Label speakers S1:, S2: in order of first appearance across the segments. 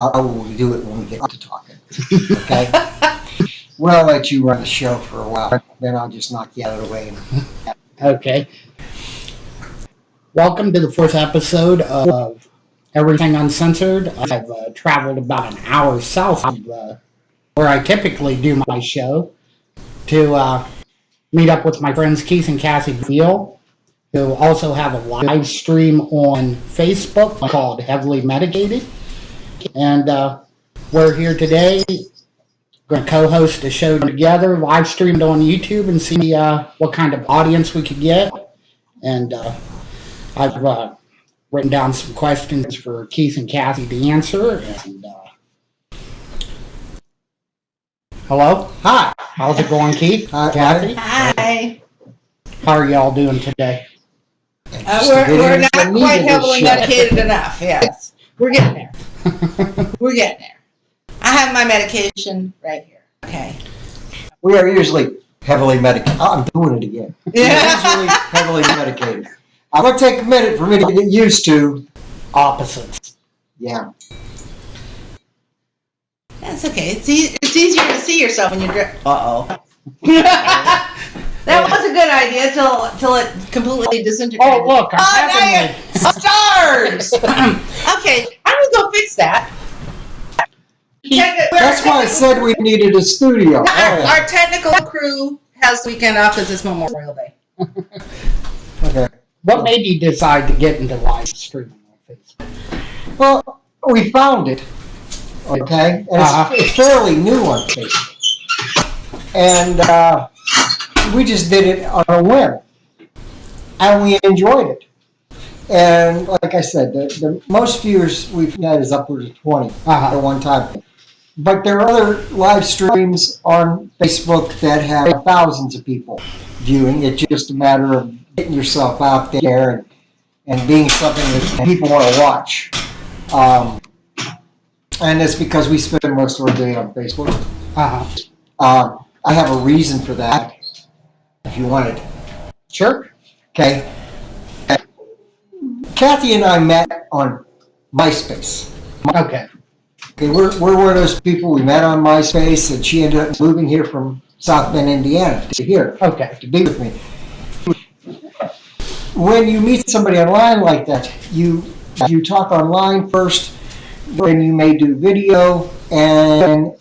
S1: I will do it when we get to talking. Okay? Well, I'll let you run the show for a while. Then I'll just knock you out of the way.
S2: Okay. Welcome to the fourth episode of Everything Uncensored. I've traveled about an hour south of where I typically do my show to meet up with my friends Keith and Kathy Beal, who also have a live stream on Facebook called Heavily Medicated. And we're here today. Going to co-host a show together, live streamed on YouTube, and see what kind of audience we could get. And I've written down some questions for Keith and Kathy to answer. And hello,
S1: Hi.
S2: how's it going, Keith?
S1: Hi,
S2: Kathy?
S3: Hi.
S2: How are y'all doing today?
S3: We're not quite heavily medicated enough, yes. We're getting there. We're getting there. I have my medication right here. Okay.
S1: We are usually heavily medicated. I'm doing it again.
S3: Yeah.
S1: We're usually heavily medicated. I'm going to take a minute for me to get used to
S2: Opposites.
S1: Yeah.
S3: That's okay. It's easier to see yourself when you're Uh-oh. That was a good idea till it completely disintegrated.
S2: Oh, look, I'm having
S3: stars! Okay, I'm going to go fix that.
S1: That's why I said we needed a studio.
S3: Our technical crew has the weekend off because it's Memorial Day.
S1: Okay.
S2: What made you decide to get into live streaming on Facebook?
S1: Well, we found it. Okay? And it's fairly new on Facebook. And we just did it on a whim. And we enjoyed it. And like I said, the most viewers we've had is upwards of 20 at one time. But there are other live streams on Facebook that have thousands of people viewing. It's just a matter of getting yourself out there and being something that people want to watch. And it's because we spend most of our day on Facebook. I have a reason for that, if you want it.
S2: Sure.
S1: Okay. Kathy and I met on MySpace.
S2: Okay.
S1: Okay, we're one of those people we met on MySpace, and she ended up moving here from South Bend, Indiana, to here.
S2: Okay.
S1: To be with me. When you meet somebody online like that, you talk online first, then you may do video, and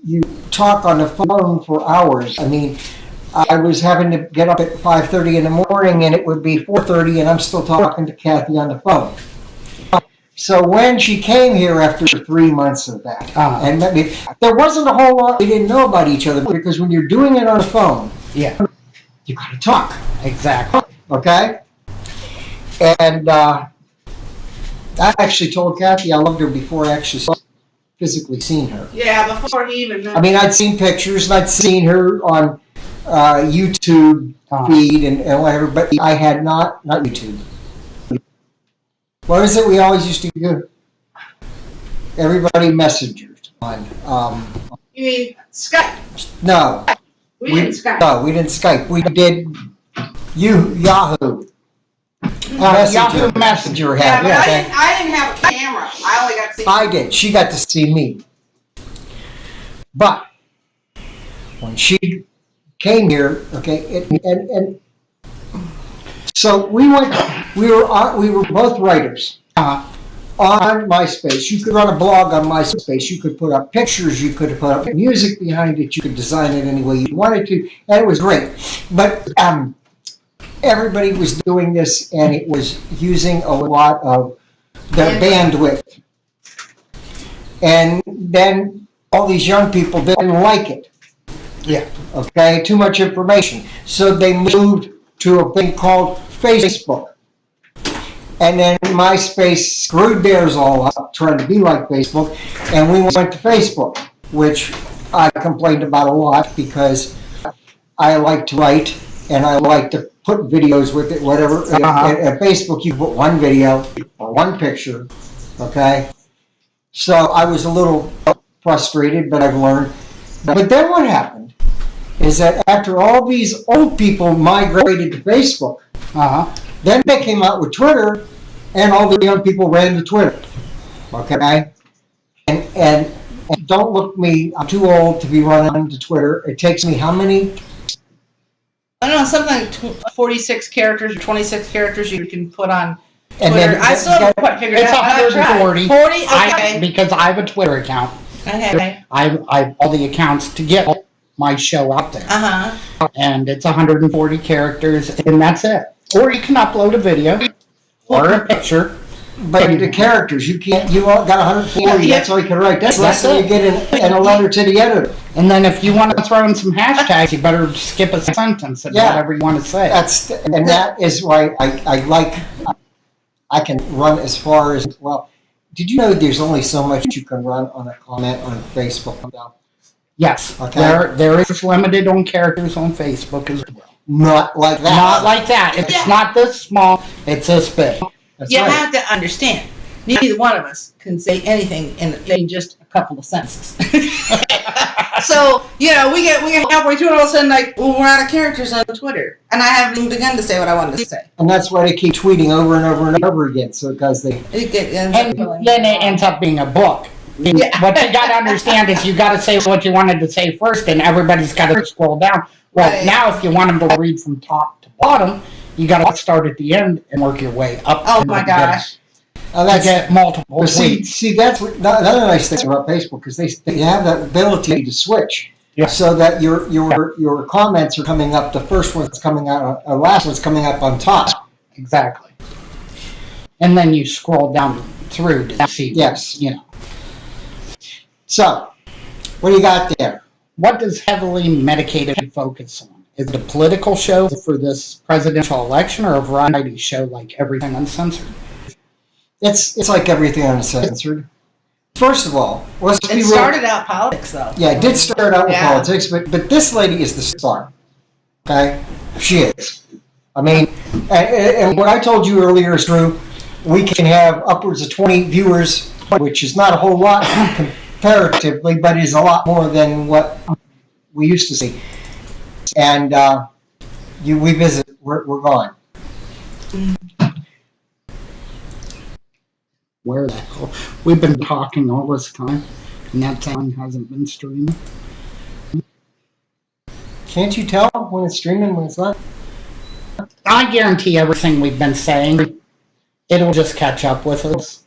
S1: you talk on the phone for hours. I mean, I was having to get up at 5:30 in the morning, and it would be 4:30, and I'm still talking to Kathy on the phone. So when she came here after 3 months of that, and met me, there wasn't a whole lot we didn't know about each other, because when you're doing it on the phone,
S2: yeah,
S1: you got to talk.
S2: Exactly.
S1: Okay? And I actually told Kathy I loved her before I actually physically seen her.
S3: Yeah, before he even met.
S1: I mean, I'd seen pictures, and I'd seen her on YouTube feed and whatever, but I had not YouTube. What is it we always used to do? Everybody messengers on.
S3: You mean Skype?
S1: No.
S3: We didn't Skype.
S1: No, we didn't Skype. We did Yahoo.
S2: Yahoo
S1: Messenger
S3: Yeah,
S1: had.
S3: but
S1: Yeah,
S3: I didn't have a camera. I only got to see.
S1: I did. She got to see me. But when she came here, okay, and so we were both writers on MySpace. You could run a blog on MySpace. You could put up pictures. You could put up music behind it. You could design it any way you wanted to, and it was great. But everybody was doing this, and it was using a lot of their bandwidth. And then all these young people didn't like it.
S2: Yeah.
S1: Okay, too much information. So they moved to a thing called Facebook. And then MySpace screwed theirs all up, trying to be like Facebook, and we went to Facebook, which I complained about a lot because I like to write and I like to put videos with it, whatever. At Facebook, you put one video or one picture, okay? So I was a little frustrated, but I've learned. But then what happened is that after all these old people migrated to Facebook, then they came out with Twitter, and all the young people ran to Twitter. Okay? And And don't look me, I'm too old to be running to Twitter. It takes me how many?
S3: I don't know, something like 46 characters or 26 characters you can put on
S1: And
S3: Twitter.
S1: then
S3: I still haven't quite figured it
S2: It's
S3: out. but I've tried.
S2: 140.
S3: 40? Okay.
S2: Because I have a Twitter account.
S3: Okay.
S2: I have all the accounts to get my show out there.
S3: Uh-huh.
S2: And it's 140 characters, and that's it. Or you can upload a video or a picture.
S1: But the characters, you all got 140, that's all you can write. That's less than you get in a letter to the editor.
S2: And then if you want to throw in some hashtags, you better skip a sentence and whatever you want to say.
S1: And that is why I can run as far as, well, did you know there's only so much you can run on a comment on Facebook now?
S2: Yes.
S1: Okay.
S2: There is limited on characters on Facebook as well.
S1: Not like that.
S2: Not like that. It's not this small, it's this big.
S1: That's
S3: You
S1: right.
S3: have to understand, neither one of us can say anything in just a couple of sentences. So, we get halfway through and all of a sudden, we're out of characters on Twitter. And I haven't even begun to say what I wanted to say.
S1: And that's why they keep tweeting over and over and over again. So because they
S2: And then it ends up being a book.
S3: Yeah.
S2: What you got to understand is you got to say what you wanted to say first, and everybody's got to scroll down. Well,
S3: Right.
S2: now if you want them to read from top to bottom, you got to start at the end and work your way up.
S3: Oh
S2: to
S3: my
S2: the
S3: gosh.
S2: beginning to get multiple tweets.
S1: see that's what, another nice thing about Facebook because they have that ability to switch.
S2: Yeah.
S1: So that your comments are coming up. The first one's coming out. Last one's coming up on top.
S2: Exactly. And then you scroll down through to see.
S1: Yes.
S2: So,
S1: what do you got there?
S2: what does heavily medicated focus on? Is it a political show for this presidential election or a variety show like Everything Uncensored?
S1: It's like Everything Uncensored. First of all, let's be
S3: It
S1: real.
S3: started out politics, though.
S1: Yeah, it did start out with
S3: Yeah.
S1: politics, but this lady is the star. Okay, she is. I mean, and what I told you earlier is true. We can have upwards of 20 viewers, which is not a whole lot comparatively, but is a lot more than what we used to see. And we visit, we're gone.
S2: Where the hell? We've been talking all this time, and that thing hasn't been streaming.
S1: Can't you tell when it's streaming, when it's not?
S2: I guarantee everything we've been saying, it'll just catch up with us.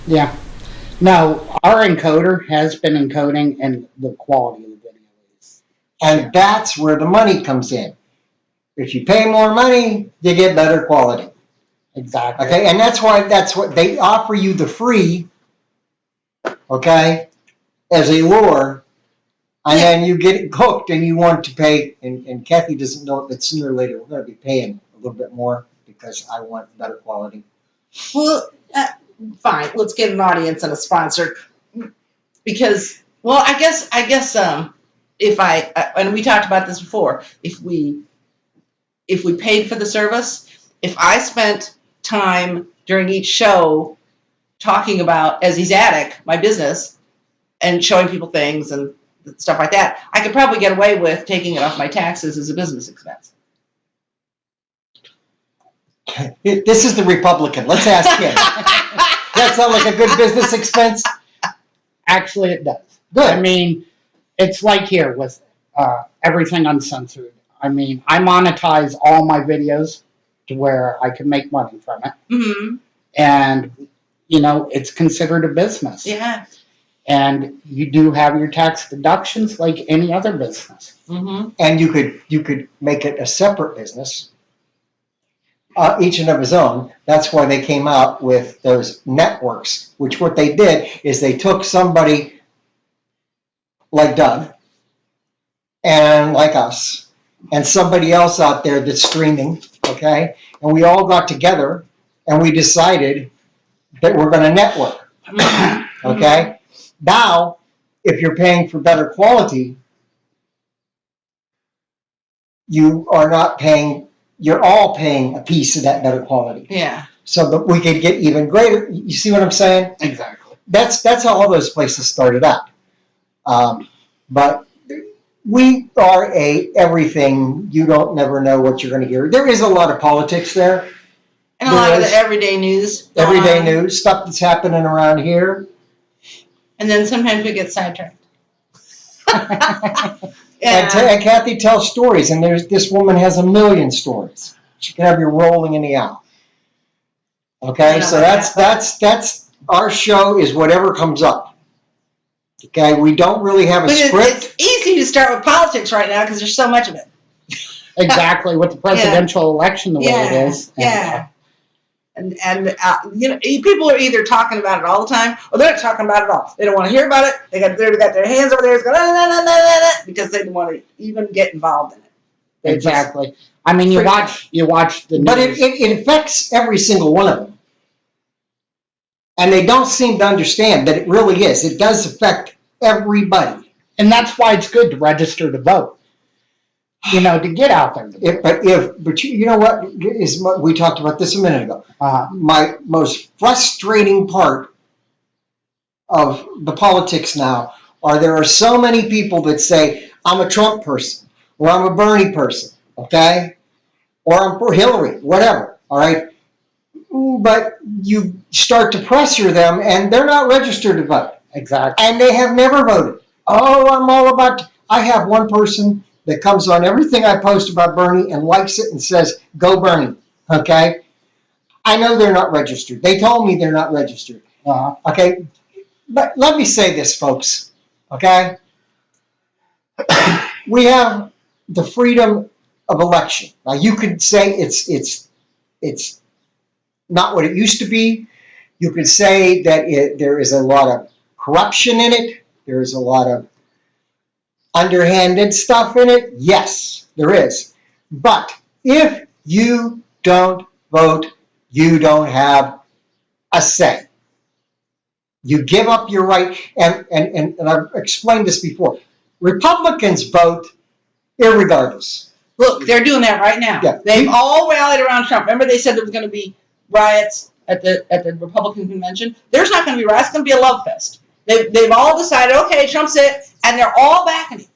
S2: Yeah. No, our encoder has been encoding, and the quality of the video is.
S1: And that's where the money comes in. If you pay more money, you get better quality.
S2: Exactly.
S1: Okay, and that's what they offer you, the free, okay, as a lure, and then you get hooked and you want to pay, and Kathy doesn't know that sooner or later we're going to be paying a little bit more because I want better quality.
S3: Well, fine. Let's get an audience and a sponsor. Because, well, I guess, if and we talked about this before, if we paid for the service, if I spent time during each show talking about, as he's attic, my business, and showing people things and stuff like that, I could probably get away with taking it off my taxes as a business expense.
S1: This is the Republican. Let's ask him. That sound like a good business expense?
S2: Actually, it does.
S1: Good.
S2: I mean, it's like here with Everything Uncensored. I mean, I monetize all my videos to where I can make money from it.
S3: Mm-hmm.
S2: And, it's considered a business.
S3: Yeah.
S2: And you do have your tax deductions like any other business.
S3: Mm-hmm.
S1: And you could make it a separate business, each and of his own. That's why they came out with those networks, which what they did is they took somebody like Doug and like us and somebody else out there that's streaming, okay? And we all got together and we decided that we're going to network, okay? Now, if you're paying for better quality, you are not paying, you're all paying a piece of that better quality.
S3: Yeah.
S1: So that we could get even greater. You see what I'm saying?
S2: Exactly.
S1: That's how all those places started out. But we are everything. You don't never know what you're going to hear. There is a lot of politics there,
S3: And a lot of the
S1: There's
S3: everyday news.
S1: everyday news, stuff that's happening around here.
S3: And then sometimes we get sidetracked.
S1: And Kathy tells stories, and this woman has a million stories. She can have you rolling in the aisle. Okay, so that's our show is whatever comes up. Okay, we don't really have a
S3: But
S1: script.
S3: it's easy to start with politics right now because there's so much of it.
S2: Exactly, with the presidential election the way it is.
S3: Yeah. And people are either talking about it all the time or they're not talking about it all. They don't want to hear about it. They got their hands over there going, because they don't want to even get involved in it.
S2: Exactly. I mean, you watch the news.
S1: But it affects every single one of them. And they don't seem to understand that it really is. It does affect everybody.
S2: And that's why it's good to register to vote. To get out there.
S1: But you know what? We talked about this a minute ago. My most frustrating part of the politics now there are so many people that say, I'm a Trump person, or I'm a Bernie person, okay? Or I'm for Hillary, whatever, all right? But you start to pressure them, and they're not registered to vote.
S2: Exactly.
S1: And they have never voted. I'm all about... I have one person that comes on everything I post about Bernie and likes it and says, go Bernie, okay? I know they're not registered. They told me they're not registered, okay? But let me say this, folks, okay? We have the freedom of election. Now, you could say it's not what it used to be. You could say that there is a lot of corruption in it. There is a lot of underhanded stuff in it. Yes, there is. But if you don't vote, you don't have a say. You give up your right. And I've explained this before. Republicans vote irregardless.
S3: Look, they're doing that right now.
S1: Yeah.
S3: They've all rallied around Trump. Remember they said there was going to be riots at the Republican convention? There's not going to be riots. It's going to be a love fest. They've all decided, okay, Trump's it, and they're all backing him.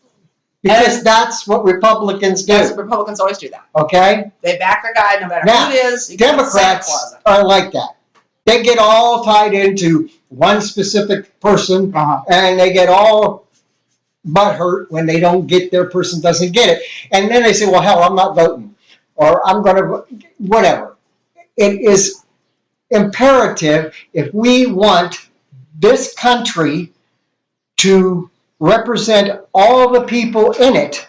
S1: Because that's what Republicans do.
S3: Republicans always do that.
S1: Okay?
S3: They back their guy no matter
S1: Now,
S3: who it is.
S1: Democrats are like that. They get all tied into one specific person, and they get all butthurt when they don't get their person doesn't get it. And then they say, well, hell, I'm not voting. Or I'm going to, whatever. It is imperative if we want this country to represent all the people in it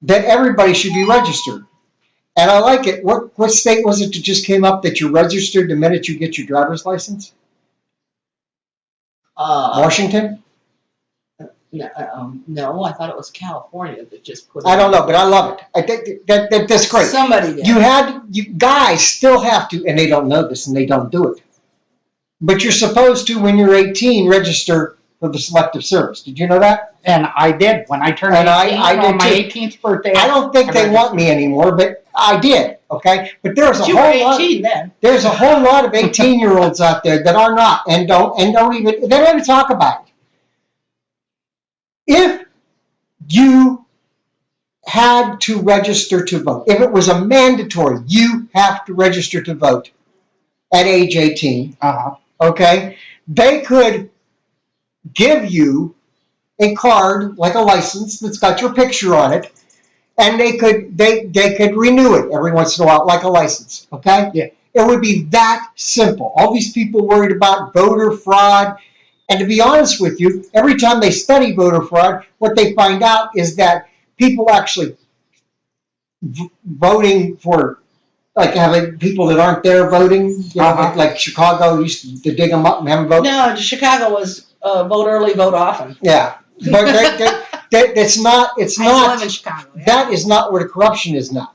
S1: that everybody should be registered. And I like it. What state was it that just came up that you're registered the minute you get your driver's license? Washington?
S3: No, I thought it was California that just put it.
S1: I don't know, but I love it. I think that's great.
S3: Somebody did.
S1: You guys still have to, and they don't know this and they don't do it. But you're supposed to, when you're 18, register for the Selective Service. Did you know that?
S2: And I did when I turned 18 on my 18th birthday.
S1: I don't think they want me anymore, but I did. Okay, but there's a whole lot. There's a whole lot of 18-year-olds out there that are not and don't even talk about it. If you had to register to vote, if it was a mandatory, you have to register to vote at age 18. Okay, they could give you a card like a license that's got your picture on it, and they could renew it every once in a while like a license. Okay,
S2: yeah,
S1: it would be that simple. All these people worried about voter fraud. And to be honest with you, every time they study voter fraud, what they find out is that people actually voting for, like having people that aren't there voting, like Chicago used to dig them up and have them vote.
S3: No, Chicago was vote early, vote often.
S1: Yeah, but it's not.
S3: I live in Chicago. Yeah.
S1: That is not where the corruption is now.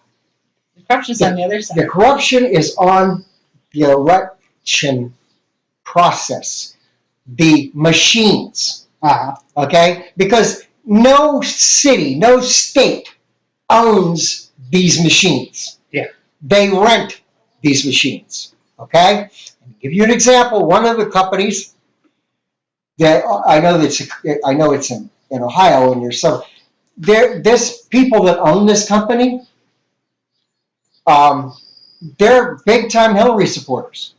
S3: The corruption's on the other side.
S1: The corruption is on the election process. The machines, okay? Because no city, no state owns these machines.
S2: Yeah.
S1: They rent these machines, okay? I'll give you an example. One of the companies that I know it's in Ohio, and this people that own this company, they're big-time Hillary supporters.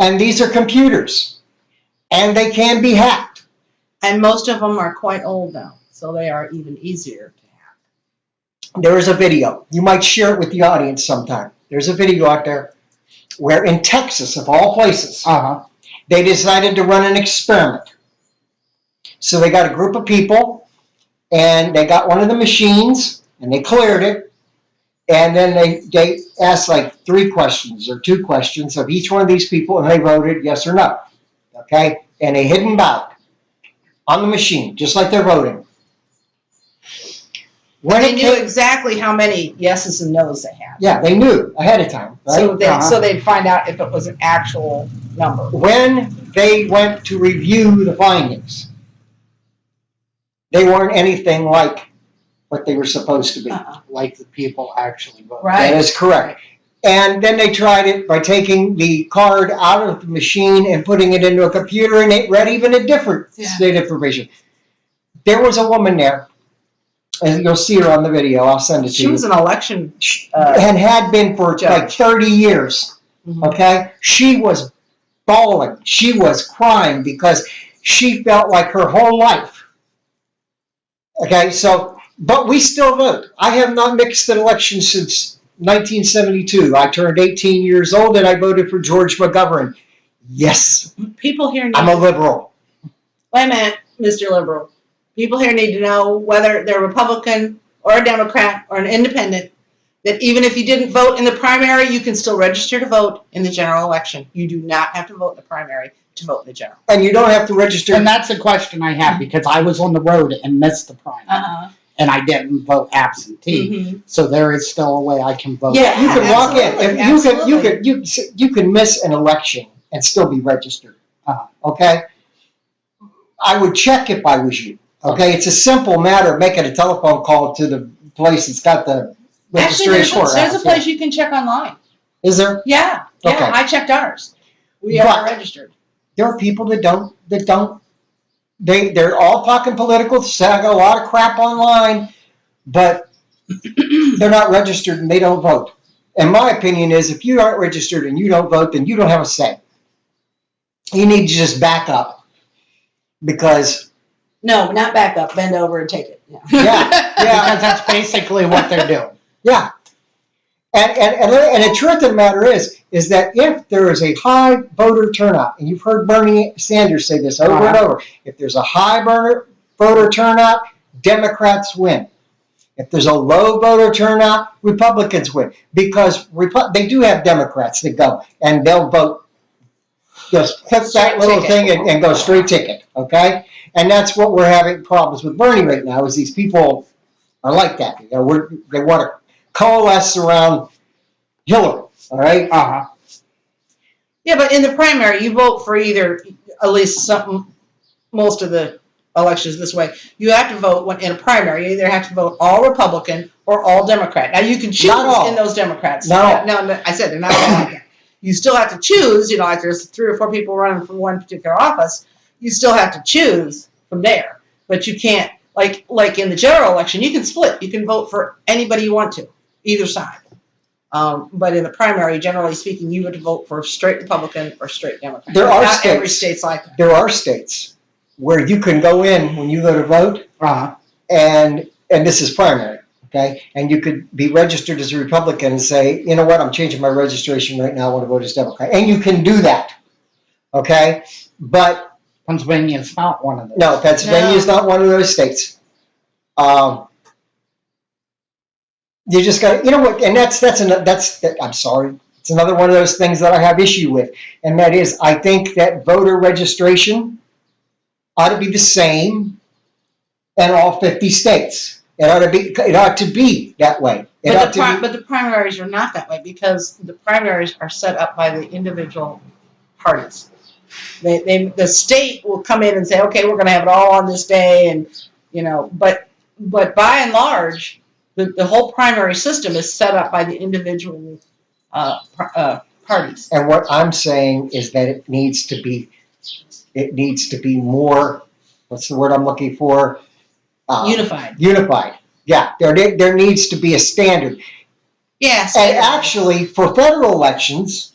S1: And these are computers. And they can be hacked.
S3: And most of them are quite old now, so they are even easier to hack.
S1: There is a video. You might share it with the audience sometime. There's a video out there where in Texas, of all places, they decided to run an experiment. So they got a group of people, and they got one of the machines, and they cleared it, and then they asked like 3 questions or 2 questions of each one of these people, and they voted yes or no. Okay? And a hidden ballot on the machine, just like they're voting. When
S3: They knew exactly how many yeses and nos they had.
S1: Yeah, they knew ahead of time, right?
S3: So they'd find out if it was an actual number.
S1: When they went to review the findings, they weren't anything like what they were supposed to be.
S2: Like the people actually voted.
S3: Right.
S1: That is correct. And then they tried it by taking the card out of the machine and putting it into a computer, and it read even a different state information. There was a woman there, and you'll see her on the video. I'll send it to you.
S3: She was an election
S1: and had been for
S3: judge.
S1: like 30 years.
S3: Mm-hmm.
S1: Okay? She was bawling. She was crying because she felt like her whole life. Okay, so, but we still vote. I have not mixed an election since 1972. I turned 18 years old and I voted for George McGovern. Yes.
S3: People here
S1: I'm a liberal.
S3: Wait a minute, Mr. Liberal. People here need to know whether they're Republican or a Democrat or an independent, that even if you didn't vote in the primary, you can still register to vote in the general election. You do not have to vote in the primary to vote in the general.
S1: And you don't have to register.
S2: And that's a question I have because I was on the road and missed the primary. And I didn't vote absentee.
S3: Mm-hmm.
S2: So there is still a way I can vote.
S3: Yeah,
S1: You can walk in.
S3: absolutely.
S1: You can miss an election and still be registered. Okay? I would check if I was you. Okay? It's a simple matter of making a telephone call to the place that's got the registration.
S3: Actually, there's a place you can check online.
S1: Is there?
S3: Yeah.
S1: Okay.
S3: I checked ours. We
S1: But
S3: are registered.
S1: there are people that don't. They're all talking political, saying a lot of crap online, but they're not registered and they don't vote. And my opinion is, if you aren't registered and you don't vote, then you don't have a say. You need to just back up, because
S3: No, not back up. Bend over and take it.
S2: Because that's basically what they're doing.
S1: Yeah. And the truth of the matter is that if there is a high voter turnout, and you've heard Bernie Sanders say this over and over, if there's a high voter turnout, Democrats win. If there's a low voter turnout, Republicans win. Because they do have Democrats that go, and they'll vote. Just click that little thing and go straight ticket, okay? And that's what we're having problems with Bernie right now, is these people are like that. They want to coalesce around Hillary, all right?
S3: Yeah, but in the primary, you vote for either, at least most of the elections this way, you have to vote in a primary. You either have to vote all Republican or all Democrat. Now, you can choose in those Democrats. No, I said they're not all like that. You still have to choose, like there's 3 or 4 people running for one particular office. You still have to choose from there. But you can't, like in the general election, you can split. You can vote for anybody you want to, either side. But in the primary, generally speaking, you would vote for straight Republican or straight Democrat. Not every state's like that.
S1: There are states where you can go in when you go to vote, and this is primary, okay? And you could be registered as a Republican and say, you know what, I'm changing my registration right now, I want to vote as Democrat. And you can do that, okay? But
S2: Pennsylvania is not one of those.
S1: No, Pennsylvania is not one of those states. You just got, you know what, and I'm sorry, it's another one of those things that I have issue with, and that is, I think that voter registration ought to be the same in all 50 states. It ought to be that way.
S3: But the primaries are not that way, because the primaries are set up by the individual parties. The state will come in and say, okay, we're going to have it all on this day, and but by and large, the whole primary system is set up by the individual parties.
S1: And what I'm saying is that it needs to be more, what's the word I'm looking for?
S3: Unified.
S1: Unified. Yeah, there needs to be a standard.
S3: Yes.
S1: And actually, for federal elections,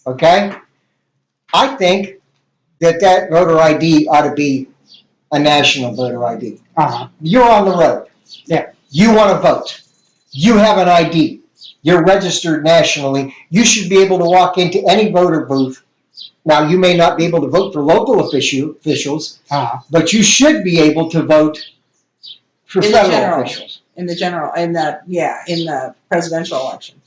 S1: okay, I think that voter ID ought to be a national voter ID. You're on the road.
S2: Yeah.
S1: You want to vote. You have an ID. You're registered nationally. You should be able to walk into any voter booth. Now, you may not be able to vote for local officials, but you should be able to vote for federal officials.
S3: In the presidential election.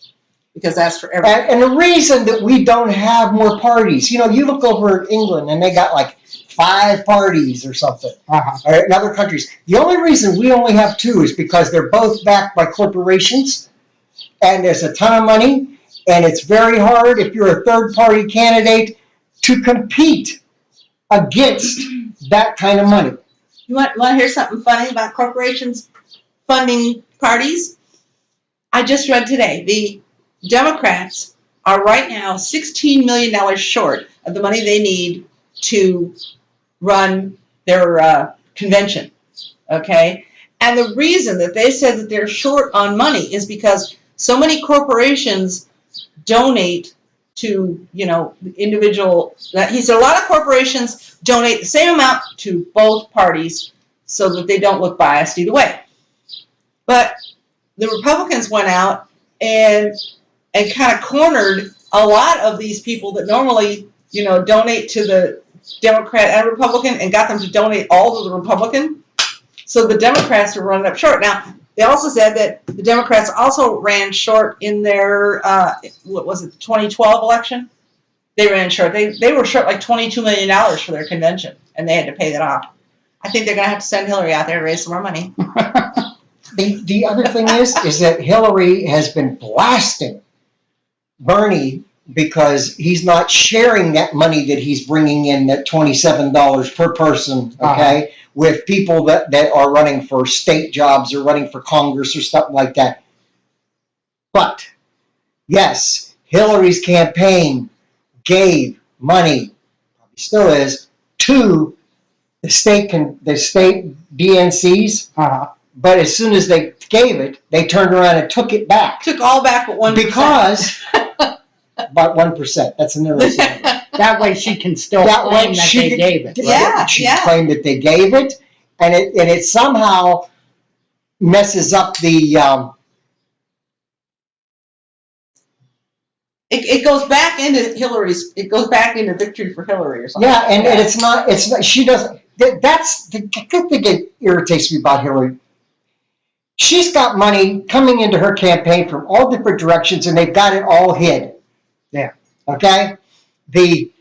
S3: Because that's for everyone.
S1: And the reason that we don't have more parties, you look over at England and they got like 5 parties or something. Or in other countries. The only reason we only have 2 is because they're both backed by corporations, and there's a ton of money, and it's very hard if you're a third-party candidate to compete against that kind of money.
S3: You want to hear something funny about corporations funding parties? I just read today, the Democrats are right now $16 million short of the money they need to run their convention, okay? And the reason that they said that they're short on money is because so many corporations donate to, individual, he said a lot of corporations donate the same amount to both parties so that they don't look biased either way. But the Republicans went out and kind of cornered a lot of these people that normally, donate to the Democrat and Republican, and got them to donate all to the Republican. So the Democrats are running up short. Now, they also said that the Democrats also ran short in their, what was it, the 2012 election? They ran short. They were short like $22 million for their convention, and they had to pay that off. I think they're going to have to send Hillary out there to raise some more money.
S1: The other thing is that Hillary has been blasting Bernie because he's not sharing that money that he's bringing in, that $27 per person, okay, with people that are running for state jobs or running for Congress or something like that. But, yes, Hillary's campaign gave money, probably still is, to the state DNCs. But as soon as they gave it, they turned around and took it back.
S3: Took all back but 1%.
S1: Because about 1%. That's another thing.
S2: That way she can still claim that they gave it.
S3: Yeah,
S1: She claimed that they gave it, and it somehow messes up the.
S3: It goes back into Hillary's. It goes back into victory for Hillary or something.
S1: Yeah, and it's not. It's not. She doesn't. That's the thing that irritates me about Hillary. She's got money coming into her campaign from all different directions, and they've got it all hid.
S2: Yeah.
S1: Okay? The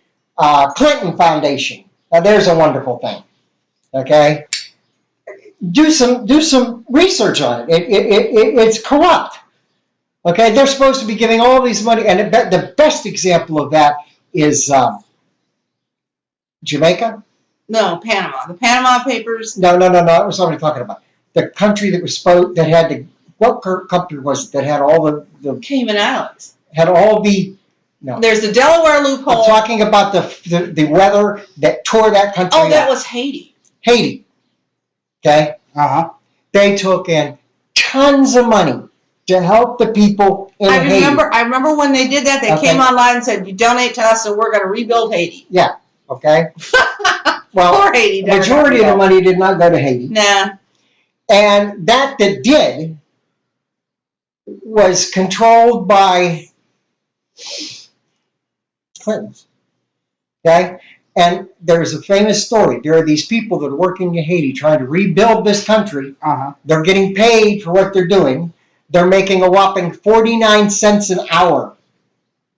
S1: Clinton Foundation. Now, there's a wonderful thing. Okay? Do some research on it. It's corrupt. Okay? They're supposed to be giving all these money, and the best example of that is Jamaica?
S3: No, Panama. The Panama Papers.
S1: No. That was somebody talking about. The country that was that had the, what country was it that had all the
S3: Cayman Islands.
S1: Had all the, no.
S3: There's the Delaware loophole.
S1: I'm talking about the weather that tore that country
S3: Oh, that
S1: out.
S3: was Haiti.
S1: Haiti. Okay? They took in tons of money to help the people in Haiti.
S3: I remember when they did that, they came online and said, you donate to us and we're going to rebuild Haiti.
S1: Yeah. Okay? Well,
S3: poor Haiti.
S1: The majority of the money did not go to Haiti.
S3: Nah.
S1: And that did was controlled by Clintons. Okay? And there's a famous story. There are these people that are working in Haiti trying to rebuild this country. They're getting paid for what they're doing. They're making a whopping 49 cents an hour.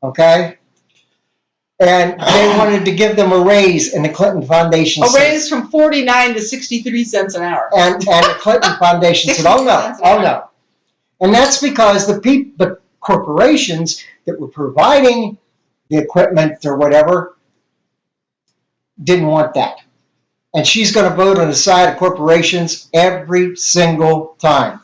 S1: Okay? And they wanted to give them a raise, and the Clinton Foundation
S3: said... A raise from 49 to 63 cents an hour.
S1: And the Clinton Foundation said, oh no. And that's because the corporations that were providing the equipment or whatever didn't want that. And she's going to vote on the side of corporations every single time.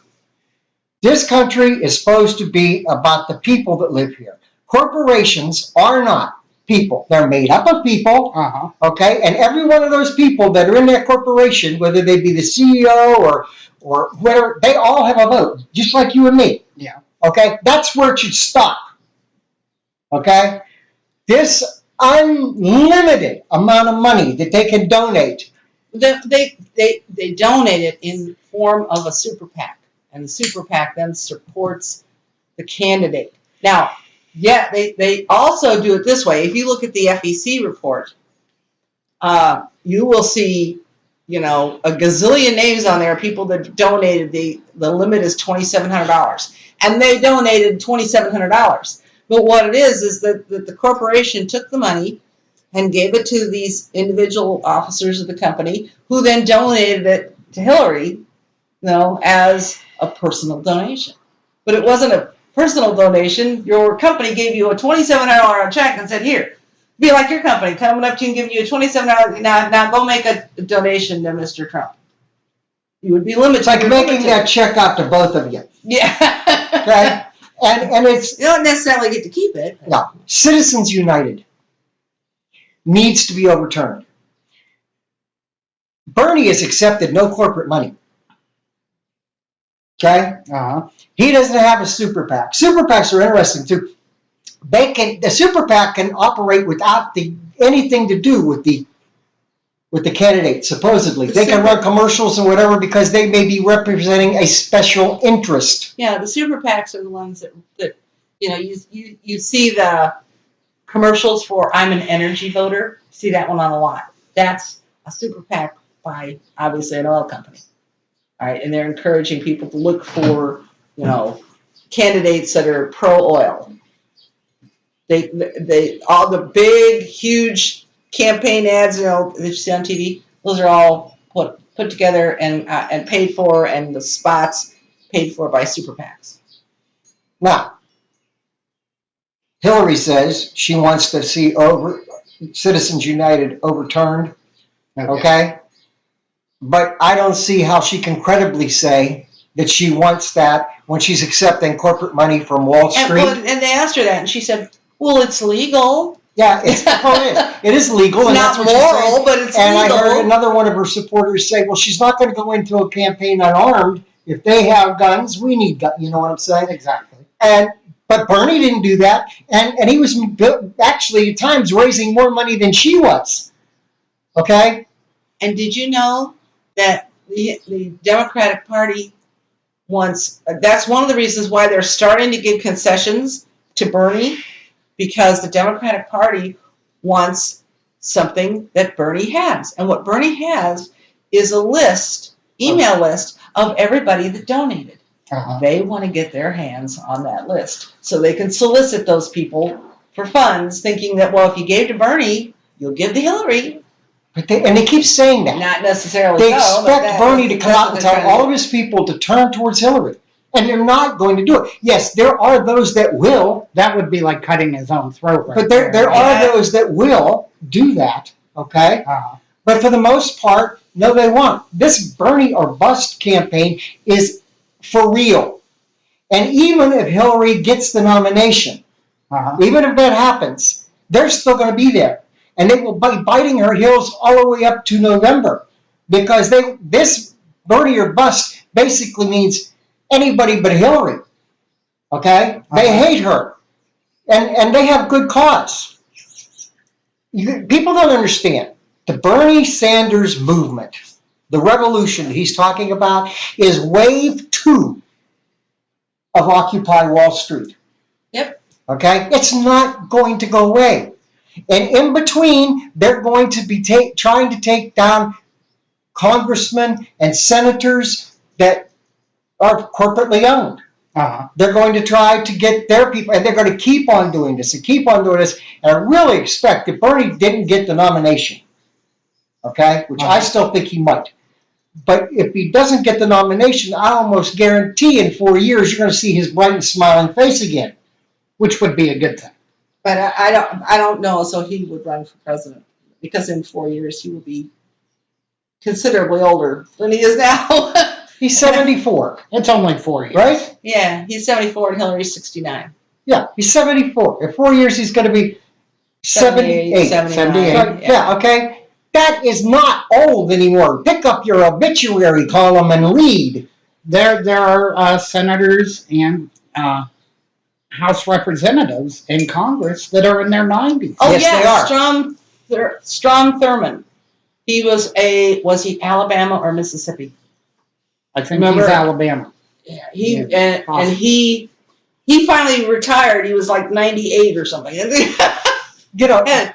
S1: This country is supposed to be about the people that live here. Corporations are not people. They're made up of people, okay? And every one of those people that are in that corporation, whether they be the CEO or whatever, they all have a vote, just like you and me.
S2: Yeah.
S1: Okay? That's where it should stop. Okay? This unlimited amount of money that they can donate.
S3: They donate it in form of a super PAC, and the super PAC then supports the candidate. Now, yeah, they also do it this way. If you look at the FEC report, you will see, a gazillion names on there, people that donated. The limit is $2,700, and they donated $2,700. But what it is that the corporation took the money and gave it to these individual officers of the company, who then donated it to Hillary, as a personal donation. But it wasn't a personal donation. Your company gave you a $2,700 check and said, "Here, be like your company, coming up to you and giving you a $2,700. Now go make a donation to Mr. Trump." You would be limited.
S1: It's like making that check out to both of you.
S3: Yeah.
S1: Okay? And it's...
S3: You don't necessarily get to keep it.
S1: No. Citizens United needs to be overturned. Bernie has accepted no corporate money. Okay? He doesn't have a super PAC. Super PACs are interesting too. The super PAC can operate without anything to do with the candidate, supposedly. They can run commercials and whatever because they may be representing a special interest.
S3: Yeah, the super PACs are the ones that you see the commercials for "I'm an energy voter." See that one on a lot. That's a super PAC by obviously an oil company. All right, and they're encouraging people to look for, candidates that are pro-oil. They all the big, huge campaign ads, that you see on TV. Those are all put together and paid for, and the spots paid for by super PACs.
S1: Now, Hillary says she wants to see Citizens United overturned. Okay? But I don't see how she can credibly say that she wants that when she's accepting corporate money from Wall Street.
S3: And they asked her that, and she said, "Well, it's legal."
S1: Yeah, it is legal.
S3: It's not moral, but it's legal.
S1: And I heard another one of her supporters say, "Well, she's not going to go into a campaign unarmed. If they have guns, we need guns." You know what I'm saying?
S2: Exactly.
S1: But Bernie didn't do that, and he was actually at times raising more money than she was. Okay?
S3: And did you know that the Democratic Party wants, that's one of the reasons why they're starting to give concessions to Bernie, because the Democratic Party wants something that Bernie has. And what Bernie has is a email list of everybody that donated. They want to get their hands on that list so they can solicit those people for funds, thinking that, well, if you gave to Bernie, you'll give to Hillary.
S1: And they keep saying that.
S3: Not necessarily.
S1: They expect Bernie to come out and tell all of his people to turn towards Hillary. And they're not going to do it. Yes, there are those that will.
S2: That would be like cutting his own throat.
S1: But there are those that will do that. Okay? But for the most part, no, they won't. This Bernie or bust campaign is for real. And even if Hillary gets the nomination, even if that happens, they're still going to be there. And they will be biting her heels all the way up to November. Because this Bernie or bust basically means anybody but Hillary. Okay? They hate her. And they have good cause. People don't understand. The Bernie Sanders movement, the revolution he's talking about, is wave 2 of Occupy Wall Street.
S3: Yep.
S1: Okay? It's not going to go away. And in between, they're going to be trying to take down congressmen and senators that are corporately owned. They're going to try to get their people, and they're going to keep on doing this and keep on doing this. And I really expect if Bernie didn't get the nomination, okay, which I still think he might, but if he doesn't get the nomination, I almost guarantee in 4 years you're going to see his bright and smiling face again,
S2: which would be a good thing.
S3: But I don't know, so he would run for president, because in 4 years he will be considerably older than he is now.
S1: He's 74.
S2: It's only 4 years.
S1: Right?
S3: Yeah, he's 74 and Hillary's 69.
S1: Yeah, he's 74. In 4 years he's going to be 78.
S3: 79.
S1: Yeah, okay? That is not old anymore. Pick up your obituary column and read.
S2: There are senators and House representatives in Congress that are in their 90s.
S3: Oh
S1: Yes, they
S3: yeah,
S1: are.
S3: Strom Thurmond. He was he Alabama or Mississippi?
S2: I think
S3: Remember?
S2: he's Alabama.
S3: Yeah,
S2: Yeah,
S3: and he finally retired. He was like 98 or something.
S1: You know,
S3: And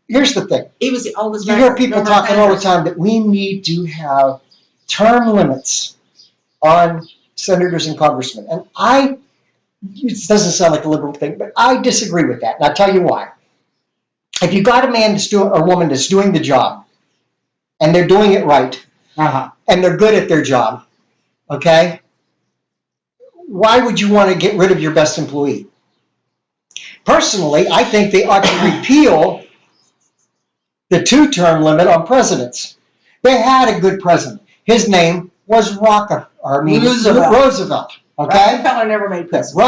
S1: here's the thing.
S3: he was the oldest.
S1: You hear people
S3: member of
S1: talking all the
S3: Congress.
S1: time that we need to have term limits on senators and congressmen. And it doesn't sound like a liberal thing, but I disagree with that. And I'll tell you why. If you got a man that's doing, or a woman that's doing the job, and they're doing it right, and they're good at their job, okay, why would you want to get rid of your best employee? Personally, I think they ought to repeal the 2-term limit on presidents. They had a good president. His name was Roosevelt. Okay?
S3: Rockefeller never made president.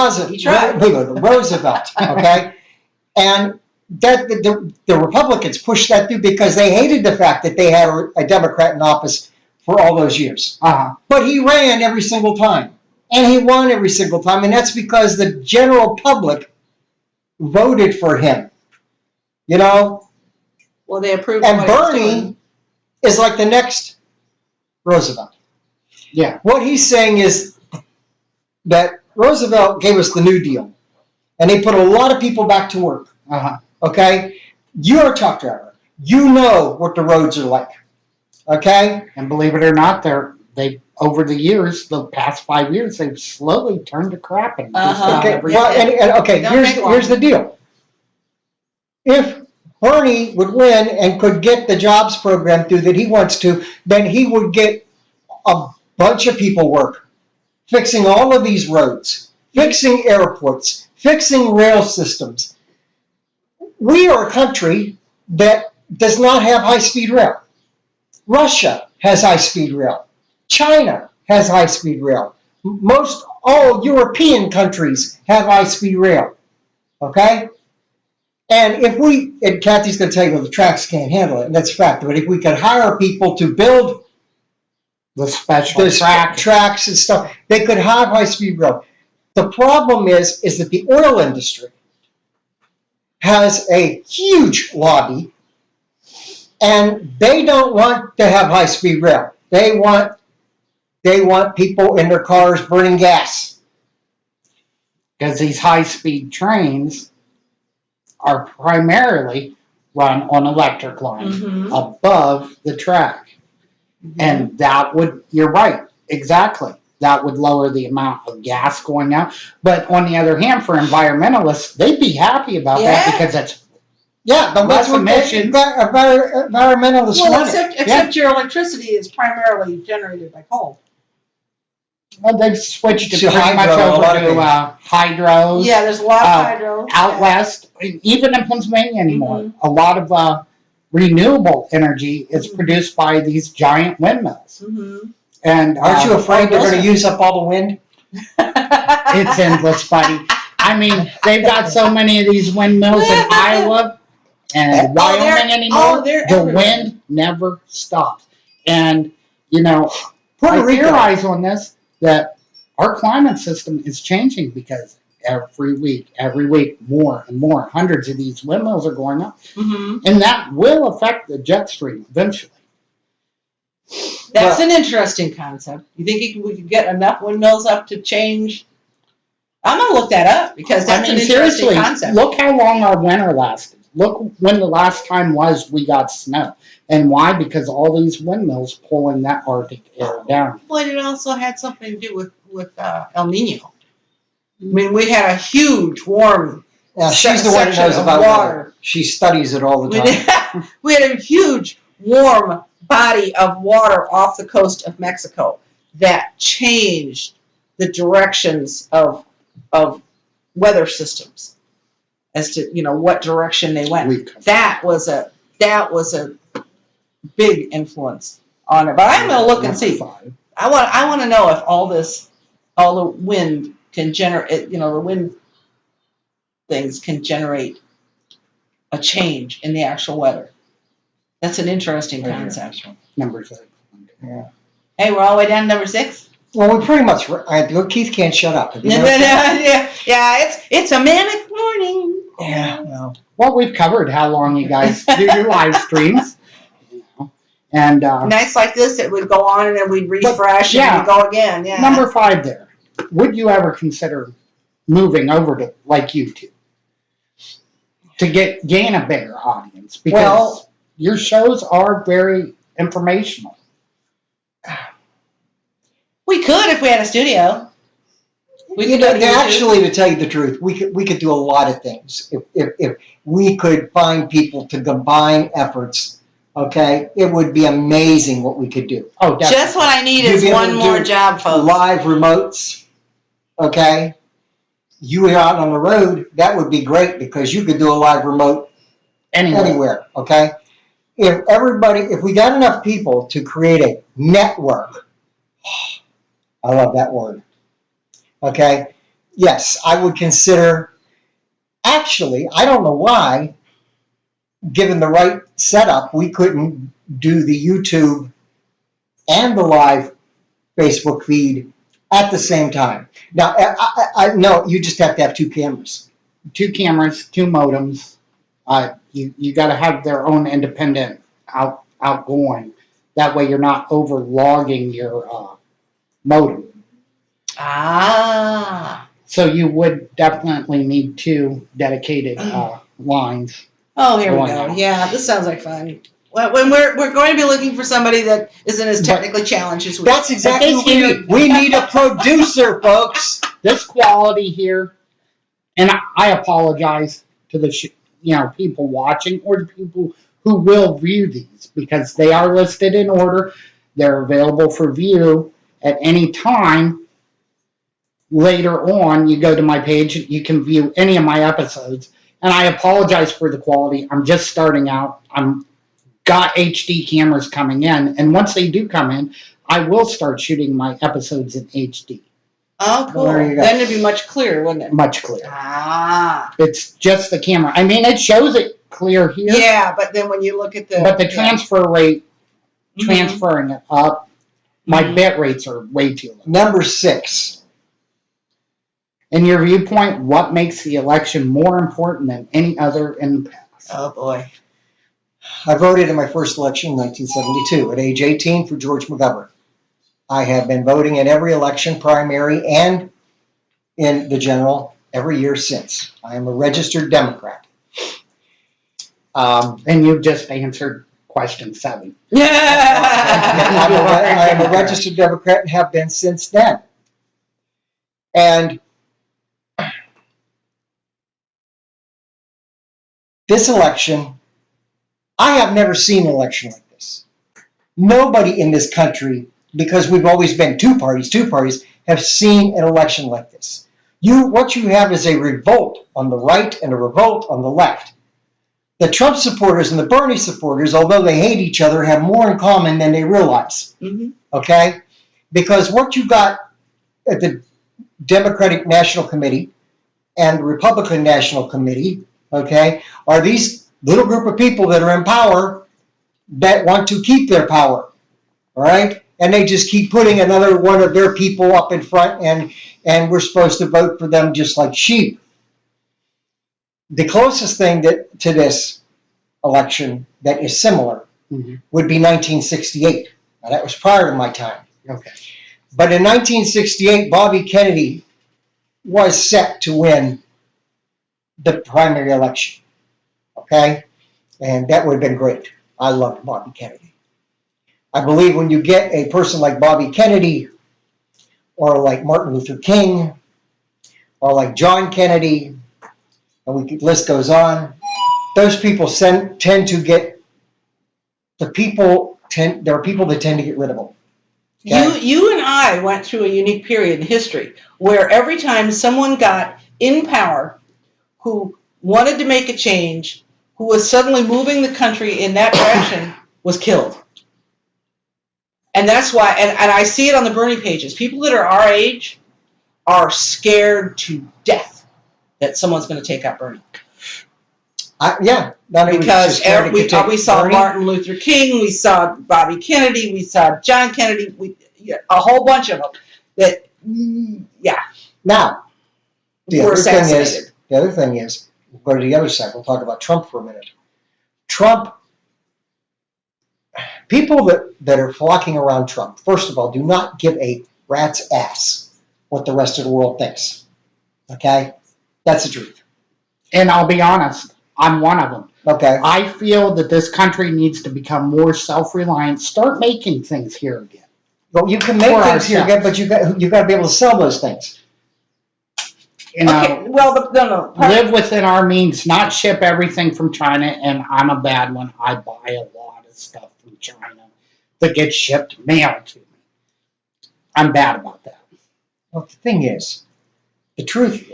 S1: Roosevelt. Okay? And that the Republicans pushed that through because they hated the fact that they had a Democrat in office for all those years. But he ran every single time. And he won every single time. And that's because the general public voted for him. You know?
S3: Well, they approved.
S1: And Bernie is like the next Roosevelt.
S2: Yeah.
S1: What he's saying is that Roosevelt gave us the New Deal. And they put a lot of people back to work. Okay? You're a truck driver. You know what the roads are like. Okay?
S2: And believe it or not, they over the years, the past 5 years, they've slowly turned to crap. And
S1: Okay, well, here's the deal. If Bernie would win and could get the jobs program through that he wants to, then he would get a bunch of people work fixing all of these roads, fixing airports, fixing rail systems. We are a country that does not have high-speed rail. Russia has high-speed rail. China has high-speed rail. Most all European countries have high-speed rail. Okay? And and Kathy's going to tell you, well, the tracks can't handle it, and that's a fact. But if we could hire people to build
S2: the special
S1: tracks and stuff, they could have high-speed rail. The problem is that the oil industry has a huge lobby, and they don't want to have high-speed rail. They want people in their cars burning gas.
S2: Because these high-speed trains are primarily run on electric lines above the track. And that would, you're right, exactly. That would lower the amount of gas going out. But on the other hand, for environmentalists, they'd be happy about that because that's
S1: but
S2: less emissions.
S1: Environmentalists want it.
S3: Except your electricity is primarily generated by coal.
S2: Well, they've switched to pretty
S1: hydro,
S2: much over to hydros.
S3: Yeah, there's a lot of hydro.
S2: Out west, even in Pennsylvania anymore, a lot of renewable energy is produced by these giant windmills. And
S1: aren't you afraid they're going to use up all the wind?
S2: It's endless, buddy. I mean, they've got so many of these windmills in Iowa and Wyoming anymore. The wind never stops. And, you know, I theorize on this that our climate system is changing because every week, more and more, hundreds of these windmills are going up. And that will affect the jet stream eventually.
S3: That's an interesting concept. You think we could get enough windmills up to change? I'm going to look that up because that's an interesting concept.
S2: Look how long our winter lasted. Look when the last time was we got snow. And why? Because all these windmills pulling that Arctic air down.
S3: But it also had something to do with El Nino. I mean, we had a huge warm
S1: she's the one who knows about water. She studies it all the time.
S3: We had a huge warm body of water off the coast of Mexico that changed the directions of weather systems as to what direction they went. That was a big influence on it. But I'm going to look and see. I want to know if all the wind can generate. The wind things can generate a change in the actual weather. That's an interesting concept.
S2: Number 6.
S1: Yeah.
S3: Hey, we're all the way down to number 6.
S1: Well, we pretty much. Keith can't shut up. Have you noticed that?
S3: Yeah. It's a manic morning.
S1: Yeah. Well,
S2: Well, we've covered how long you guys do your live streams. And
S3: Nights like this, it would go on and then we'd refresh and we'd go again. Yeah.
S2: number 5 there. Would you ever consider moving over to like YouTube to gain a bigger audience? Because your shows are very informational.
S3: We could if we had a studio.
S1: Actually, to tell you the truth, we could do a lot of things if we could find people to combine efforts. Okay, it would be amazing what we could do.
S2: Oh, definitely.
S3: Just what I need is one more job, folks.
S1: Live remotes. Okay, you are out on the road. That would be great because you could do a live remote anywhere. Okay, if we got enough people to create a network, I love that word. Okay, yes, I would consider. Actually, I don't know why. Given the right setup, we couldn't do the YouTube and the live Facebook feed at the same time. Now, I no, you just have to have 2 cameras.
S2: 2 cameras, 2 modems. You got to have their own independent outgoing. That way, you're not overlogging your modem.
S3: Ah.
S2: So you would definitely need 2 dedicated lines.
S3: Oh, here we go. Yeah, this sounds like fun. Well, when we're going to be looking for somebody that isn't as technically challenged as we.
S1: That's exactly what we need. We need a producer, folks.
S2: This quality here, and I apologize to the people watching or the people who will view these because they are listed in order. They're available for view at any time. Later on, you go to my page, you can view any of my episodes. And I apologize for the quality. I'm just starting out. I'm got HD cameras coming in, and once they do come in, I will start shooting my episodes in HD.
S3: Oh, cool. Then it'd be much clearer, wouldn't it?
S2: Much clearer.
S3: Ah.
S2: It's just the camera. I mean, it shows it clear here.
S3: Yeah, but then when you look at
S2: the transfer rate, transferring it up, my bit rates are way too low.
S1: Number 6.
S2: In your viewpoint, what makes the election more important than any other in the past?
S3: Oh, boy.
S1: I voted in my first election in 1972 at age 18 for George McGovern. I have been voting in every election, primary and in the general, every year since. I am a registered Democrat.
S2: And you've just answered question 7.
S3: Yeah.
S1: I am a registered Democrat and have been since then. And this election, I have never seen an election like this. Nobody in this country, because we've always been two parties, have seen an election like this. What you have is a revolt on the right and a revolt on the left. The Trump supporters and the Bernie supporters, although they hate each other, have more in common than they realize. Mm-hmm. Okay? Because what you got at the Democratic National Committee and the Republican National Committee, okay, are these little group of people that are in power that want to keep their power, all right? And they just keep putting another one of their people up in front, and we're supposed to vote for them just like sheep. The closest thing to this election that is similar would be 1968. Now, that was prior to my time.
S2: Okay.
S1: But in 1968, Bobby Kennedy was set to win the primary election. Okay? And that would have been great. I loved Bobby Kennedy. I believe when you get a person like Bobby Kennedy, or like Martin Luther King, or like John Kennedy, and the list goes on, those people tend to get, there are people that tend to get rid of them. Okay?
S3: You and I went through a unique period in history where every time someone got in power who wanted to make a change, who was suddenly moving the country in that direction, was killed. And that's why, and I see it on the Bernie pages, people that are our age are scared to death that someone's going to take out Bernie.
S1: Yeah.
S3: Because we saw Bernie. Martin Luther King, we saw Bobby Kennedy, we saw John Kennedy, a whole bunch of them that, yeah,
S1: Now, the
S3: were
S1: other thing
S3: assassinated.
S1: is, we'll go to the other side. We'll talk about Trump for a minute. Trump, people that are flocking around Trump, first of all, do not give a rat's ass what the rest of the world thinks. Okay? That's the truth.
S2: And I'll be honest, I'm one of them.
S1: Okay?
S2: I feel that this country needs to become more self-reliant, start making things here again.
S1: Well, you can make
S2: For
S1: things here,
S2: ourselves.
S1: but you got to be able to sell those things.
S2: You know,
S3: Okay, well, no.
S2: live within our means, not ship everything from China, and I'm a bad one. I buy a lot of stuff from China that gets shipped mail to me. I'm bad about that.
S1: Well, the thing is, the truth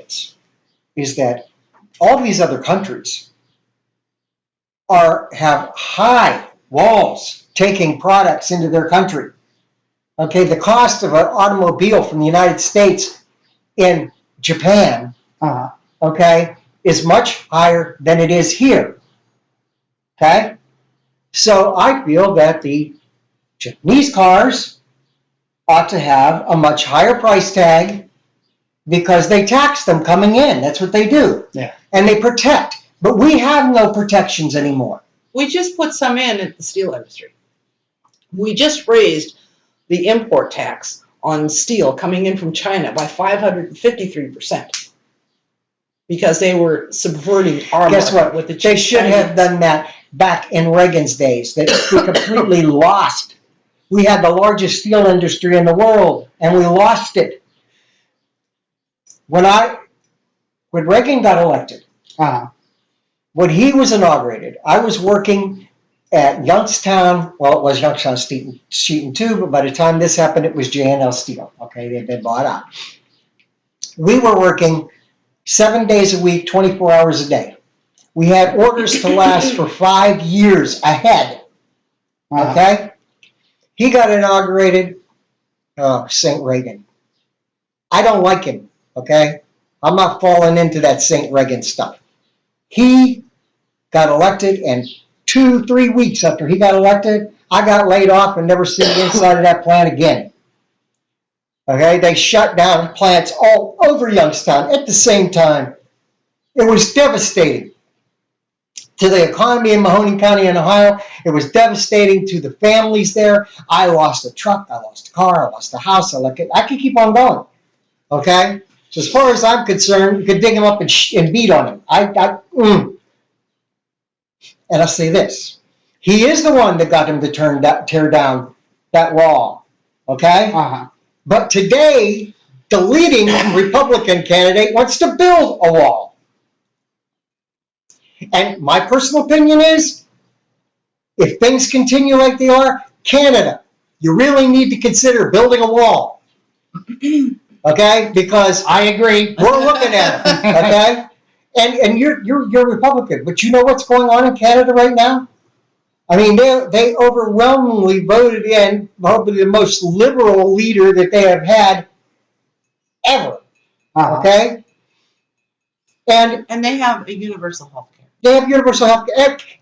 S1: is that all these other countries have high walls taking products into their country. Okay, the cost of an automobile from the United States in Japan, okay, is much higher than it is here. Okay, so I feel that the Japanese cars ought to have a much higher price tag because they tax them coming in. That's what they do.
S2: Yeah.
S1: And they protect. But we have no protections anymore.
S3: We just put some in at the steel industry. We just raised the import tax on steel coming in from China by 553% because they were subverting our
S1: Guess
S3: market
S1: what?
S3: with the
S1: They should have done that back in Reagan's days. That we completely lost. We had the largest steel industry in the world, and we lost it. When Reagan got elected, when he was inaugurated, I was working at Youngstown. Well, it was Youngstown Sheet and Tube, but by the time this happened, it was J&L Steel. Okay, they'd been bought out. We were working 7 days a week, 24 hours a day. We had orders to last for 5 years ahead. Okay? He got inaugurated. Oh, St. Reagan. I don't like him. Okay? I'm not falling into that St. Reagan stuff. He got elected, and 2-3 weeks after he got elected, I got laid off and never seen the inside of that plant again. Okay? They shut down plants all over Youngstown at the same time. It was devastating to the economy in Mahoning County in Ohio. It was devastating to the families there. I lost a truck, I lost a car, I lost a house. I could keep on going. Okay? So as far as I'm concerned, you could dig him up and beat on him. And I'll say this. He is the one that got him to tear down that wall. Okay? But today, the leading Republican candidate wants to build a wall. And my personal opinion is, if things continue like they are, Canada, you really need to consider building a wall. Okay? Because
S2: I agree.
S1: we're looking at it. Okay? And you're Republican, but you know what's going on in Canada right now? I mean, they overwhelmingly voted in probably the most liberal leader that they have had ever. Okay? And
S3: they have a universal health care.
S1: They have universal health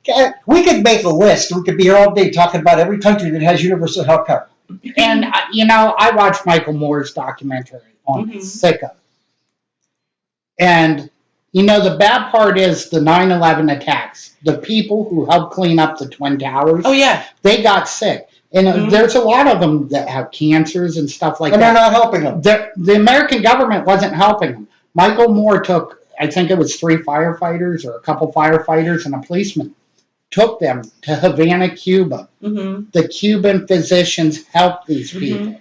S1: care. We could make a list. We could be here all day talking about every country that has universal health care.
S2: And, I watched Michael Moore's documentary on Sicko. And, the bad part is the 9/11 attacks. The people who helped clean up the Twin Towers, they got sick. And there's a lot of them that have cancers and stuff like that.
S1: And they're not helping them.
S2: The American government wasn't helping them. Michael Moore took, I think it was 3 firefighters or a couple firefighters and a policeman, took them to Havana, Cuba. The Cuban physicians helped these people.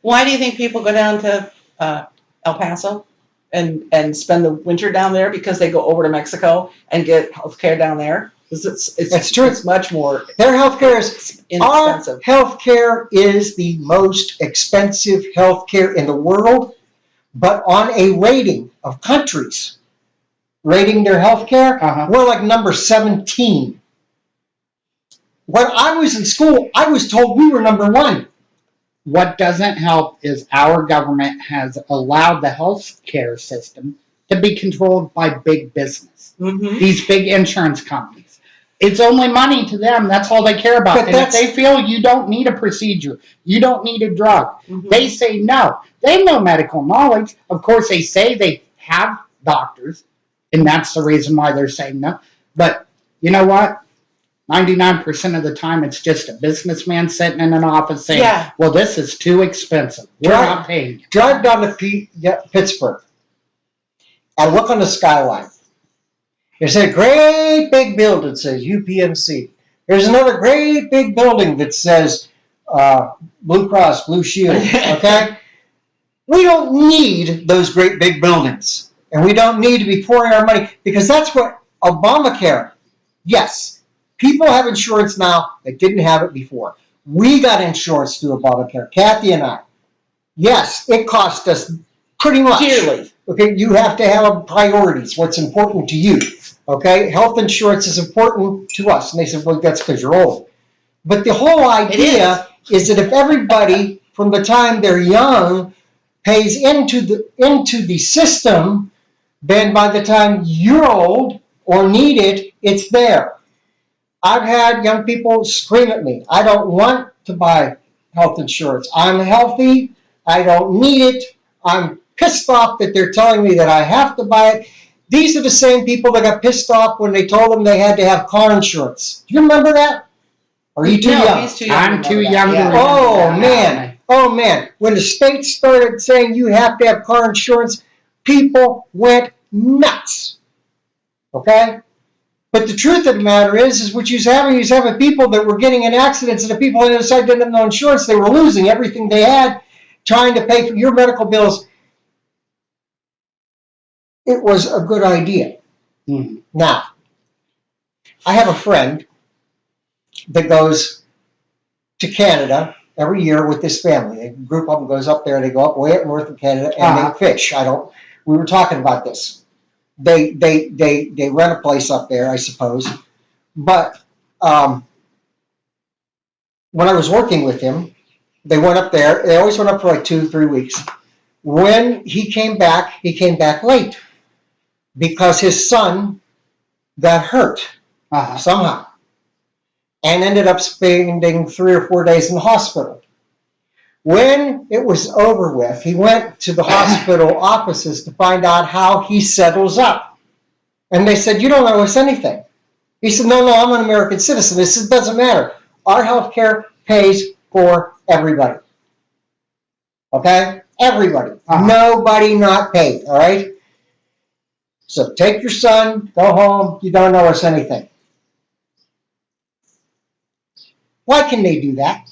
S3: Why do you think people go down to El Paso and spend the winter down there? Because they go over to Mexico and get health care down there? It's true. It's much more.
S1: Their health care is
S3: inexpensive.
S1: Our health care is the most expensive health care in the world, but on a rating of countries rating their health care, we're like number 17. When I was in school, I was told we were number 1.
S2: What doesn't help is our government has allowed the health care system to be controlled by big business. These big insurance companies. It's only money to them. That's all they care about.
S1: But
S2: And if they feel you don't need a procedure, you don't need a drug, they say no. They have no medical knowledge. Of course, they say they have doctors, and that's the reason why they're saying no. But you know what? 99% of the time, it's just a businessman sitting in an office saying,
S3: Yeah.
S2: well, this is too expensive. We're not paying you.
S1: Drive down to Pittsburgh. I look on the skyline. There's a great big building that says UPMC. There's another great big building that says Blue Cross, Blue Shield. Okay? We don't need those great big buildings. And we don't need to be pouring our money because that's what Obamacare, yes, people have insurance now that didn't have it before. We got insurance through Obamacare, Kathy and I. Yes, it cost us pretty much.
S3: Dearly.
S1: Okay, you have to have priorities, what's important to you. Okay, health insurance is important to us. And they said, well, that's because you're old. But the whole idea is that if everybody from the time they're young pays into the system, then by the time you're old or need it, it's there. I've had young people scream at me, I don't want to buy health insurance. I'm healthy. I don't need it. I'm pissed off that they're telling me that I have to buy it. These are the same people that got pissed off when they told them they had to have car insurance. Do you remember that? Or are you too young?
S3: He's too young.
S2: I'm too young to remember
S1: Oh,
S2: that.
S1: man. Oh, man. When the state started saying you have to have car insurance, people went nuts. Okay? But the truth of the matter is what you was having people that were getting in accidents, and the people on the other side didn't have no insurance. They were losing everything they had trying to pay for your medical bills. It was a good idea.
S2: Mhm.
S1: Now, I have a friend that goes to Canada every year with this family. A group of them goes up there. They go up way up north of Canada and they fish. We were talking about this. They rent a place up there, I suppose. But when I was working with him, they went up there. They always went up for like 2-3 weeks. When he came back late because his son got hurt somehow and ended up spending 3 or 4 days in the hospital. When it was over with, he went to the hospital offices to find out how he settles up. And they said, you don't owe us anything. He said, no, I'm an American citizen. They said, it doesn't matter. Our health care pays for everybody. Okay? Everybody. Nobody not paid, all right? So take your son, go home, you don't owe us anything. Why can they do that?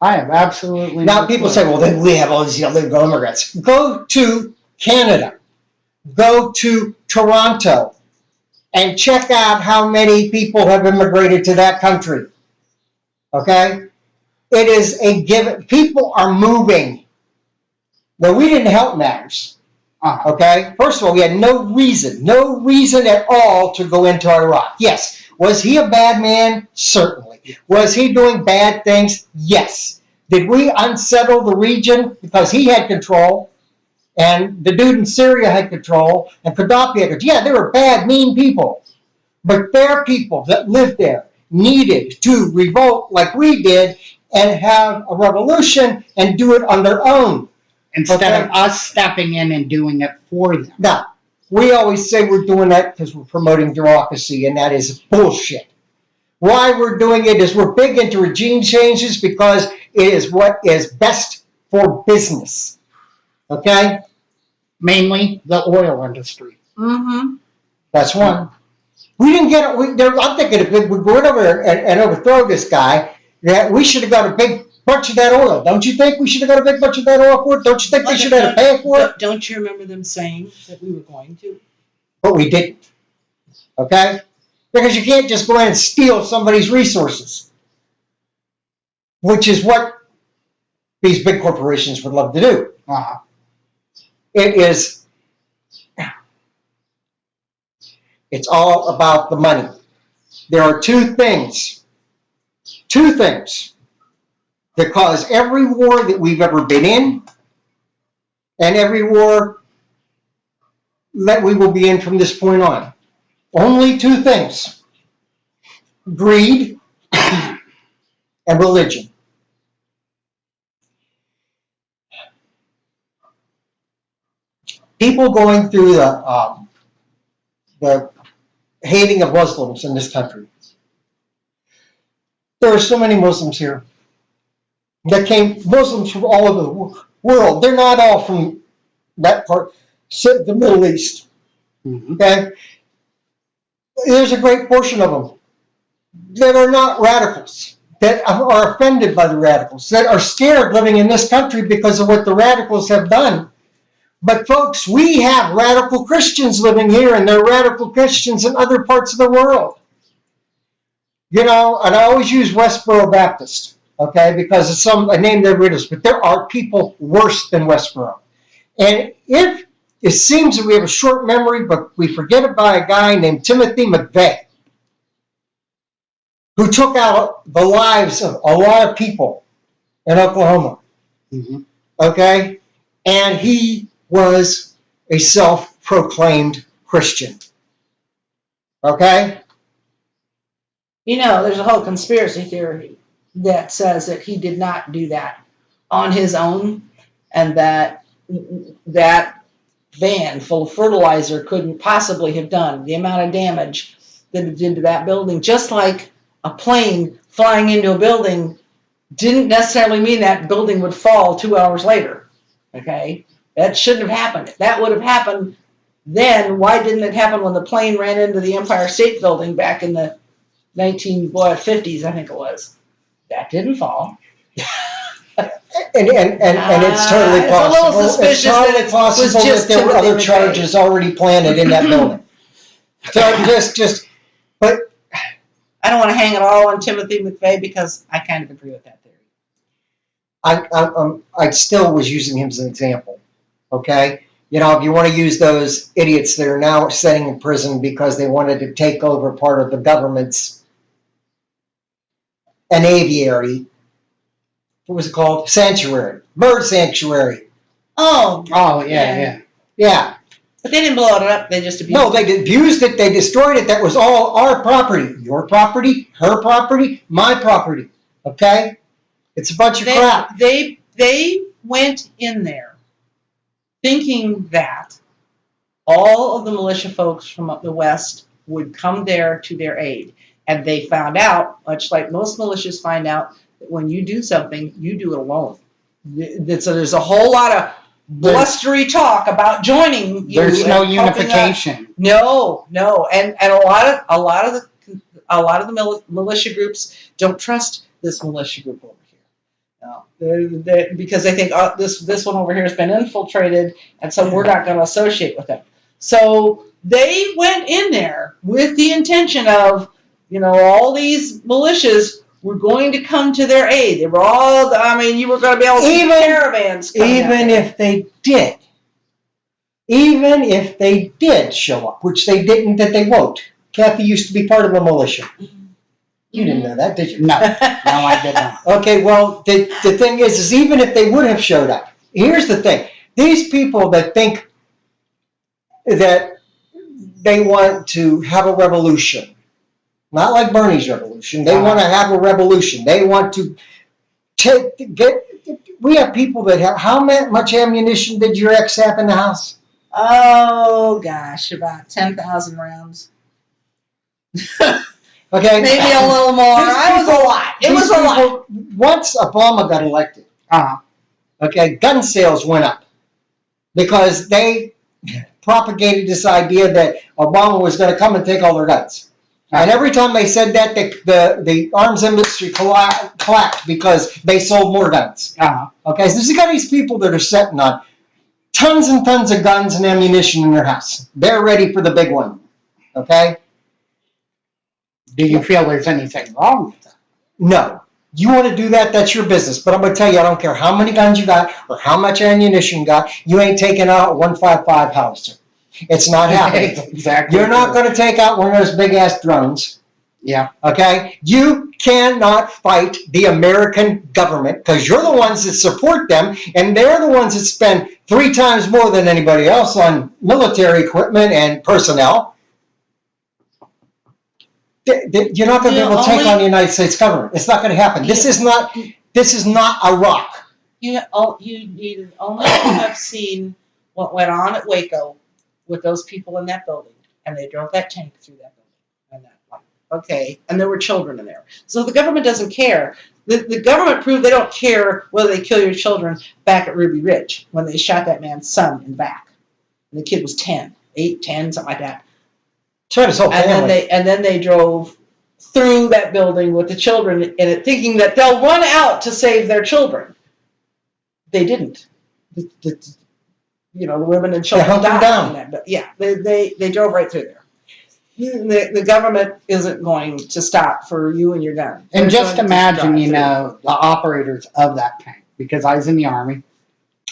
S2: I have absolutely
S1: Now people say, well, then we have all these illegal immigrants. Go to Canada. Go to Toronto and check out how many people have immigrated to that country. Okay? It is a given. People are moving. Now, we didn't help matters. Okay? First of all, we had no reason at all to go into Iraq. Yes. Was he a bad man? Certainly. Was he doing bad things? Yes. Did we unsettle the region because he had control? And the dude in Syria had control, and Gaddafi had control. Yeah, they were bad, mean people. But their people that lived there needed to revolt like we did and have a revolution and do it on their own.
S2: Instead of us stepping in and doing it for them.
S1: Now, we always say we're doing that because we're promoting democracy, and that is bullshit. Why we're doing it is we're big into regime changes because it is what is best for business. Okay?
S2: Mainly the oil industry.
S3: Mm-hmm.
S1: That's one. We didn't get it. I'm thinking if we went over and overthrow this guy, that we should have got a big bunch of that oil. Don't you think we should have got a big bunch of that oil for it? Don't you think they should have paid for it?
S3: Don't you remember them saying that we were going to?
S1: But we didn't. Okay? Because you can't just go in and steal somebody's resources, which is what these big corporations would love to do. It's all about the money. There are two things that cause every war that we've ever been in and every war that we will be in from this point on. Only two things: greed and religion. People going through the hating of Muslims in this country. There are so many Muslims here that came, Muslims from all over the world. They're not all from that part, the Middle East. Okay? There's a great portion of them that are not radicals, that are offended by the radicals, that are scared living in this country because of what the radicals have done. But folks, we have radical Christians living here, and they're radical Christians in other parts of the world. You know, and I always use Westboro Baptist, okay, because it's a name they've written us, but there are people worse than Westboro. And if it seems that we have a short memory, but we forget about a guy named Timothy McVeigh, who took out the lives of a lot of people in Oklahoma, okay? And he was a self-proclaimed Christian, okay?
S3: You know, there's a whole conspiracy theory that says that he did not do that on his own, and that van full of fertilizer couldn't possibly have done the amount of damage that it did to that building. Just like a plane flying into a building didn't necessarily mean that building would fall 2 hours later. Okay? That shouldn't have happened. If that would have happened then, why didn't it happen when the plane ran into the Empire State Building back in the 1950s, I think it was? That didn't fall.
S1: And it's totally possible.
S3: It's a little suspicious
S1: that there were other charges already planted in that building. So but
S3: I don't want to hang it all on Timothy McVeigh because I kind of agree with that theory.
S1: I still was using him as an example. Okay, you know, if you want to use those idiots that are now sitting in prison because they wanted to take over part of the government's an aviary. What was it called? Sanctuary. Bird sanctuary.
S3: Oh,
S2: yeah.
S3: But they didn't blow it up. They just abused it.
S1: No, they abused it. They destroyed it. That was all our property. Your property, her property, my property. Okay? It's a bunch of crap.
S3: They went in there thinking that all of the militia folks from up the west would come there to their aid. And they found out, much like most militias find out, that when you do something, you do it alone. So there's a whole lot of blustery talk about joining you.
S2: There's no unification.
S3: No, and a lot of the militia groups don't trust this militia group over here. No, because they think this one over here has been infiltrated, and so we're not going to associate with them. So they went in there with the intention of, you know, all these militias were going to come to their aid. They were all, I mean, you were going to be able to see caravans coming
S1: Even if they did show up, which they didn't, that they won't. Kathy used to be part of a militia. You didn't know that, did you?
S2: No, I did not.
S1: Okay, well, the thing is even if they would have showed up, here's the thing. These people that think that they want to have a revolution, not like Bernie's revolution. They want to have a revolution. They want to we have people that have, how much ammunition did your ex have in the house?
S3: Oh, gosh, about 10,000 rounds.
S1: Okay.
S3: Maybe a little more. It was a lot.
S1: Once Obama got elected, okay, gun sales went up because they propagated this idea that Obama was going to come and take all their guns. And every time they said that, the arms industry collapsed because they sold more guns. Okay, so you got these people that are sitting on tons and tons of guns and ammunition in their house. They're ready for the big one. Okay?
S2: Do you feel there's anything wrong with that?
S1: No. You want to do that, that's your business. But I'm going to tell you, I don't care how many guns you got or how much ammunition you got, you ain't taking out a 155 howitzer. It's not happening.
S2: Exactly.
S1: You're not going to take out one of those big-ass drones.
S2: Yeah.
S1: Okay? You cannot fight the American government because you're the ones that support them, and they're the ones that spend 3 times more than anybody else on military equipment and personnel. You're not going to be able to take on the United States government. It's not going to happen. This is not Iraq.
S3: You need only to have seen what went on at Waco with those people in that building, and they drove that tank through that building. And that, okay, and there were children in there. So the government doesn't care. The government proved they don't care whether they kill your children back at Ruby Ridge when they shot that man's son in the back. And the kid was 10, 8, 10, something like that. And then they drove through that building with the children in it, thinking that they'll run out to save their children. They didn't. The women and children died down. Yeah, they drove right through there. The government isn't going to stop for you and your gun.
S2: And just imagine, the operators of that tank, because I was in the Army,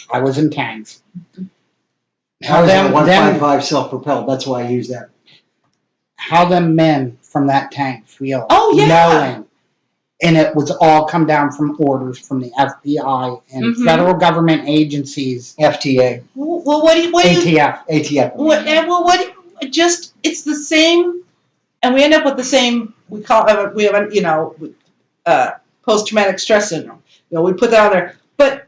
S2: I was in tanks.
S1: I was in a 155 self-propelled. That's why I use that.
S2: How them men from that tank feel.
S3: Oh, yeah.
S2: Knowing. And it was all come down from orders from the FBI and federal government agencies.
S1: FTA.
S3: Well, what do you...
S2: ATF.
S1: ATF.
S3: It's the same, and we end up with the same, we have, post-traumatic stress syndrome. We put that on there. But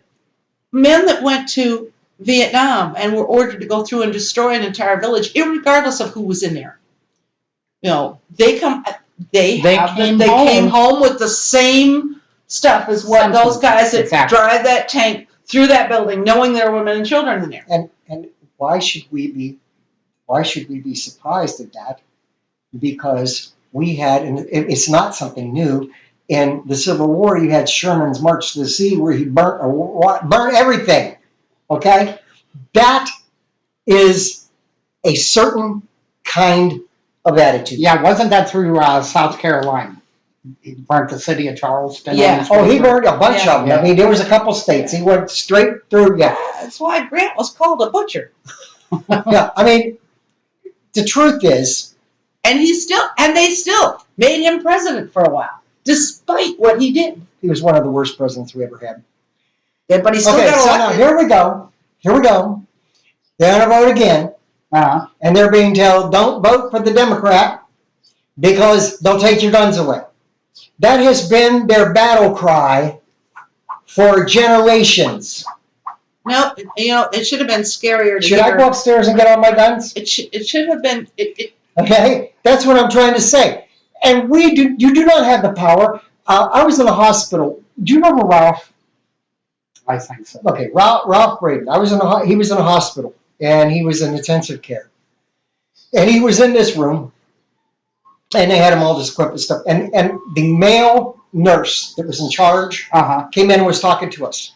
S3: men that went to Vietnam and were ordered to go through and destroy an entire village, irregardless of who was in there. They came home with the same stuff as what those guys that drive that tank through that building, knowing there were women and children in there.
S1: And why should we be surprised at that? Because we had, and it's not something new, in the Civil War, you had Sherman's March to the Sea, where he burnt everything. Okay? That is a certain kind of attitude.
S2: Yeah, wasn't that through South Carolina? He burnt the city of Charleston.
S3: Yeah.
S1: He burned a bunch of them. Yeah. I mean, there was a couple states. He went straight through. Yeah.
S3: That's why Grant was called a butcher.
S1: Yeah, I mean, the truth is,
S3: and they still made him president for a while, despite what he did.
S1: He was one of the worst presidents we ever had.
S3: Yeah, but he still got elected.
S1: Now, here we go. They're going to vote again. And they're being told, don't vote for the Democrat because they'll take your guns away. That has been their battle cry for generations.
S3: No, it should have been scarier.
S1: Should I go upstairs and get all my guns?
S3: It should have been.
S1: Okay, that's what I'm trying to say. And you do not have the power. I was in the hospital. Do you remember Ralph?
S2: I think so.
S1: Okay, Ralph Braden. He was in a hospital, and he was in intensive care. And he was in this room, and they had him all this equipment stuff. And the male nurse that was in charge came in and was talking to us.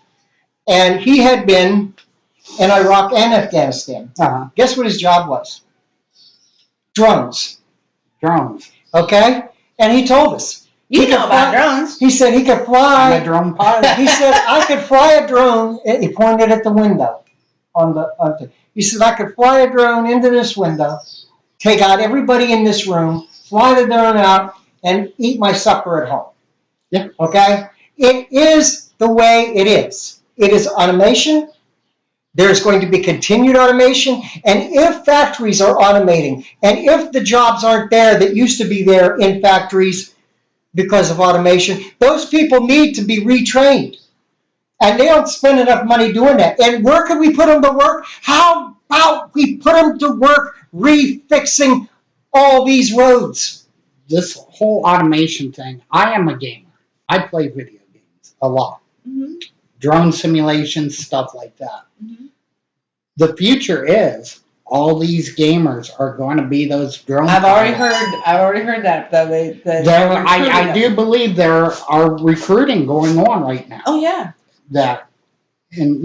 S1: And he had been in Iraq and Afghanistan. Guess what his job was? Drones. Okay? And he told us.
S3: You know about drones.
S1: He said he could fly.
S2: I'm a drone pilot.
S1: He said, I could fly a drone. He pointed at the window. He said, I could fly a drone into this window, take out everybody in this room, fly the drone out, and eat my supper at home.
S2: Yeah.
S1: Okay? It is the way it is. It is automation. There's going to be continued automation. And if factories are automating, and if the jobs aren't there that used to be there in factories because of automation, those people need to be retrained. And they don't spend enough money doing that. And where can we put them to work? How about we put them to work refixing all these roads?
S2: This whole automation thing, I am a gamer. I play video games a lot. Drone simulations, stuff like that. The future is all these gamers are going to be those drone.
S3: I've already heard that.
S2: I do believe there are recruiting going on right now.
S3: Oh yeah.
S2: And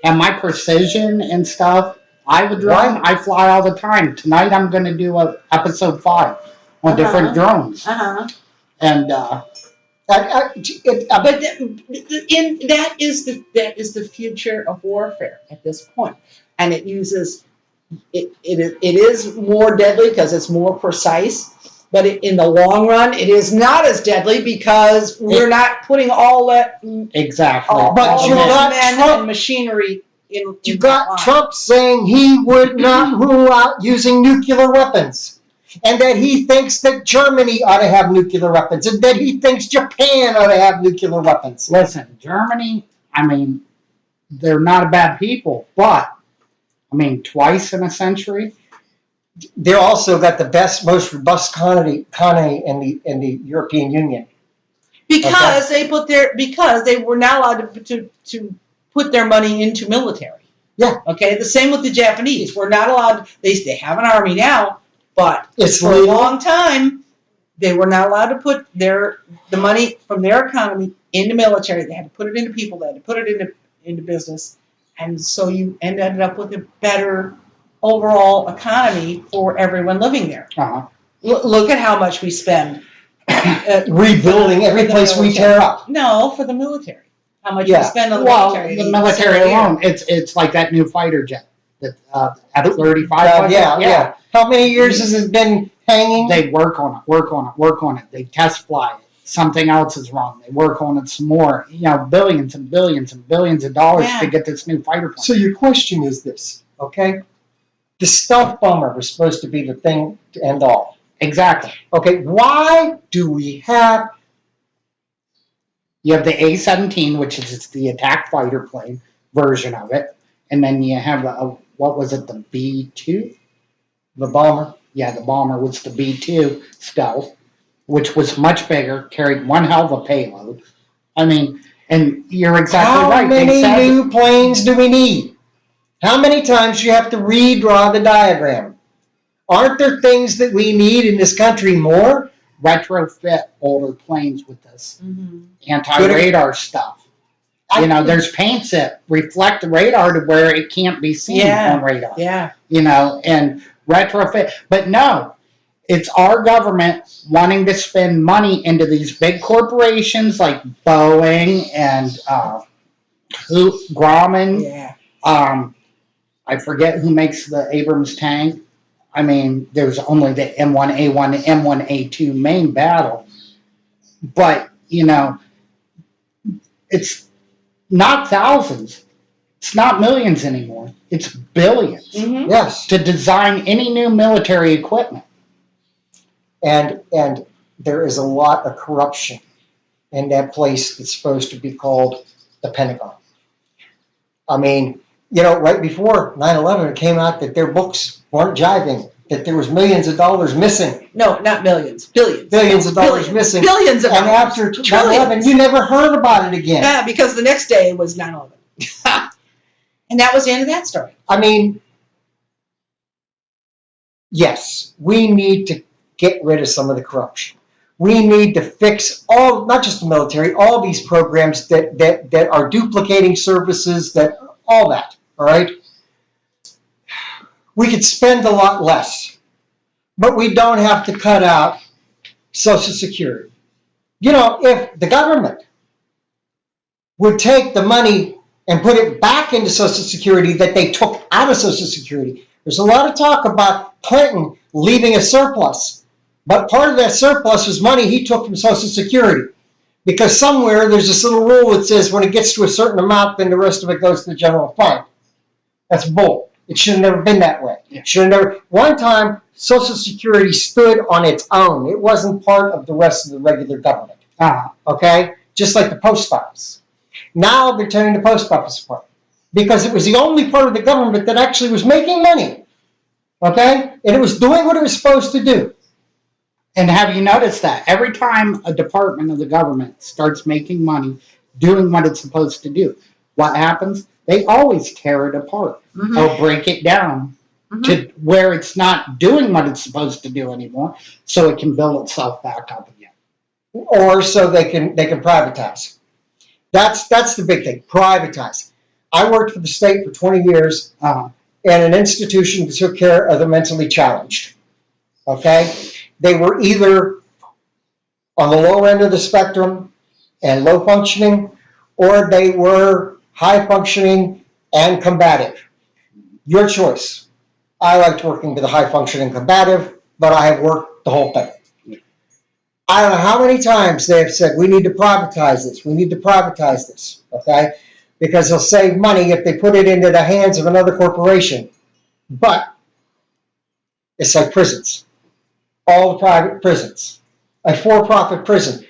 S2: my precision and stuff. I would drone. I fly all the time. Tonight I'm going to do episode 5 on different drones. And
S3: that is the future of warfare at this point, and it uses it is more deadly because it's more precise. But in the long run, it is not as deadly because we're not putting all that
S2: exactly.
S1: But you got
S3: men and machinery in.
S1: You got Trump saying he would not rule out using nuclear weapons. and that he thinks that Germany ought to have nuclear weapons, and that he thinks Japan ought to have nuclear weapons.
S2: Listen, Germany, I mean, they're not a bad people, but, I mean, twice in a century?
S1: They also got the best, most robust economy in the European Union.
S3: Because because they were not allowed to put their money into military.
S1: Yeah.
S3: Okay. The same with the Japanese. We're not allowed. They have an army now, but
S1: It's
S3: for
S1: legal.
S3: a long time they were not allowed to put the money from their economy into military. They had to put it into people. They had to put it into business, and so you ended up with a better overall economy for everyone living there.
S2: Uh-huh.
S3: Look at how much we spend.
S1: Rebuilding every place we tear up.
S3: No, for the military. How much we
S1: Yeah.
S3: spend on the
S2: Well,
S3: military?
S2: the military alone, it's like that new fighter jet, that F-35.
S1: Yeah. How many years has it been hanging?
S2: They work on it. They test fly it. Something else is wrong. They work on it some more. You know, billions and billions and billions of dollars
S3: Yeah.
S2: to get this new fighter plane.
S1: So your question is this, okay? The stealth bomber was supposed to be the thing to end all.
S2: Exactly.
S1: Okay, why do we have...
S2: You have the A-17, which is the attack fighter plane version of it, and then you have what was it, the B-2?
S1: the bomber?
S2: Yeah, the bomber was the B-2 stealth, which was much bigger, carried one hell of a payload. I mean, and you're exactly
S1: How
S2: right.
S1: many new planes do we need? How many times do you have to redraw the diagram? Aren't there things that we need in this country more?
S2: Retrofit older planes with this
S3: Mm-hmm.
S2: anti-radar stuff. You know, there's paints that reflect the radar to where it can't be seen on radar.
S3: Yeah.
S2: You know, and retrofit. But no, it's our government wanting to spend money into these big corporations like Boeing and Grumman.
S3: Yeah.
S2: I forget who makes the Abrams tank. I mean, there's only the M1A1 and M1A2 main battle. But, you know, it's not thousands. It's not millions anymore. It's billions.
S3: Mm-hmm.
S1: Yes.
S2: To design any new military equipment.
S1: And there is a lot of corruption in that place that's supposed to be called the Pentagon. I mean, you know, right before 9/11, it came out that their books weren't jiving, that there was millions of dollars missing.
S3: No, not millions. Billions.
S1: Billions of dollars missing.
S3: Billions of
S1: And
S3: dollars.
S1: after 9/11, you never heard about it again.
S3: Yeah, because the next day was 9/11. And that was the end of that story.
S1: I mean, yes, we need to get rid of some of the corruption. We need to fix all, not just the military, all these programs that are duplicating services, that all that, all right? We could spend a lot less, but we don't have to cut out Social Security. You know, if the government would take the money and put it back into Social Security that they took out of Social Security. There's a lot of talk about Clinton leaving a surplus, but part of that surplus was money he took from Social Security, because somewhere there's this little rule that says when it gets to a certain amount, then the rest of it goes to the general fund. That's bull. It should have never been that way. It should have never. One time, Social Security stood on its own. It wasn't part of the rest of the regular government. Okay? Just like the post office. Now they're tearing the post office apart because it was the only part of the government that actually was making money. Okay? And it was doing what it was supposed to do.
S2: And have you noticed that every time a department of the government starts making money, doing what it's supposed to do, what happens? They always tear it apart.
S3: Mm-hmm.
S2: They'll break it down to where it's not doing what it's supposed to do anymore, so it can build itself back up again.
S1: Or so they can privatize. That's the big thing. Privatize. I worked for the state for 20 years in an institution that took care of the mentally challenged. Okay? They were either on the low end of the spectrum and low functioning, or they were high functioning and combative. Your choice. I liked working with the high functioning combative, but I have worked the whole thing. I don't know how many times they have said, we need to privatize this, we need to privatize this, okay? Because they'll save money if they put it into the hands of another corporation. But it's like prisons. all the private prisons, a for-profit prison,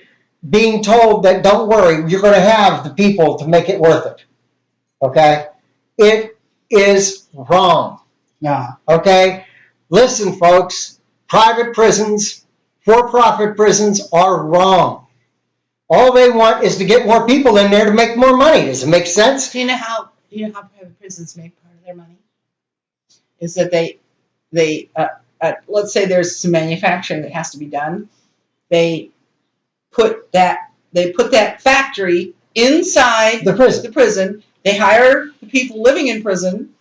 S1: being told that don't worry, you're going to have the people to make it worth it. Okay? It is wrong.
S2: Yeah.
S1: Okay? Listen, folks, private prisons, for-profit prisons are wrong. All they want is to get more people in there to make more money. Does it make sense?
S3: Do you know how private prisons make part of their money? Is that they let's say there's some manufacturing that has to be done. They put that factory inside
S1: The prison.
S3: the prison. They hire the people living in prison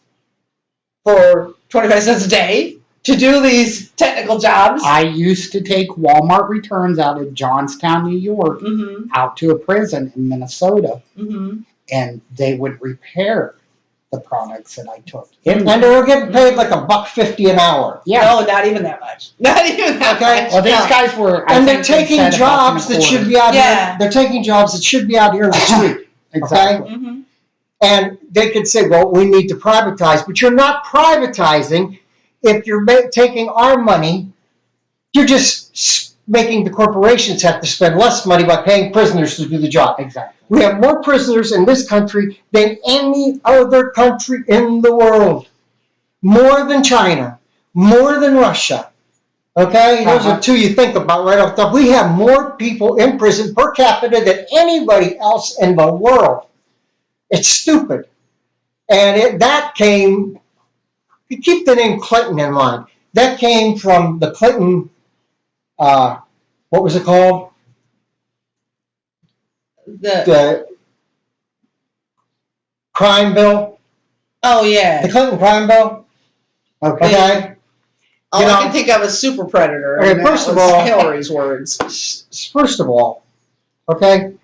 S3: for 25 cents a day to do these technical jobs.
S2: I used to take Walmart returns out of Johnstown, New York, out to a prison in Minnesota, and they would repair the products that I took.
S1: And they were getting paid like $1.50 an hour.
S2: Yeah.
S3: No, not even that much. Not even that
S1: Okay.
S3: much.
S2: Well, these guys were,
S1: And they're taking jobs that should be out here. They're taking jobs that should be out here in the street.
S2: Exactly.
S1: Okay? And they could say, well, we need to privatize, but you're not privatizing. If you're taking our money, you're just making the corporations have to spend less money by paying prisoners to do the job.
S2: Exactly.
S1: We have more prisoners in this country than any other country in the world. More than China, more than Russia. Okay? Those are two you think about right off the top. We have more people in prison per capita than anybody else in the world. It's stupid. And that came, you keep the name Clinton in mind. That came from the Clinton, what was it called? The crime bill.
S3: Oh yeah.
S1: The Clinton crime bill. Okay.
S3: All I can think of is super predator.
S1: Okay, first of all,
S3: Hillary's words.
S1: First of all, okay,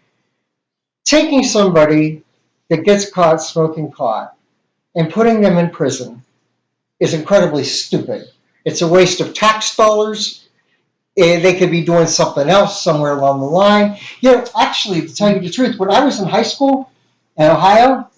S1: taking somebody that gets caught smoking pot and putting them in prison is incredibly stupid. It's a waste of tax dollars. They could be doing something else somewhere along the line. You know, actually, to tell you the truth, when I was in high school in Ohio,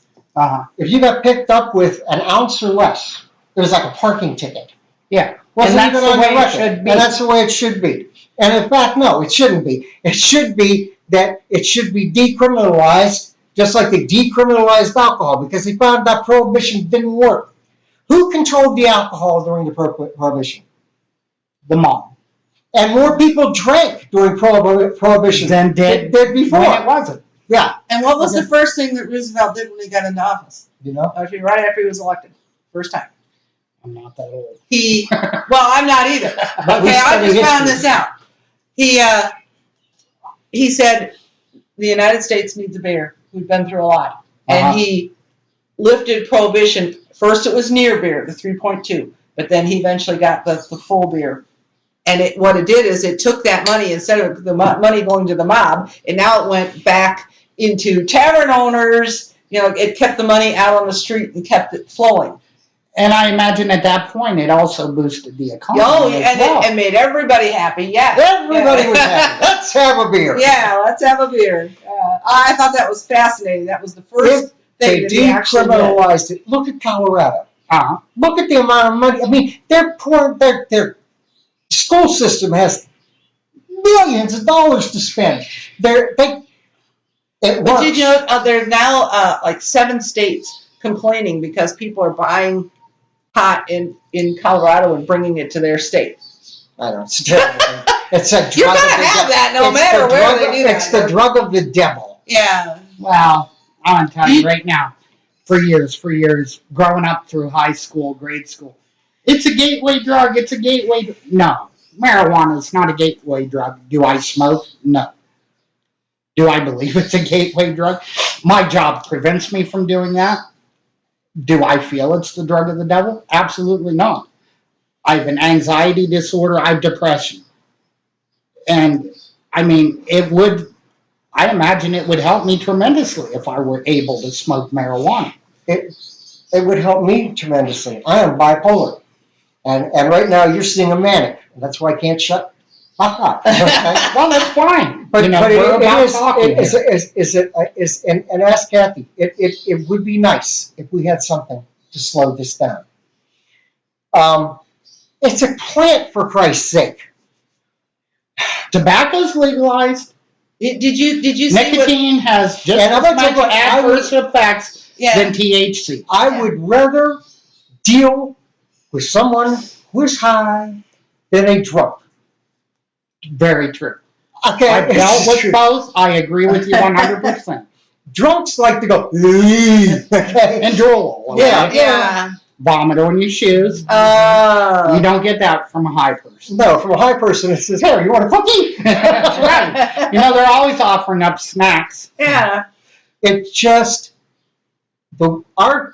S1: if you got picked up with an ounce or less, it was like a parking ticket.
S2: Yeah.
S1: Wasn't even on your record. And that's the way it should be. And in fact, no, it shouldn't be. It should be that it should be decriminalized, just like they decriminalized alcohol, because they found that prohibition didn't work. Who controlled the alcohol during the prohibition?
S2: The mob.
S1: And more people drank during prohibition
S2: than did
S1: before.
S2: When it wasn't.
S1: Yeah.
S3: And what was the first thing that Roosevelt did when he got into office?
S1: You know?
S3: Right after he was elected. First time.
S2: I'm not that old.
S3: Well, I'm not either. Okay, I just found this out. He said the United States needs a beer. We've been through a lot. And he lifted prohibition. First it was near beer, the 3.2, but then he eventually got the full beer. And what it did is it took that money, instead of the money going to the mob, and now it went back into tavern owners. You know, it kept the money out on the street and kept it flowing.
S2: And I imagine at that point it also boosted the economy.
S3: Oh, and made everybody happy. Yeah,
S1: everybody was happy. Let's have a beer.
S3: Yeah, let's have a beer. I thought that was fascinating. That was the first thing that
S1: they decriminalized it. Look at Colorado. Look at the amount of money. I mean, they're poor. Their school system has millions of dollars to spend. But
S3: did you know there are now like 7 states complaining because people are buying pot in Colorado and bringing it to their state?
S1: I don't know. It's terrible. It's a drug.
S3: You're gonna have that no matter where they do that.
S1: It's the drug of the devil.
S3: Yeah.
S2: Well, I'm telling you right now, for years, growing up through high school, grade school, it's a gateway drug. It's a gateway. No, marijuana is not a gateway drug. Do I smoke? No. Do I believe it's a gateway drug? My job prevents me from doing that. Do I feel it's the drug of the devil? Absolutely not. I have an anxiety disorder. I have depression. And, I mean, I imagine it would help me tremendously if I were able to smoke marijuana.
S1: It would help me tremendously. I am bipolar. And right now you're seeing a manic. And that's why I can't shut up. Okay?
S2: Well, that's fine.
S1: But
S2: and
S1: ask Kathy, it would be nice if we had something to slow this down. It's a plant, for Christ's sake.
S2: Tobacco's legalized.
S3: Did you see what?
S2: Nicotine has just
S1: And I'm
S2: as
S1: gonna tell
S2: much
S1: you what,
S2: adverse effects
S3: Yeah.
S2: than THC.
S1: I would rather deal with someone who is high than a drunk.
S2: Very true.
S1: Okay,
S2: I've
S1: it's
S2: dealt with
S1: true.
S2: both. I agree with you 100%.
S1: Drunks like to go, okay?
S2: And drool.
S1: Yeah.
S3: Yeah.
S2: Vomit on your shoes. You don't get that from a high person.
S1: No, from a high person, it says, "Here, you want a cookie?"
S2: That's right. You know, they're always offering up snacks.
S3: Yeah.
S1: It's just our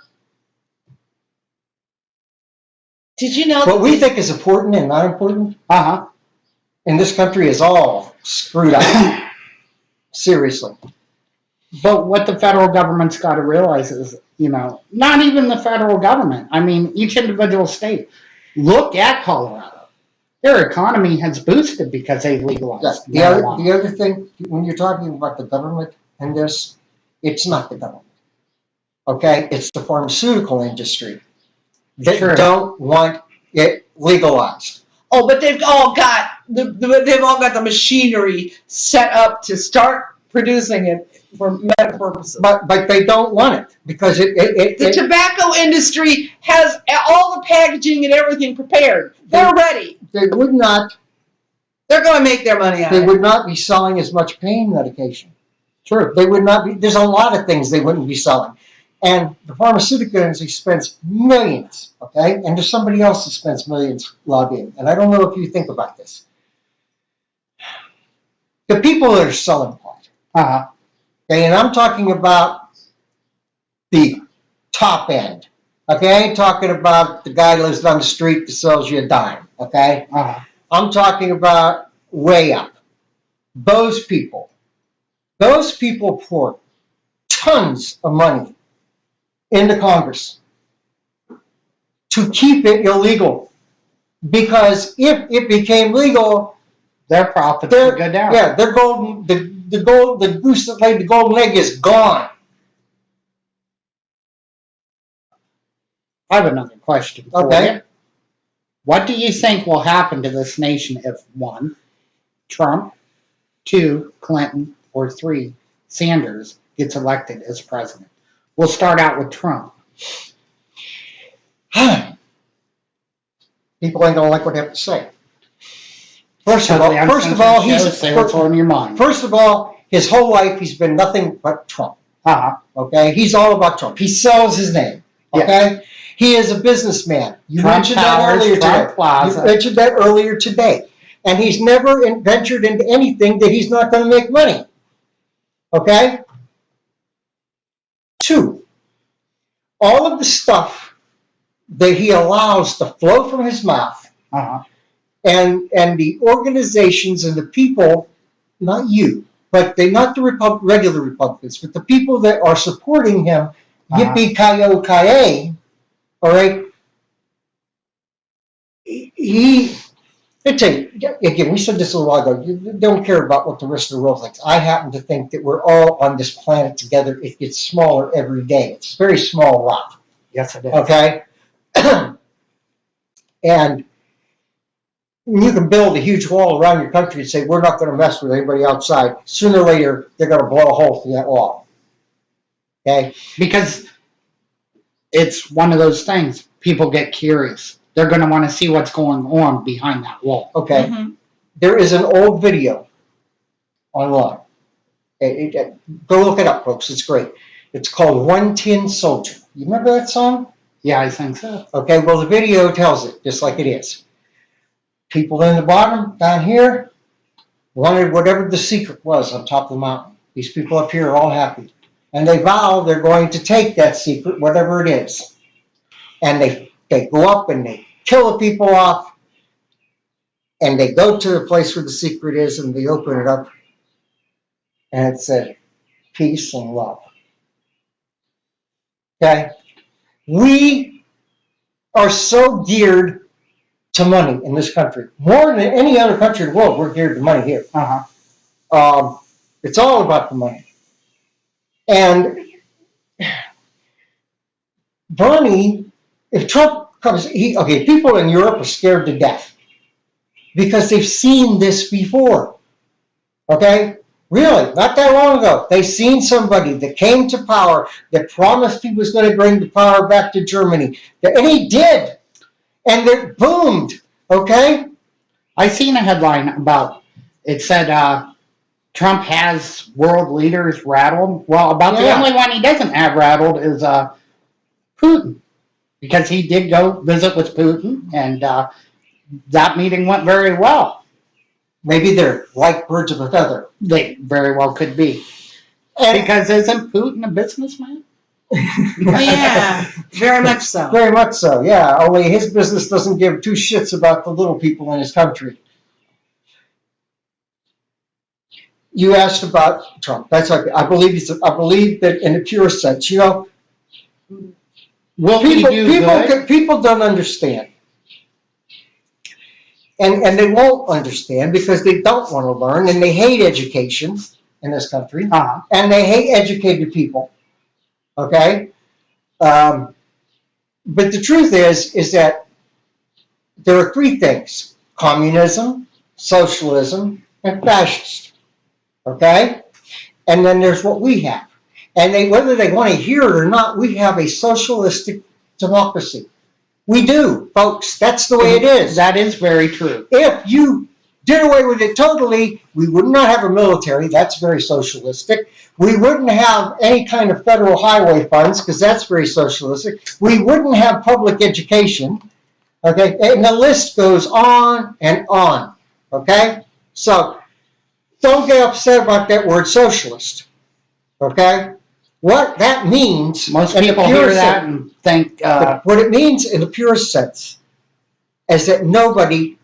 S3: Did you know
S1: what we think is important and not important
S2: Uh-huh.
S1: in this country is all screwed up. Seriously.
S2: But what the federal government's got to realize is, you know, not even the federal government. I mean, each individual state. Look at Colorado. Their economy has boosted because they legalized
S1: The other thing, when you're talking about the government and this, it's not the government. Okay? It's the pharmaceutical industry that
S2: Sure.
S1: don't want it legalized.
S3: Oh, but they've all got the machinery set up to start producing it for medical purposes.
S1: But they don't want it because
S3: The tobacco industry has all the packaging and everything prepared. They're ready.
S1: they would not
S3: They're going to make their money on
S1: they
S3: it.
S1: would not be selling as much pain medication.
S2: True.
S1: They would not be. There's a lot of things they wouldn't be selling, and the pharmaceutical industry spends millions. Okay, and there's somebody else that spends millions lobbying, and I don't know if you think about this. The people that are selling pot.
S2: Uh-huh.
S1: Okay, and I'm talking about the top end. Okay, I ain't talking about the guy who lives down the street that sells you a dime. Okay,
S2: Uh-huh.
S1: I'm talking about way up. Those people pour tons of money into Congress to keep it illegal. Because if it became legal,
S2: Their profits would go down.
S1: yeah, their golden the goose that laid the golden egg is gone.
S2: I have another question for
S1: Okay.
S2: you. What do you think will happen to this nation if 1, Trump, 2, Clinton, or 3, Sanders gets elected as president? We'll start out with Trump.
S1: People ain't gonna like what I have to say. First of
S2: So the
S1: all,
S2: Uncensored show, say what's on your mind.
S1: First of all, his whole life he's been nothing but Trump.
S2: Uh-huh.
S1: Okay, he's all about Trump. He sells his name. Okay, he is a businessman. You
S2: Trump
S1: mentioned
S2: Towers,
S1: that earlier
S2: Trump
S1: today.
S2: Plaza.
S1: You mentioned that earlier today, and he's never ventured into anything that he's not going to make money. Okay. 2, all of the stuff that he allows to flow from his mouth,
S2: Uh-huh.
S1: and the organizations and the people, not you, but they not the regular Republicans, but the people that are supporting him, yippee-ki-yo-ki-yay, all right? Again, we said this a little while ago, you don't care about what the rest of the world thinks. I happen to think that we're all on this planet together. It gets smaller every day. It's a very small rock.
S2: Yes, it is.
S1: Okay? And you can build a huge wall around your country and say, we're not going to mess with anybody outside. Sooner or later, they're going to blow a hole through that wall. Okay?
S2: Because it's one of those things. People get curious. They're going to want to see what's going on behind that wall.
S1: Okay.
S3: Mm-hmm.
S1: There is an old video online. Go look it up, folks. It's great. It's called One Tin Soldier. You remember that song?
S2: Yeah, I think so.
S1: Okay, well, the video tells it just like it is. People in the bottom, down here, wanted whatever the secret was on top of the mountain. These people up here are all happy. And they vow they're going to take that secret, whatever it is. And they go up and they kill the people off. And they go to the place where the secret is and they open it up. And it said, peace and love. Okay? We are so geared to money in this country. More than any other country in the world, we're geared to money here.
S2: Uh-huh.
S1: It's all about the money. And Bernie, if Trump comes, people in Europe are scared to death because they've seen this before. Okay? Really, not that long ago, they seen somebody that came to power that promised he was going to bring the power back to Germany. And he did. And it boomed. Okay?
S2: I seen a headline about it said Trump has world leaders rattled. Well, about the
S1: Yeah.
S2: only one he doesn't have rattled is Putin, because he did go visit with Putin, and that meeting went very well.
S1: Maybe they're like birds of a feather.
S2: They very well could be.
S1: And
S2: Because isn't Putin a businessman?
S3: Oh, yeah, very much so.
S1: Very much so, yeah. Only his business doesn't give two shits about the little people in his country. You asked about Trump. That's okay. I believe that in a pure sense,
S2: Will
S1: people
S2: he do good?
S1: people don't understand, and they won't understand because they don't want to learn, and they hate education in this country, and they hate educated people. Okay, but the truth is that there are three things: communism, socialism, and fascist. Okay? And then there's what we have. And whether they want to hear it or not, we have a socialistic democracy. We do, folks. That's the way it is.
S2: That is very true.
S1: If you did away with it totally, we would not have a military. That's very socialistic. We wouldn't have any kind of federal highway funds because that's very socialistic. We wouldn't have public education. Okay? And the list goes on and on. Okay? So, don't get upset about that word socialist. Okay? What that means.
S2: Most people hear that and think.
S1: What it means in the purest sense is that nobody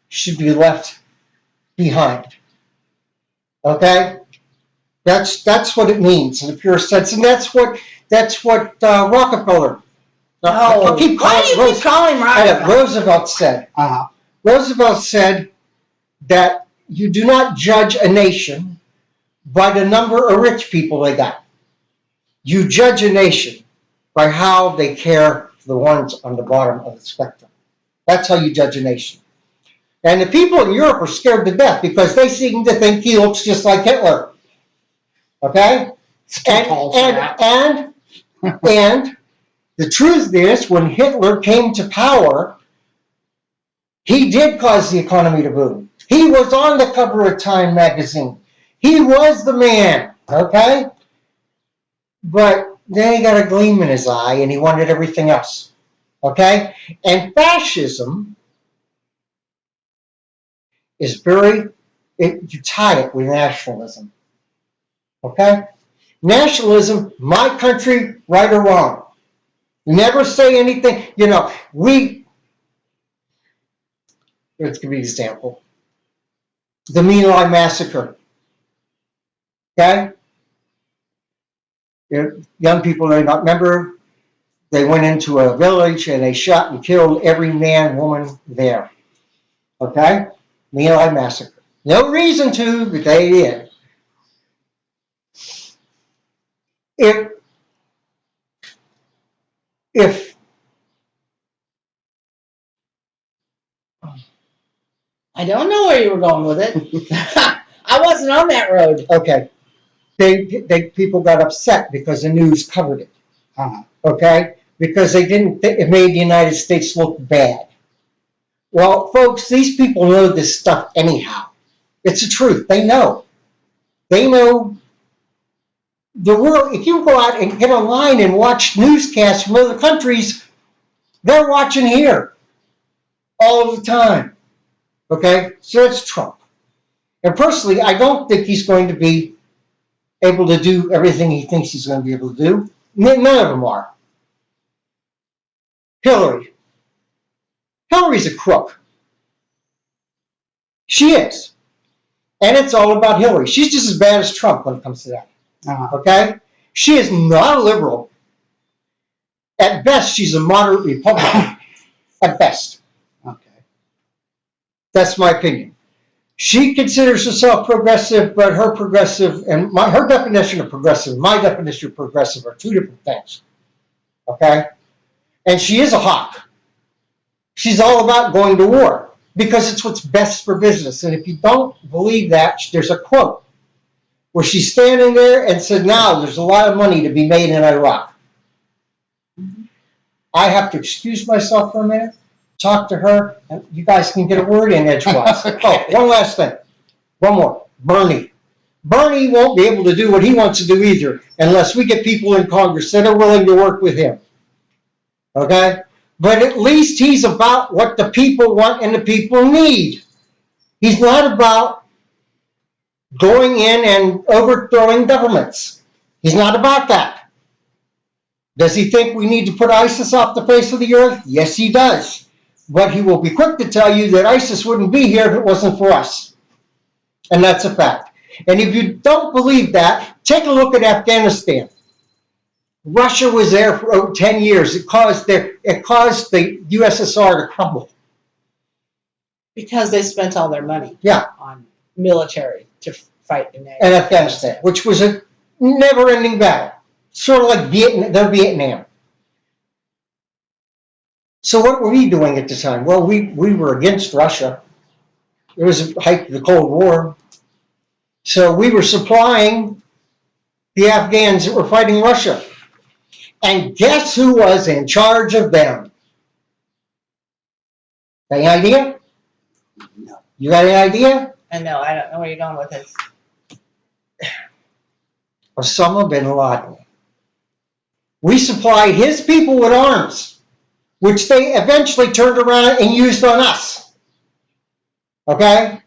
S1: should be left behind. Okay? That's what it means in the purest sense. And that's what Rockefeller.
S3: Why do you keep calling Rockefeller?
S1: Roosevelt said. Roosevelt said that you do not judge a nation by the number of rich people they got. You judge a nation by how they care for the ones on the bottom of the spectrum. That's how you judge a nation. And the people in Europe are scared to death because they seem to think he looks just like Hitler. Okay? And the truth is, when Hitler came to power, he did cause the economy to boom. He was on the cover of Time magazine. He was the man, okay? But then he got a gleam in his eye and he wanted everything else, okay? And fascism is you tie it with nationalism, okay? Nationalism, my country, right or wrong. Never say anything, let's give you an example. The My Lai massacre. Okay? Young people may not remember. They went into a village and they shot and killed every man, woman there. Okay? My Lai massacre. No reason to, but they did. If
S3: I don't know where you were going with it. I wasn't on that road.
S1: Okay. People got upset because the news covered it. Okay? Because it made the United States look bad. Well, folks, these people know this stuff anyhow. It's the truth. They know. They know the world. If you go out and get online and watch newscasts from other countries, they're watching here all the time. Okay? So it's Trump. And personally, I don't think he's going to be able to do everything he thinks he's going to be able to do. None of them are. Hillary's a crook. She is. And it's all about Hillary. She's just as bad as Trump when it comes to that. Okay? She is not a liberal. At best, she's a moderate Republican. At best.
S2: Okay.
S1: That's my opinion. She considers herself progressive, but her definition of progressive and my definition of progressive are two different things. Okay? And she is a hawk. She's all about going to war. because it's what's best for business. And if you don't believe that, there's a quote where she's standing there and said, now there's a lot of money to be made in Iraq. I have to excuse myself for a minute, talk to her, and you guys can get a word in edgewise. Oh, one last thing. One more. Bernie. Bernie won't be able to do what he wants to do either unless we get people in Congress that are willing to work with him. Okay? But at least he's about what the people want and the people need. He's not about going in and overthrowing governments. He's not about that. Does he think we need to put ISIS off the face of the earth? Yes, he does. But he will be quick to tell you that ISIS wouldn't be here if it wasn't for us. And that's a fact. And if you don't believe that, take a look at Afghanistan. Russia was there for over 10 years. It caused the USSR to crumble.
S3: Because they spent all their money on military to fight in
S1: Afghanistan, which was a never-ending battle. Sort of like Vietnam. So what were we doing at the time? Well, we were against Russia. It was the height of the Cold War. So we were supplying the Afghans that were fighting Russia. And guess who was in charge of them? Got any idea?
S2: No.
S1: You got any idea?
S3: I know. I don't know where you're going with this.
S1: Osama bin Laden. We supplied his people with arms, which they eventually turned around and used on us. Okay?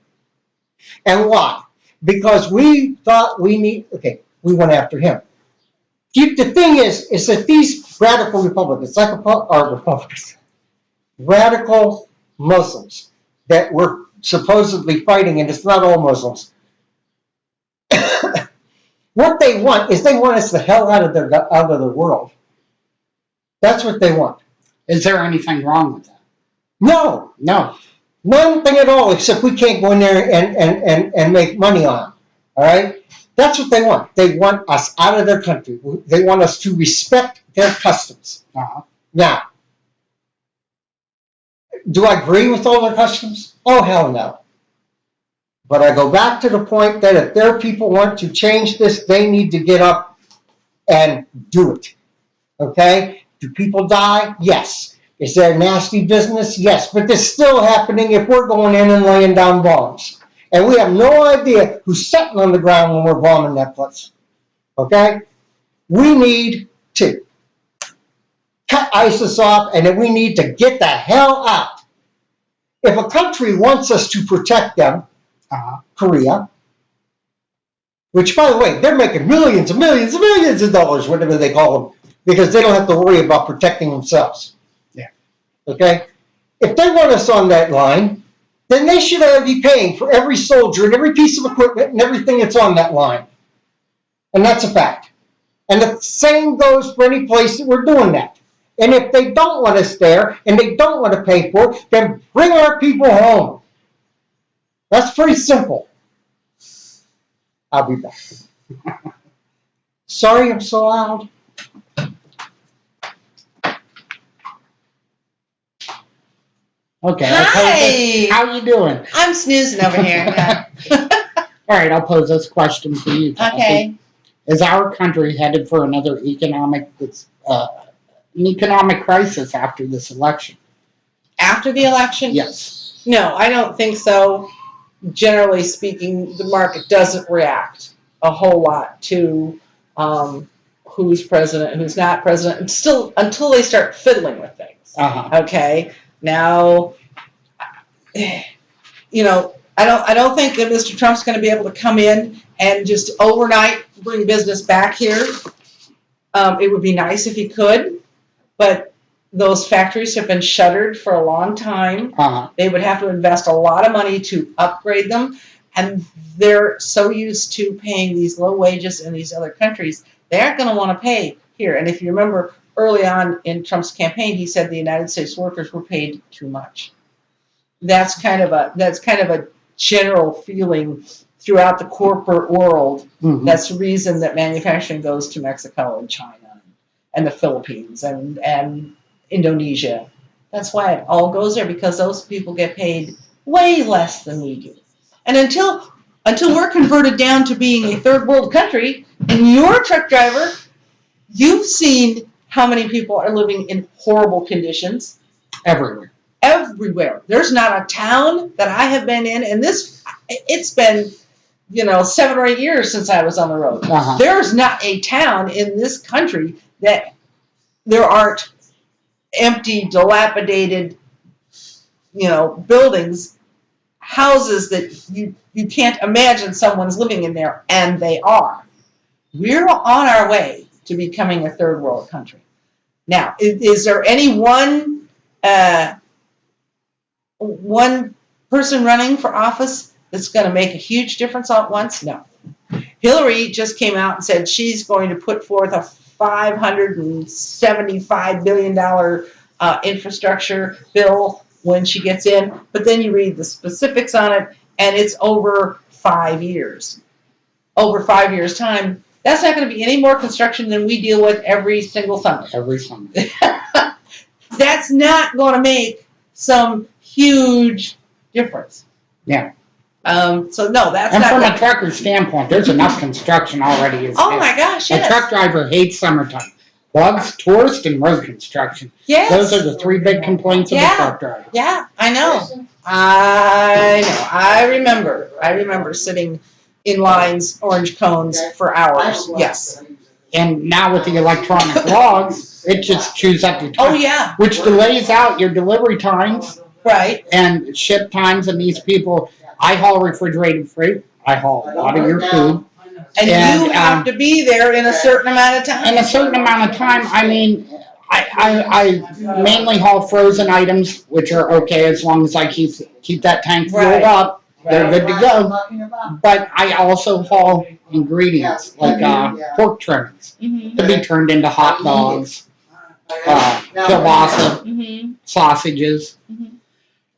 S1: And why? Because we thought we went after him. The thing is that these radical Republicans, radical Muslims that we're supposedly fighting, and it's not all Muslims, what they want is they want us the hell out of their world. That's what they want.
S2: Is there anything wrong with that?
S1: No. Nothing at all, except we can't go in there and make money on them. All right? That's what they want. They want us out of their country. They want us to respect their customs.
S2: Uh-huh.
S1: Now, do I agree with all their customs? Oh, hell no. But I go back to the point that if their people want to change this, they need to get up and do it. Okay? Do people die? Yes. Is there nasty business? Yes. But it's still happening if we're going in and laying down bombs. And we have no idea who's sitting on the ground when we're bombing that place. Okay? We need to cut ISIS off, and then we need to get the hell out. If a country wants us to protect them, Korea, which, by the way, they're making millions and millions and millions of dollars, whatever they call them, because they don't have to worry about protecting themselves.
S2: Yeah.
S1: Okay? If they want us on that line, then they should be paying for every soldier and every piece of equipment and everything that's on that line. And that's a fact. And the same goes for any place that we're doing that. And if they don't want us there and they don't want to pay for it, then bring our people home. That's pretty simple. I'll be back. Sorry I'm so loud.
S2: Okay.
S3: Hi.
S2: How you doing?
S3: I'm snoozing over here.
S2: All right, I'll pose this question for you, Kathy.
S3: Okay.
S2: Is our country headed for another economic crisis after this election?
S3: After the election?
S2: Yes.
S3: No, I don't think so. Generally speaking, the market doesn't react a whole lot to who's president and who's not president until they start fiddling with things.
S2: Uh-huh.
S3: Okay. Now, you know, I don't think that Mr. Trump's going to be able to come in and just overnight bring business back here. It would be nice if he could, but those factories have been shuttered for a long time.
S2: Uh-huh.
S3: They would have to invest a lot of money to upgrade them, and they're so used to paying these low wages in these other countries, they aren't going to want to pay here. And if you remember early on in Trump's campaign, he said the United States workers were paid too much. That's kind of a general feeling throughout the corporate world.
S2: Mm-hmm.
S3: That's the reason that manufacturing goes to Mexico and China and the Philippines and Indonesia. That's why it all goes there, because those people get paid way less than we do. And until we're converted down to being a third world country, and you're a truck driver, you've seen how many people are living in horrible conditions
S2: Everywhere.
S3: everywhere. There's not a town that I have been in, and it's been 7 or 8 years since I was on the road.
S2: Uh-huh.
S3: There's not a town in this country that there aren't empty, dilapidated, buildings, houses that you can't imagine someone's living in there, and they are. We're on our way to becoming a third world country. Now, is there any one person running for office that's going to make a huge difference all at once? No. Hillary just came out and said she's going to put forth a $575 billion infrastructure bill when she gets in, but then you read the specifics on it, and it's over 5 years. Over 5 years' time, that's not going to be any more construction than we deal with every single summer.
S2: Every summer.
S3: That's not going to make some huge difference.
S2: Yeah.
S3: So no, that's
S2: and
S3: not.
S2: from a trucker's standpoint, there's enough construction already.
S3: Oh my gosh, yes.
S2: A truck driver hates summertime. Bugs, tourist, and road construction.
S3: Yes.
S2: Those are the 3 big complaints of a truck driver.
S3: Yeah, I know. I remember sitting in lines, orange cones for hours. Yes.
S2: And now with the electronic logs, it just chews up your time.
S3: Oh yeah.
S2: Which delays out your delivery times.
S3: Right.
S2: And ship times, and these people, I haul refrigerated freight. I haul a lot of your food.
S3: And you have to be there in a certain amount of time.
S2: In a certain amount of time, I mean, I mainly haul frozen items, which are okay as long as I keep that tank filled up. They're good to go. But I also haul ingredients like pork trimmings to be turned into hot dogs, kielbasa, sausages.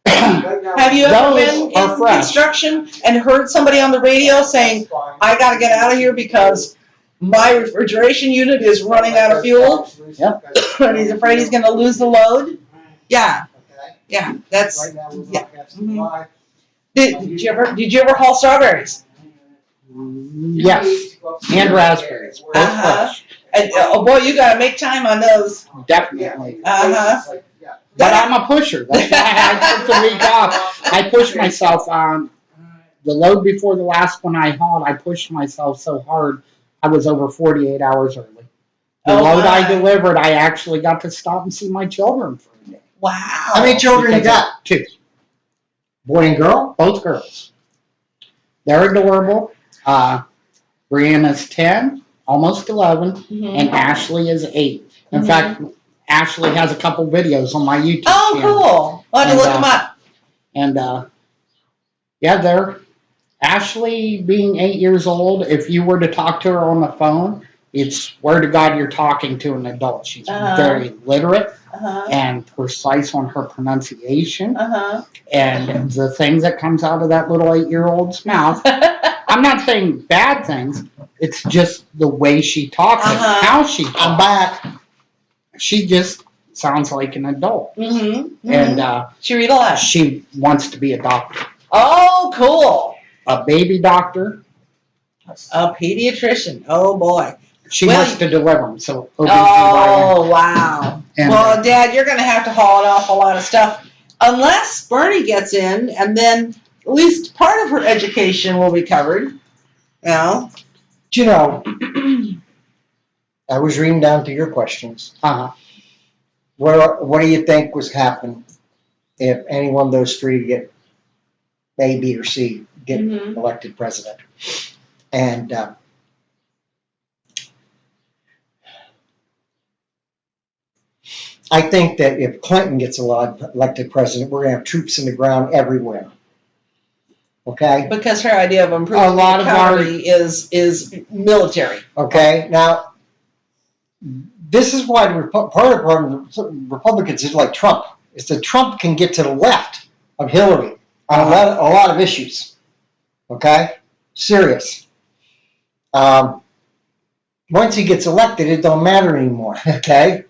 S3: Have you ever been in construction and heard somebody on the radio saying, I got to get out of here because my refrigeration unit is running out of fuel?
S2: Yep.
S3: And he's afraid he's going to lose the load? Yeah. Yeah, that's, yeah. Mm-hmm. Did you ever haul strawberries?
S2: Yes, and raspberries. Both fresh.
S3: And, oh boy, you got to make time on those.
S2: Definitely.
S3: But
S2: I'm a pusher. That's why I took the week off. I pushed myself on the load before the last one I hauled. I pushed myself so hard, I was over 48 hours early. The load I delivered, I actually got to stop and see my children for a day.
S3: Wow.
S1: How many children you got?
S2: 2.
S1: Boy and girl?
S2: Both girls. They're adorable. Brianna's 10, almost 11, and Ashley is 8. In fact, Ashley has a couple videos on my YouTube channel.
S3: Cool. I'll have to look them up.
S2: And, they're Ashley being 8 years old. If you were to talk to her on the phone, it's swear to God you're talking to an adult. She's very literate and precise on her pronunciation. And the things that comes out of that little 8-year-old's mouth. I'm not saying bad things. It's just the way she talks and how she talks.
S1: I'm back.
S2: She just sounds like an adult. And
S3: she read a lot.
S2: She wants to be a doctor.
S3: Oh, cool.
S2: A baby doctor.
S3: A pediatrician. Oh, boy.
S2: She wants to deliver them. So
S3: oh, wow.
S2: And,
S3: well, Dad, you're going to have to haul an awful lot of stuff. Unless Bernie gets in, and then at least part of her education will be covered.
S1: I was reading down to your questions. What do you think was happen if any one of those 3 get A, B, or C get elected president? And I think that if Clinton gets elected president, we're going to have troops in the ground everywhere. Okay?
S3: Because her idea of improving the economy is military.
S1: Okay? Now, this is why part of Republicans is like Trump. Is that Trump can get to the left of Hillary on a lot of issues. Okay? Serious. Once he gets elected, it don't matter anymore. Okay?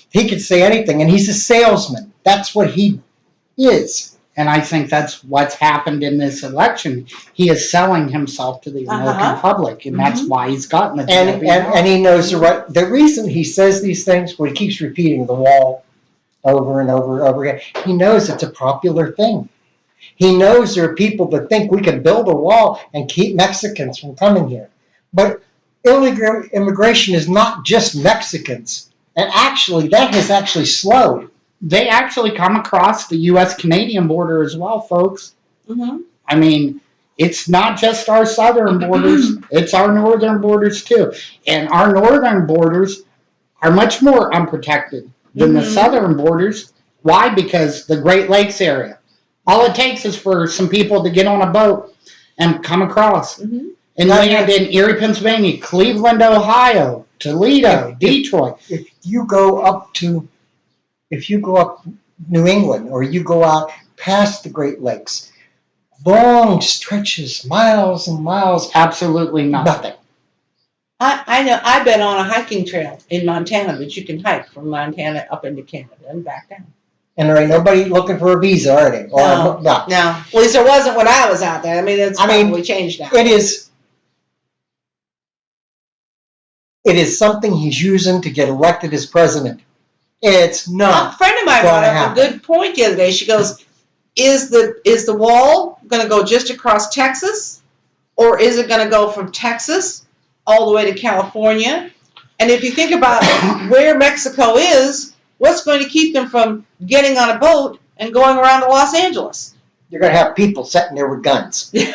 S1: He can say anything, and he's a salesman. That's what he is.
S2: And I think that's what's happened in this election. He is selling himself to the American public, and that's why he's gotten it.
S1: And he knows the reason he says these things, when he keeps repeating the wall over and over and over again, he knows it's a popular thing. He knows there are people that think we can build a wall and keep Mexicans from coming here. But illegal immigration is not just Mexicans. And actually, that has actually slowed.
S2: They actually come across the U.S.-Canadian border as well, folks. I mean, it's not just our southern borders, it's our northern borders too. And our northern borders are much more unprotected than the southern borders. Why? Because the Great Lakes area. All it takes is for some people to get on a boat and come across and land in Erie, Pennsylvania, Cleveland, Ohio, Toledo, Detroit.
S1: If you go up New England, or you go out past the Great Lakes, long stretches, miles and miles,
S2: absolutely nothing.
S3: I know. I've been on a hiking trail in Montana that you can hike from Montana up into Canada and back down.
S1: And there ain't nobody looking for a visa, are they?
S3: No. At least there wasn't when I was out there. I mean, it's probably changed now.
S1: It is something he's using to get elected as president. It's not.
S3: A friend of mine brought up a good point the other day. She goes, "Is the wall going to go just across Texas, or is it going to go from Texas all the way to California? And if you think about where Mexico is, what's going to keep them from getting on a boat and going around to Los Angeles?"
S1: You're going to have people sitting there with guns. It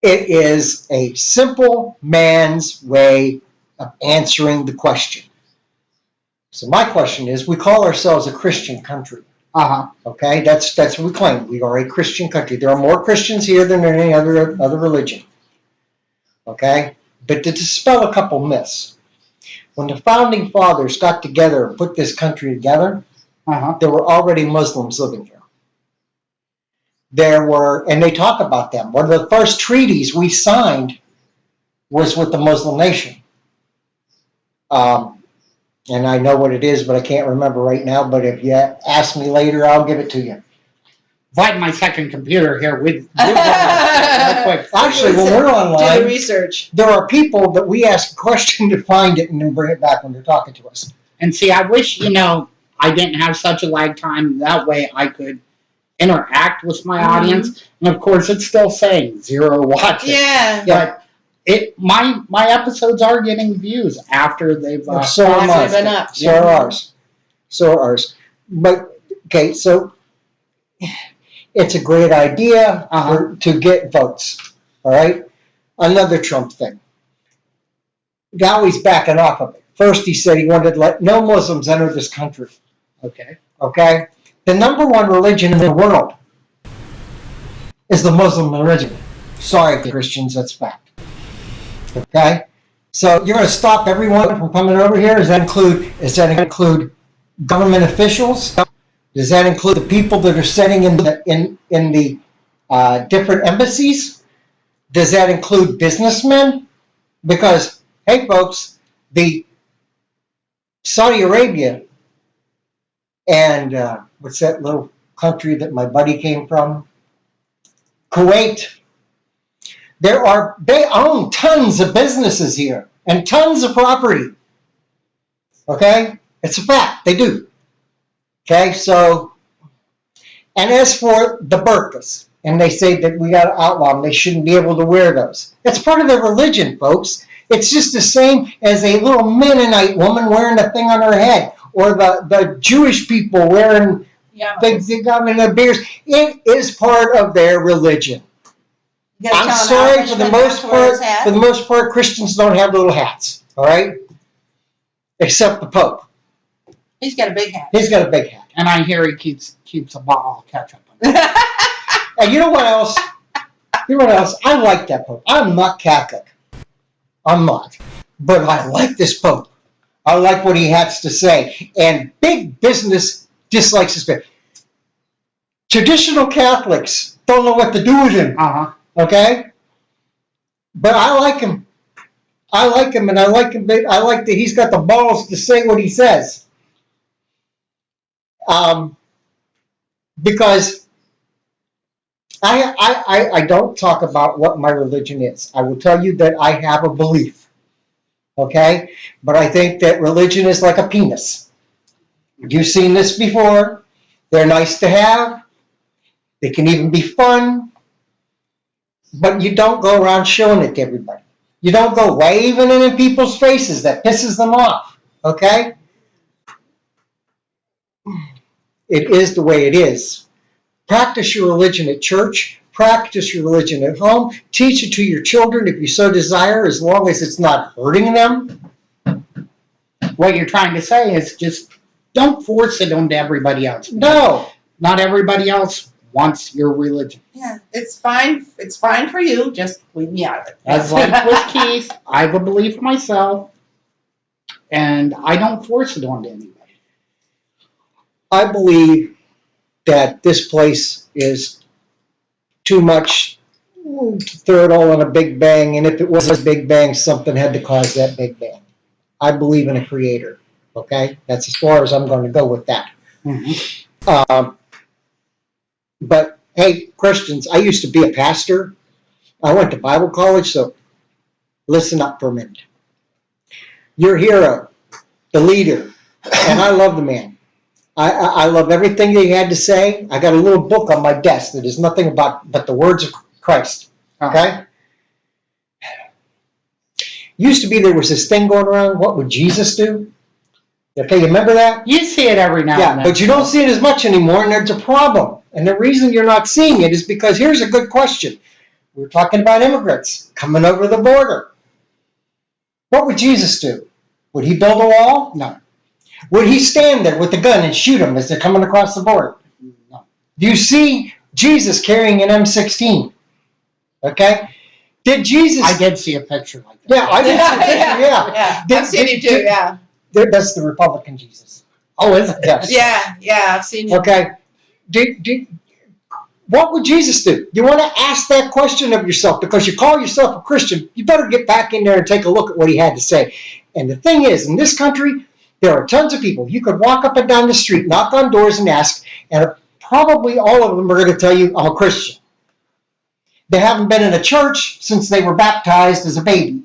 S1: is a simple man's way of answering the question. So my question is, we call ourselves a Christian country. Okay, that's what we claim. We are a Christian country. There are more Christians here than any other religion. Okay, but to dispel a couple myths, when the founding fathers got together and put this country together, there were already Muslims living here. And they talk about them. One of the first treaties we signed was with the Muslim nation. And I know what it is, but I can't remember right now. But if you ask me later, I'll give it to you.
S2: Find my second computer here with real quick.
S1: Actually, when we're online,
S3: do the research.
S1: There are people that we ask a question to find it and then bring it back when they're talking to us.
S2: And see, I wish, I didn't have such a lag time. That way I could interact with my audience. And of course, it's still saying 0 watches.
S3: Yeah.
S2: But my episodes are getting views after they've
S1: been up. So are ours. But okay, so it's a great idea to get votes. All right. Another Trump thing. Now he's backing off of it. First, he said he wanted to let no Muslims enter this country.
S2: Okay.
S1: The number one religion in the world is the Muslim religion. Sorry, Christians, that's fact. Okay? So you're going to stop everyone from coming over here? Does that include government officials? Does that include the people that are sitting in the different embassies? Does that include businessmen? Because, hey, folks, the Saudi Arabia and what's that little country that my buddy came from? Kuwait. They own tons of businesses here and tons of property. Okay? It's a fact. They do. Okay? So, and as for the burqas, and they say that we got to outlaw them, they shouldn't be able to wear those. That's part of their religion, folks. It's just the same as a little Mennonite woman wearing a thing on her head, or the Jewish people wearing things they got in their beards. It is part of their religion. I'm sorry, for the most part, Christians don't have little hats, all right? Except the Pope.
S3: He's got a big hat.
S2: And I hear he keeps a bottle of ketchup.
S1: And you know what else? I like that Pope. I'm not Catholic. I'm not. But I like this Pope. I like what he has to say. And big business dislikes this man. Traditional Catholics don't know what to do with him. Okay? But I like him. And I like that he's got the balls to say what he says. Because I don't talk about what my religion is. I will tell you that I have a belief, okay? But I think that religion is like a penis. You've seen this before. They're nice to have. They can even be fun. But you don't go around showing it to everybody. You don't go waving it in people's faces. That pisses them off, okay? It is the way it is. Practice your religion at church. Practice your religion at home. Teach it to your children if you so desire, as long as it's not hurting them.
S2: What you're trying to say is just don't force it onto everybody else.
S1: No.
S2: Not everybody else wants your religion.
S3: Yeah, it's fine. It's fine for you. Just leave me out of it.
S2: As like with Keith, I have a belief myself, and I don't force it onto anybody.
S1: I believe that this place is too much to throw it all in a big bang, and if it was a big bang, something had to cause that big bang. I believe in a creator, okay? That's as far as I'm going to go with that.
S2: Mm-hmm.
S1: But hey, Christians, I used to be a pastor. I went to Bible college, so listen up for a minute. Your hero, the leader, and I love the man. I love everything that he had to say. I got a little book on my desk that is nothing but the words of Christ. Okay? Used to be there was this thing going around, what would Jesus do? Okay, you remember that?
S2: You see it every now and
S1: Yeah,
S2: then.
S1: but you don't see it as much anymore, and there's a problem. And the reason you're not seeing it is because here's a good question. We're talking about immigrants coming over the border. What would Jesus do? Would he build a wall?
S2: No.
S1: Would he stand there with a gun and shoot them as they're coming across the border?
S2: No.
S1: Do you see Jesus carrying an M16? Okay? Did Jesus...
S2: I did see a picture like that.
S1: Yeah, I did see a picture, yeah.
S3: I've seen you too, yeah.
S1: That's the Republican Jesus.
S2: Oh, is it?
S1: Yes.
S3: Yeah, I've seen you.
S1: Okay. What would Jesus do? You want to ask that question of yourself because you call yourself a Christian. You better get back in there and take a look at what he had to say. And the thing is, in this country, there are tons of people. You could walk up and down the street, knock on doors and ask, and probably all of them are going to tell you, I'm a Christian. They haven't been in a church since they were baptized as a baby.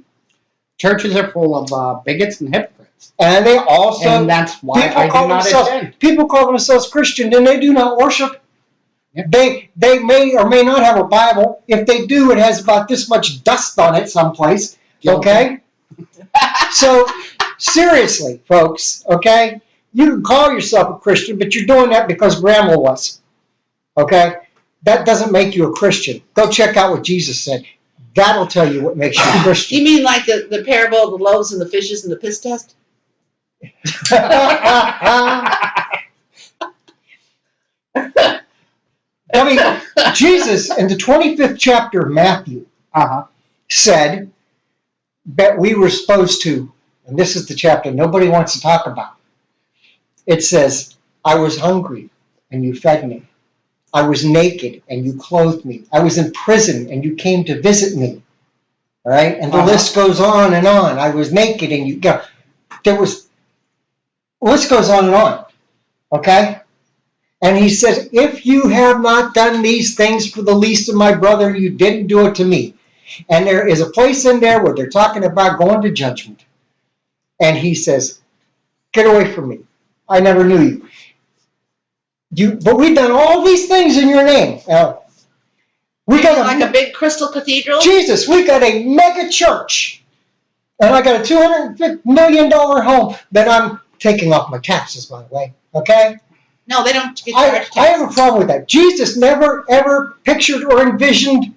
S2: Churches are full of bigots and hypocrites.
S1: And they also...
S2: And that's why I do not attend.
S1: People call themselves Christian, and they do not worship.
S2: Yep.
S1: They may or may not have a Bible. If they do, it has about this much dust on it someplace. Okay? So, seriously, folks, okay? You can call yourself a Christian, but you're doing that because grandma was. Okay? That doesn't make you a Christian. Go check out what Jesus said. That'll tell you what makes you a Christian.
S3: You mean like the parable of the loaves and the fishes and the piss test?
S1: I mean, Jesus in the 25th chapter of Matthew said that we were supposed to, and this is the chapter nobody wants to talk about. It says, I was hungry and you fed me. I was naked and you clothed me. I was in prison and you came to visit me. All right? And the list goes on and on. I was naked and you got, list goes on and on. Okay? And he says, if you have not done these things for the least of my brother, you didn't do it to me. And there is a place in there where they're talking about going to judgment. And he says, get away from me. I never knew you. But we've done all these things in your name. We got
S3: like a big crystal cathedral?
S1: Jesus, we got a mega church. And I got a $250 million home that I'm taking off my taxes, by the way. Okay?
S3: No, they don't get charged.
S1: I have a problem with that. Jesus never, ever pictured or envisioned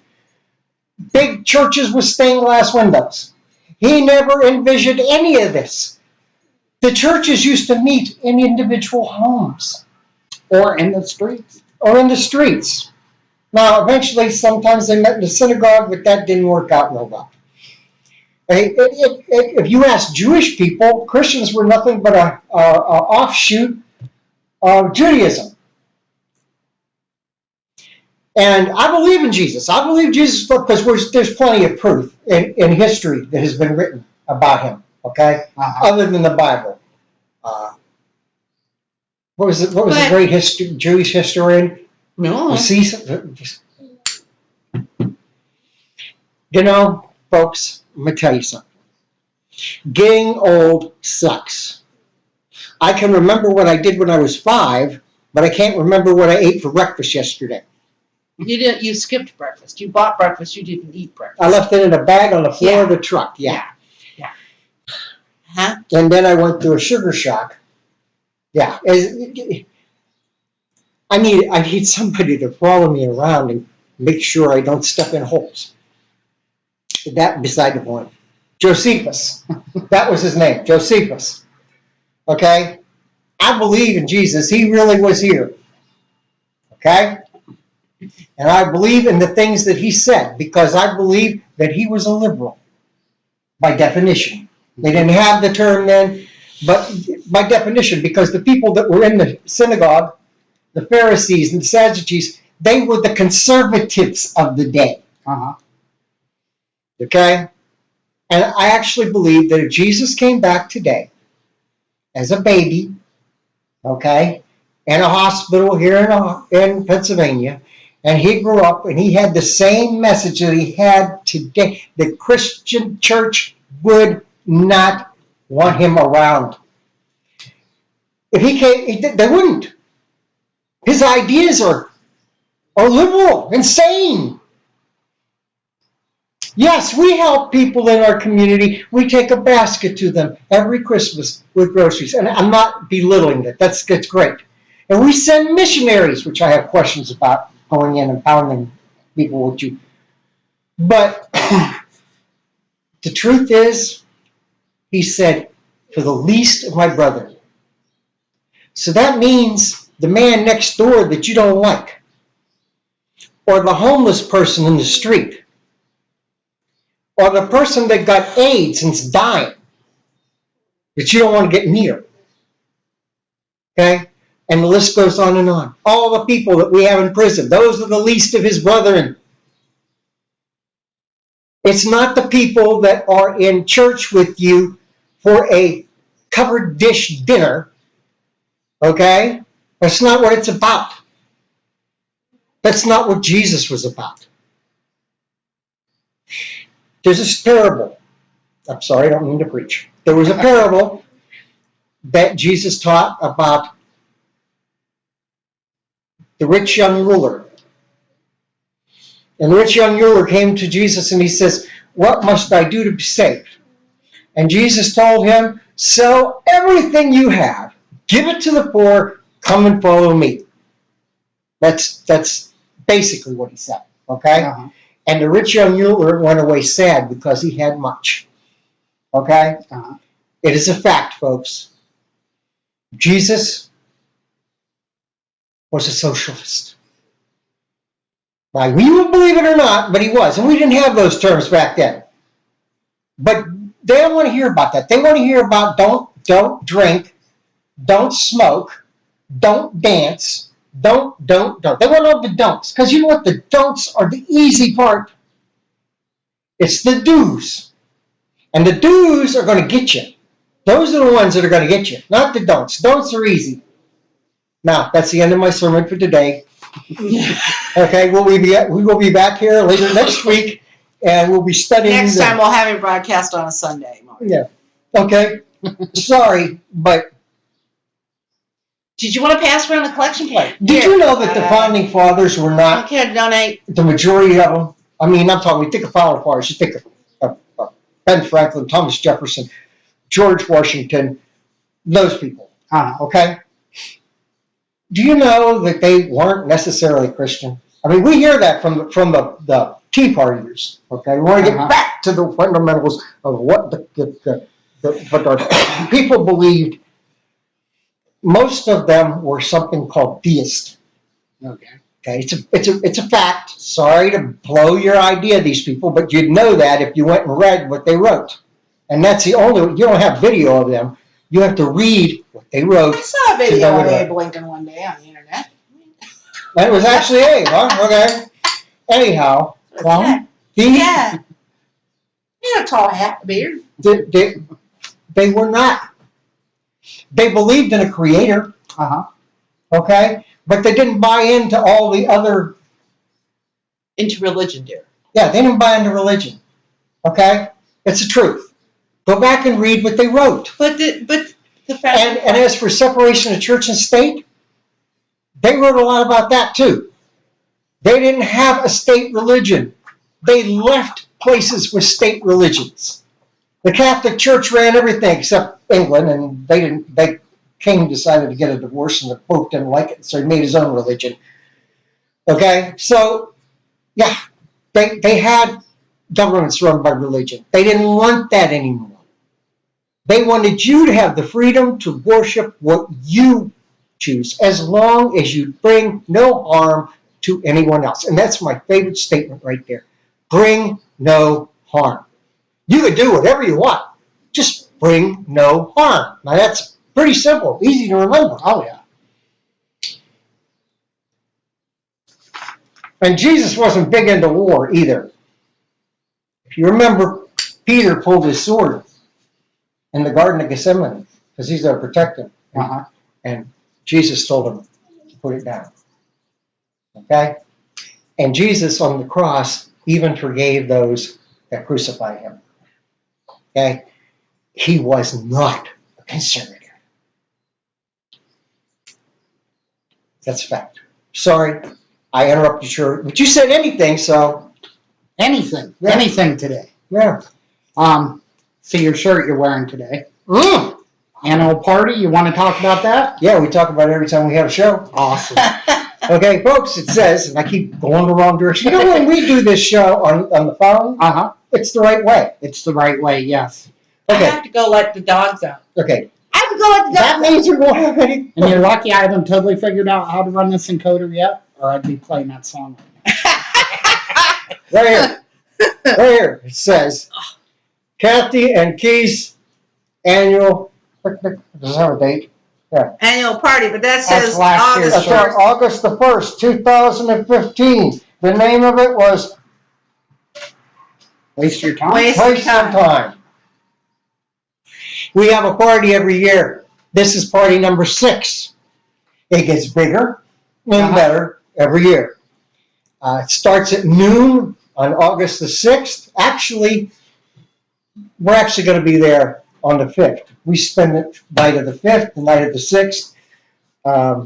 S1: big churches with stained glass windows. He never envisioned any of this. The churches used to meet in individual homes.
S2: Or in the streets.
S1: Or in the streets. Now, eventually, sometimes they met in the synagogue, but that didn't work out real well. If you ask Jewish people, Christians were nothing but an offshoot of Judaism. And I believe in Jesus. I believe Jesus because there's plenty of proof in history that has been written about him, okay? Other than the Bible. what was it? What was the
S3: But-
S1: great Jewish historian?
S3: No.
S1: You know, folks, I'm gonna tell you something. Getting old sucks. I can remember what I did when I was 5, but I can't remember what I ate for breakfast yesterday.
S3: You skipped breakfast. You bought breakfast, you didn't eat breakfast.
S1: I left it in a bag on the floor of the truck. Yeah.
S3: Huh?
S1: And then I went through a sugar shock. Yeah. I need somebody to follow me around and make sure I don't step in holes. That beside the point. Josephus. That was his name, Josephus. Okay? I believe in Jesus. He really was here. Okay? And I believe in the things that he said because I believe that he was a liberal by definition. They didn't have the term then, but by definition, because the people that were in the synagogue, the Pharisees and the Sadducees, they were the conservatives of the day.
S2: Uh-huh.
S1: Okay? And I actually believe that if Jesus came back today as a baby, okay, in a hospital here in Pennsylvania, and he grew up and he had the same message that he had today, the Christian church would not want him around. If he came, they wouldn't. His ideas are liberal, insane. Yes, we help people in our community. We take a basket to them every Christmas with groceries. And I'm not belittling that. That's great. And we send missionaries, which I have questions about, going in and pounding people with you. But the truth is, he said, for the least of my brethren. So that means the man next door that you don't like, or the homeless person in the street, or the person that got AIDS and's dying, that you don't want to get near. Okay? And the list goes on and on. All the people that we have in prison, those are the least of his brethren. It's not the people that are in church with you for a covered dish dinner. Okay? That's not what it's about. That's not what Jesus was about. There's this parable. I'm sorry, I don't mean to preach. There was a parable that Jesus taught about the rich young ruler. And the rich young ruler came to Jesus and he says, what must I do to be saved? And Jesus told him, sell everything you have, give it to the poor, come and follow me. That's basically what he said, okay?
S2: Uh-huh.
S1: And the rich young ruler went away sad because he had much, okay?
S2: Uh-huh.
S1: It is a fact, folks. Jesus was a socialist. Now, you will believe it or not, but he was. And we didn't have those terms back then. But they don't want to hear about that. They want to hear about don't drink, don't smoke, don't dance, don't. They want all the don'ts. Because you know what? The don'ts are the easy part. It's the do's. And the do's are going to get you. Those are the ones that are going to get you, not the don'ts. Don'ts are easy. Now, that's the end of my sermon for today. Okay, we will be back here later next week, and we'll be studying.
S3: Next time we'll have it broadcast on a Sunday, Mark.
S1: Yeah. Okay. Sorry, but
S3: Did you want to pass around the collection plate?
S1: did you know that the founding fathers were not
S3: Okay, donate.
S1: the majority of them? I mean, I'm talking. We think of founding fathers. You think of Ben Franklin, Thomas Jefferson, George Washington, those people.
S2: Uh-huh.
S1: Okay. Do you know that they weren't necessarily Christian? I mean, we hear that from the Tea Partiers. Okay, we want to get back to the fundamentals of what what our people believed. Most of them were something called theist.
S2: Okay.
S1: Okay, it's a fact. Sorry to blow your idea of these people, but you'd know that if you went and read what they wrote. And that's the only. You don't have video of them. You have to read what they wrote.
S3: I saw a video of Abe Lincoln one day on the internet.
S1: That was actually Abe, huh? Okay. Anyhow,
S3: Yeah. He had a tall hat, beard.
S1: they were not. They believed in a creator.
S2: Uh-huh.
S1: okay? But they didn't buy into all the other,
S3: Into religion, dear.
S1: yeah, they didn't buy into religion, okay? It's the truth. Go back and read what they wrote.
S3: But the fact.
S1: And as for separation of church and state, they wrote a lot about that too. They didn't have a state religion. They left places with state religions. The Catholic Church ran everything except England, and the king decided to get a divorce, and the Pope didn't like it, so he made his own religion. Okay, so yeah, they had governments run by religion. They didn't want that anymore. They wanted you to have the freedom to worship what you choose, as long as you bring no harm to anyone else. And that's my favorite statement right there. Bring no harm. You can do whatever you want. Just bring no harm. Now that's pretty simple, easy to remember.
S2: Oh, yeah.
S1: And Jesus wasn't big into war either. If you remember, Peter pulled his sword in the Garden of Gethsemane because he's there to protect him.
S2: Uh-huh.
S1: And Jesus told him to put it down. Okay? And Jesus on the cross even forgave those that crucified him. Okay? He was not a conservative. That's a fact. Sorry, I interrupted you, but you said anything, so.
S2: Anything.
S1: Yeah.
S2: Anything today.
S1: Yeah.
S2: See your shirt you're wearing today.
S1: Mm.
S2: Annual party, you want to talk about that?
S1: Yeah, we talk about it every time we have a show.
S2: Awesome.
S1: Okay, folks, it says, and I keep going the wrong direction. You know, when we do this show on the phone,
S2: Uh-huh.
S1: it's the right way.
S2: It's the right way, yes.
S3: I
S1: Okay,
S3: have to go let the dogs out.
S1: okay.
S3: I have to go let the
S1: That
S3: dogs out.
S1: means we won't have any.
S2: And you're lucky I haven't totally figured out how to run this encoder yet, or I'd be playing that song.
S1: Right here. Right here. It says, Kathy and Keith's annual, does it have a date? Yeah.
S3: Annual party, but that
S2: That's
S3: says
S2: last year's
S3: August
S1: That's right,
S3: 1st.
S1: August the 1st, 2015. The name of it was
S2: Waste your time?
S3: Waste
S1: Waste of Time. We have a party every year. This is party number 6. It gets bigger and better every year. It starts at noon on August the 6th. Actually, we're actually going to be there on the 5th. We spend the night of the 5th, the night of the 6th.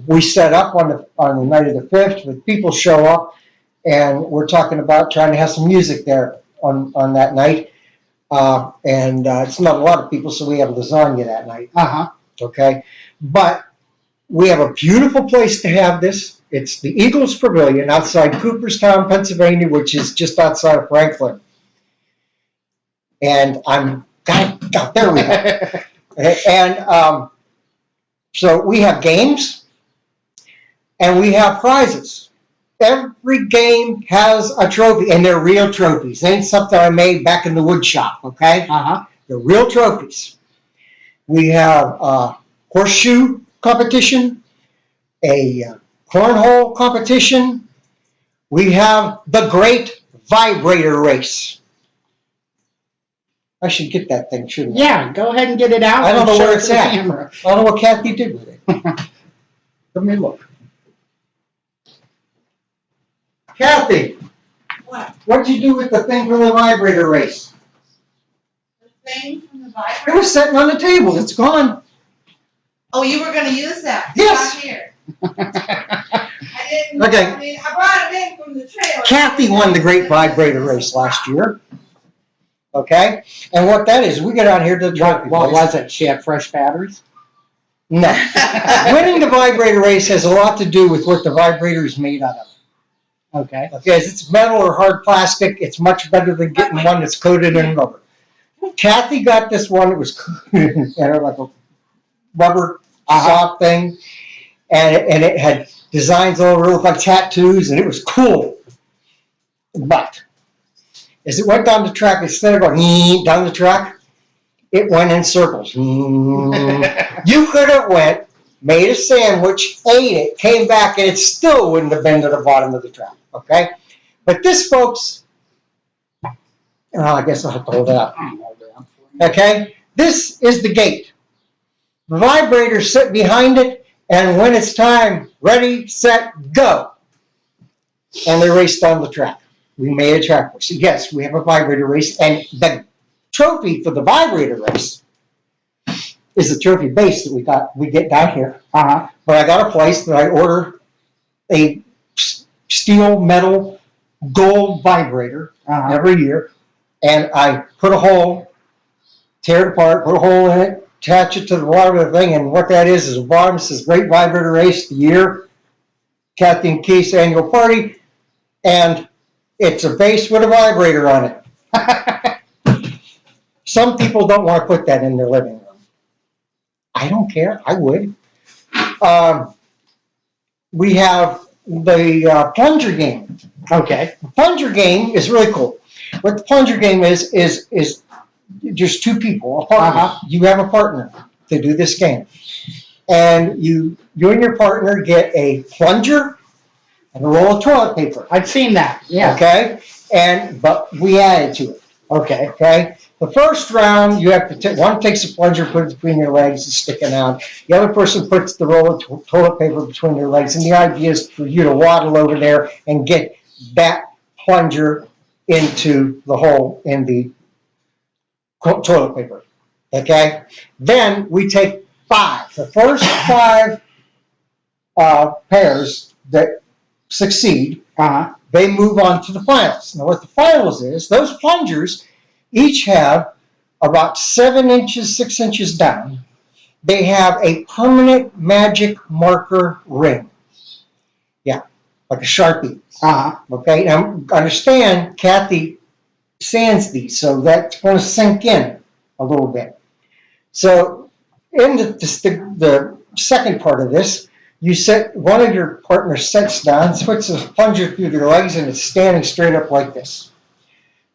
S1: We set up on the night of the 5th, but people show up, and we're talking about trying to have some music there on that night. It's not a lot of people, so we have lasagna that night.
S2: Uh-huh.
S1: Okay, but we have a beautiful place to have this. It's the Eagles Pavilion outside Cooperstown, Pennsylvania, which is just outside of Franklin. And there we go. And so we have games and we have prizes. Every game has a trophy, and they're real trophies. They ain't something I made back in the wood shop, okay?
S2: Uh-huh.
S1: They're real trophies. We have a horseshoe competition, a cornhole competition. We have the great vibrator race. I should get that thing, shouldn't I?
S2: Yeah, go ahead and get it out.
S1: I don't
S2: and
S1: know
S2: show
S1: where
S2: it
S1: it's
S2: to the
S1: at.
S2: camera.
S1: I don't know what Kathy did with it. Let me look. Kathy,
S3: What?
S1: what'd you do with the thing from the vibrator race?
S3: The thing from the
S1: It
S3: vibrator?
S1: was sitting on the table. It's gone.
S3: Oh, you were going to use that?
S1: Yes.
S3: Not here. I didn't.
S1: Okay.
S3: I mean, I brought it in from the trailer.
S1: Kathy won the great vibrator race last year. Okay? And what that is, we get out here to the trophy
S2: What
S1: place.
S2: was it? She had fresh batteries?
S1: No. Winning the vibrator race has a lot to do with what the vibrator is made out of.
S2: Okay.
S1: Okay, if it's metal or hard plastic, it's much better than getting one that's coated in rubber. Kathy got this one that was coated in like a rubber soft thing, and it had designs all over it, looked like tattoos, and it was cool. But as it went down the track, instead of going down the track, it went in circles. You could have went, made a sandwich, ate it, came back, and it still wouldn't have been to the bottom of the track. Okay? But this, folks, I guess I'll have to hold it up. Okay? This is the gate. The vibrator sit behind it, And when it's time, ready, set, go. And they raced down the track. We made a track race. Yes, we have a vibrator race, and the trophy for the vibrator race is the trophy base that we get down here.
S2: Uh-huh.
S1: But I got a place that I order a steel metal gold vibrator every year, and I put a hole, tear it apart, put a hole in it, attach it to the bottom of the thing, and what that is the bottom says Great Vibrator Race, the year, Kathy and Keith's annual party, and it's a base with a vibrator on it. Some people don't want to put that in their living room. I don't care. I would. We have the plunger game.
S2: Okay.
S1: The plunger game is really cool. What the plunger game is just two people, a partner. You have a partner to do this game. And you and your partner get a plunger and a roll of toilet paper.
S2: I've seen that. Yeah.
S1: Okay? But we added to it. Okay? The first round, you have to one takes a plunger, puts it between your legs, it's sticking out. The other person puts the roll of toilet paper between their legs, and the idea is for you to waddle over there and get that plunger into the hole in the toilet paper. Okay? Then we take 5. The first 5 pairs that succeed, they move on to the finals. Now, what the finals is, those plungers each have about 7 inches, 6 inches down. They have a permanent magic marker ring. Yeah, like a Sharpie. Okay, now understand, Kathy sands these, so that's going to sink in a little bit. So, in the second part of this, you set one of your partners sets down, puts a plunger through their legs, and it's standing straight up like this.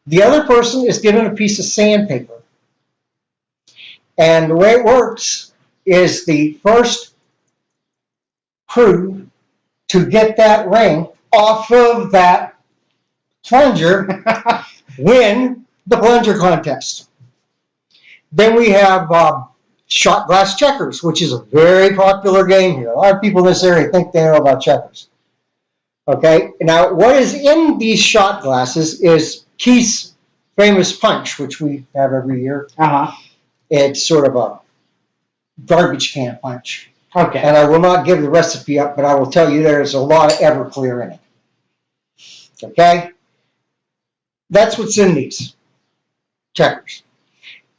S1: The other person is given a piece of sandpaper. And the way it works is the first crew to get that ring off of that plunger win the plunger contest. Then we have shot glass checkers, which is a very popular game here. A lot of people in this area think they know about checkers. Okay, now what is in these shot glasses is Keith's famous punch, which we have every year. It's sort of a garbage can punch.
S2: Okay.
S1: And I will not give the recipe up, but I will tell you there's a lot of Everclear in it. Okay? That's what's in these checkers.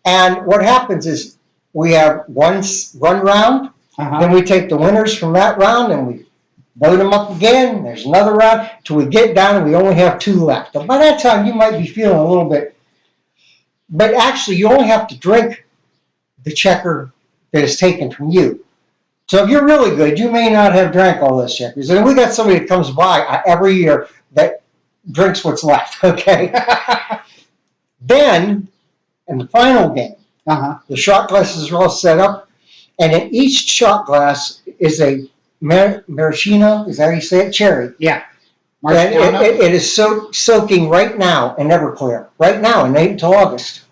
S1: And what happens is we have one round, then we take the winners from that round and we load them up again. There's another round till we get down and we only have 2 left. But by that time, you might be feeling a little bit, but actually you only have to drink the checker that is taken from you. So if you're really good, you may not have drank all those checkers. And we got somebody that comes by every year that drinks what's left, okay? Then, in the final game, the shot glasses are all set up, and in each shot glass is a maraschino, is that how you say it? Cherry.
S2: Yeah.
S1: And it is soaking right now in Everclear. Right now, and ain't until August.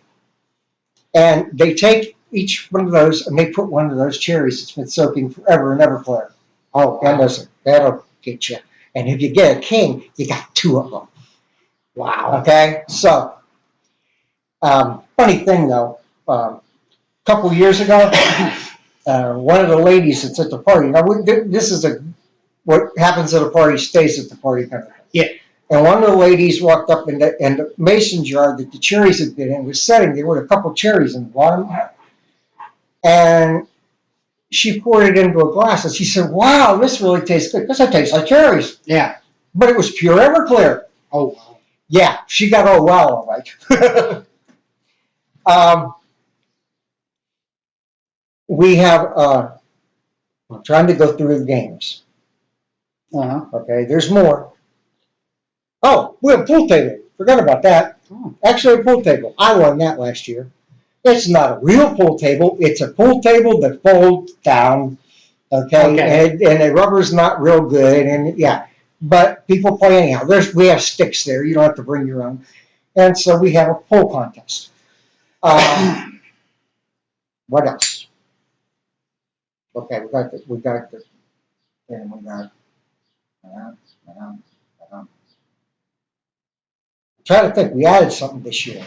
S1: And they take each one of those and they put one of those cherries that's been soaking forever in Everclear. Oh, and listen, that'll get you. And if you get a king, you got 2 of them.
S2: Wow.
S1: Okay, so funny thing though, a couple years ago, one of the ladies that's at the party. Now this is what happens at a party stays at the party kind of thing.
S2: Yeah.
S1: And one of the ladies walked up and the mason jar that the cherries had been in was setting. There were a couple cherries in the bottom. And she poured it into a glass and she said, "Wow, this really tastes good. This tastes like cherries."
S2: Yeah.
S1: But it was pure Everclear.
S2: Oh, wow.
S1: Yeah, she got all right. We have, I'm trying to go through the games. Okay, there's more. Oh, we have a pool table. Forgot about that. Actually, a pool table. I won that last year. It's not a real pool table. It's a pool table that folds down. Okay. And the rubber's not real good. And yeah, but people play anyhow. We have sticks there. You don't have to bring your own. And so we have a pool contest. What else? Okay, and we got, uh, uh, uh, try to think, we added something this year.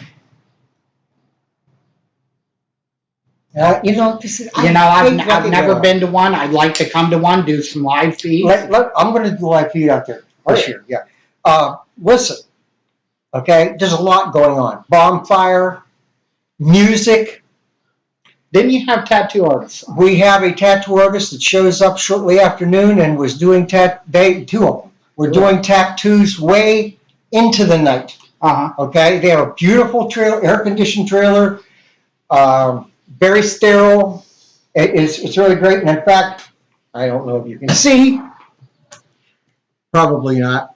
S1: This is,
S2: You know,
S1: I hate
S2: I've
S1: looking
S2: never
S1: at
S2: been to one. I'd like to come to one, do some live feeds.
S1: I'm gonna do live feed out there
S2: Oh,
S1: this
S2: yeah.
S1: year, yeah. Listen, okay, there's a lot going on. Bonfire, music.
S2: Didn't you have tattoo artists?
S1: We have a tattoo artist that shows up shortly after noon and was doing two of them. We're doing tattoos way into the night.
S2: Uh-huh.
S1: Okay, they have a beautiful trailer, air-conditioned trailer, very sterile. It's really great. And in fact, I don't know if you can see. Probably not.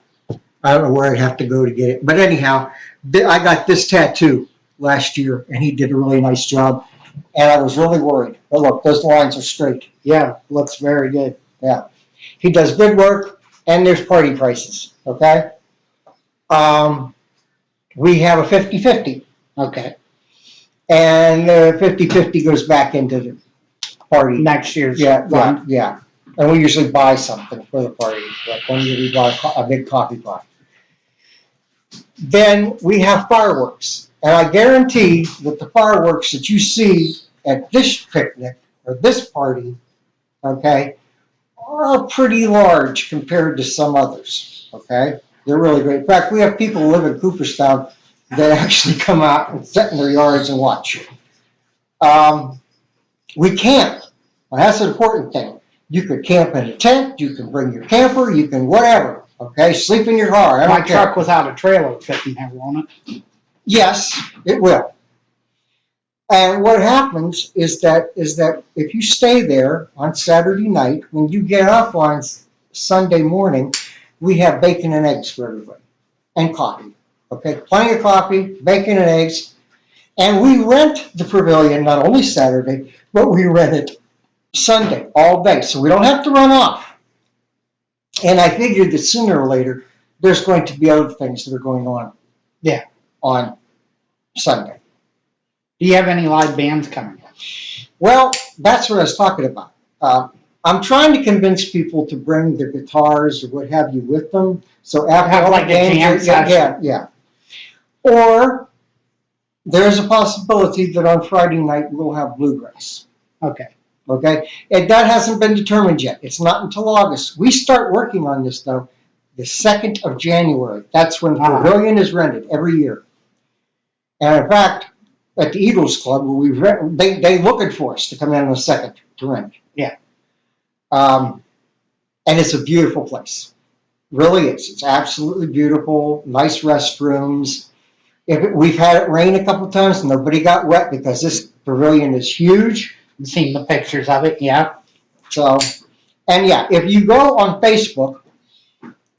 S1: I don't know where I'd have to go to get it. But anyhow, I got this tattoo last year, and he did a really nice job. And I was really worried. But look, those lines are straight.
S2: Yeah, looks very good.
S1: Yeah. He does good work, and there's party prices. Okay? We have a 50-50.
S2: Okay.
S1: And the 50-50 goes back into the party.
S2: Next year's
S1: Yeah,
S2: fund.
S1: yeah. And we usually buy something for the party. Like one year we bought a big coffee pot. Then we have fireworks. And I guarantee that the fireworks that you see at this picnic or this party, okay, are pretty large compared to some others, okay? They're really great. In fact, we have people who live in Cooperstown that actually come out and sit in their yards and watch. We camp. Well, that's an important thing. You could camp in a tent, you can bring your camper, you can whatever, okay? Sleep in your car. I
S2: My
S1: don't care.
S2: truck without a trailer fit in there, won't it?
S1: Yes, it will. And what happens is that if you stay there on Saturday night, when you get up on Sunday morning, we have bacon and eggs for everybody and coffee. Okay, plenty of coffee, bacon and eggs. And we rent the pavilion not only Saturday, but we rent it Sunday all day. So we don't have to run off. And I figured that sooner or later, there's going to be other things that are going on.
S2: Yeah.
S1: On Sunday.
S2: Do you have any live bands coming up?
S1: Well, that's what I was talking about. I'm trying to convince people to bring their guitars or what have you with them. So after
S2: Have
S1: all
S2: like
S1: the
S2: a jam
S1: games, yeah,
S2: session.
S1: yeah. Or there's a possibility that on Friday night we'll have bluegrass.
S2: Okay.
S1: Okay, and that hasn't been determined yet. It's not until August. We start working on this though, the 2nd of January. That's when the pavilion is rented every year. And in fact, at the Eagles Club, where they looking for us to come in on the 2nd to rent.
S2: Yeah.
S1: And it's a beautiful place. Really is. It's absolutely beautiful. Nice restrooms. We've had it rain a couple times and nobody got wet because this pavilion is huge.
S2: You've seen the pictures of it, yeah.
S1: So, and yeah, if you go on Facebook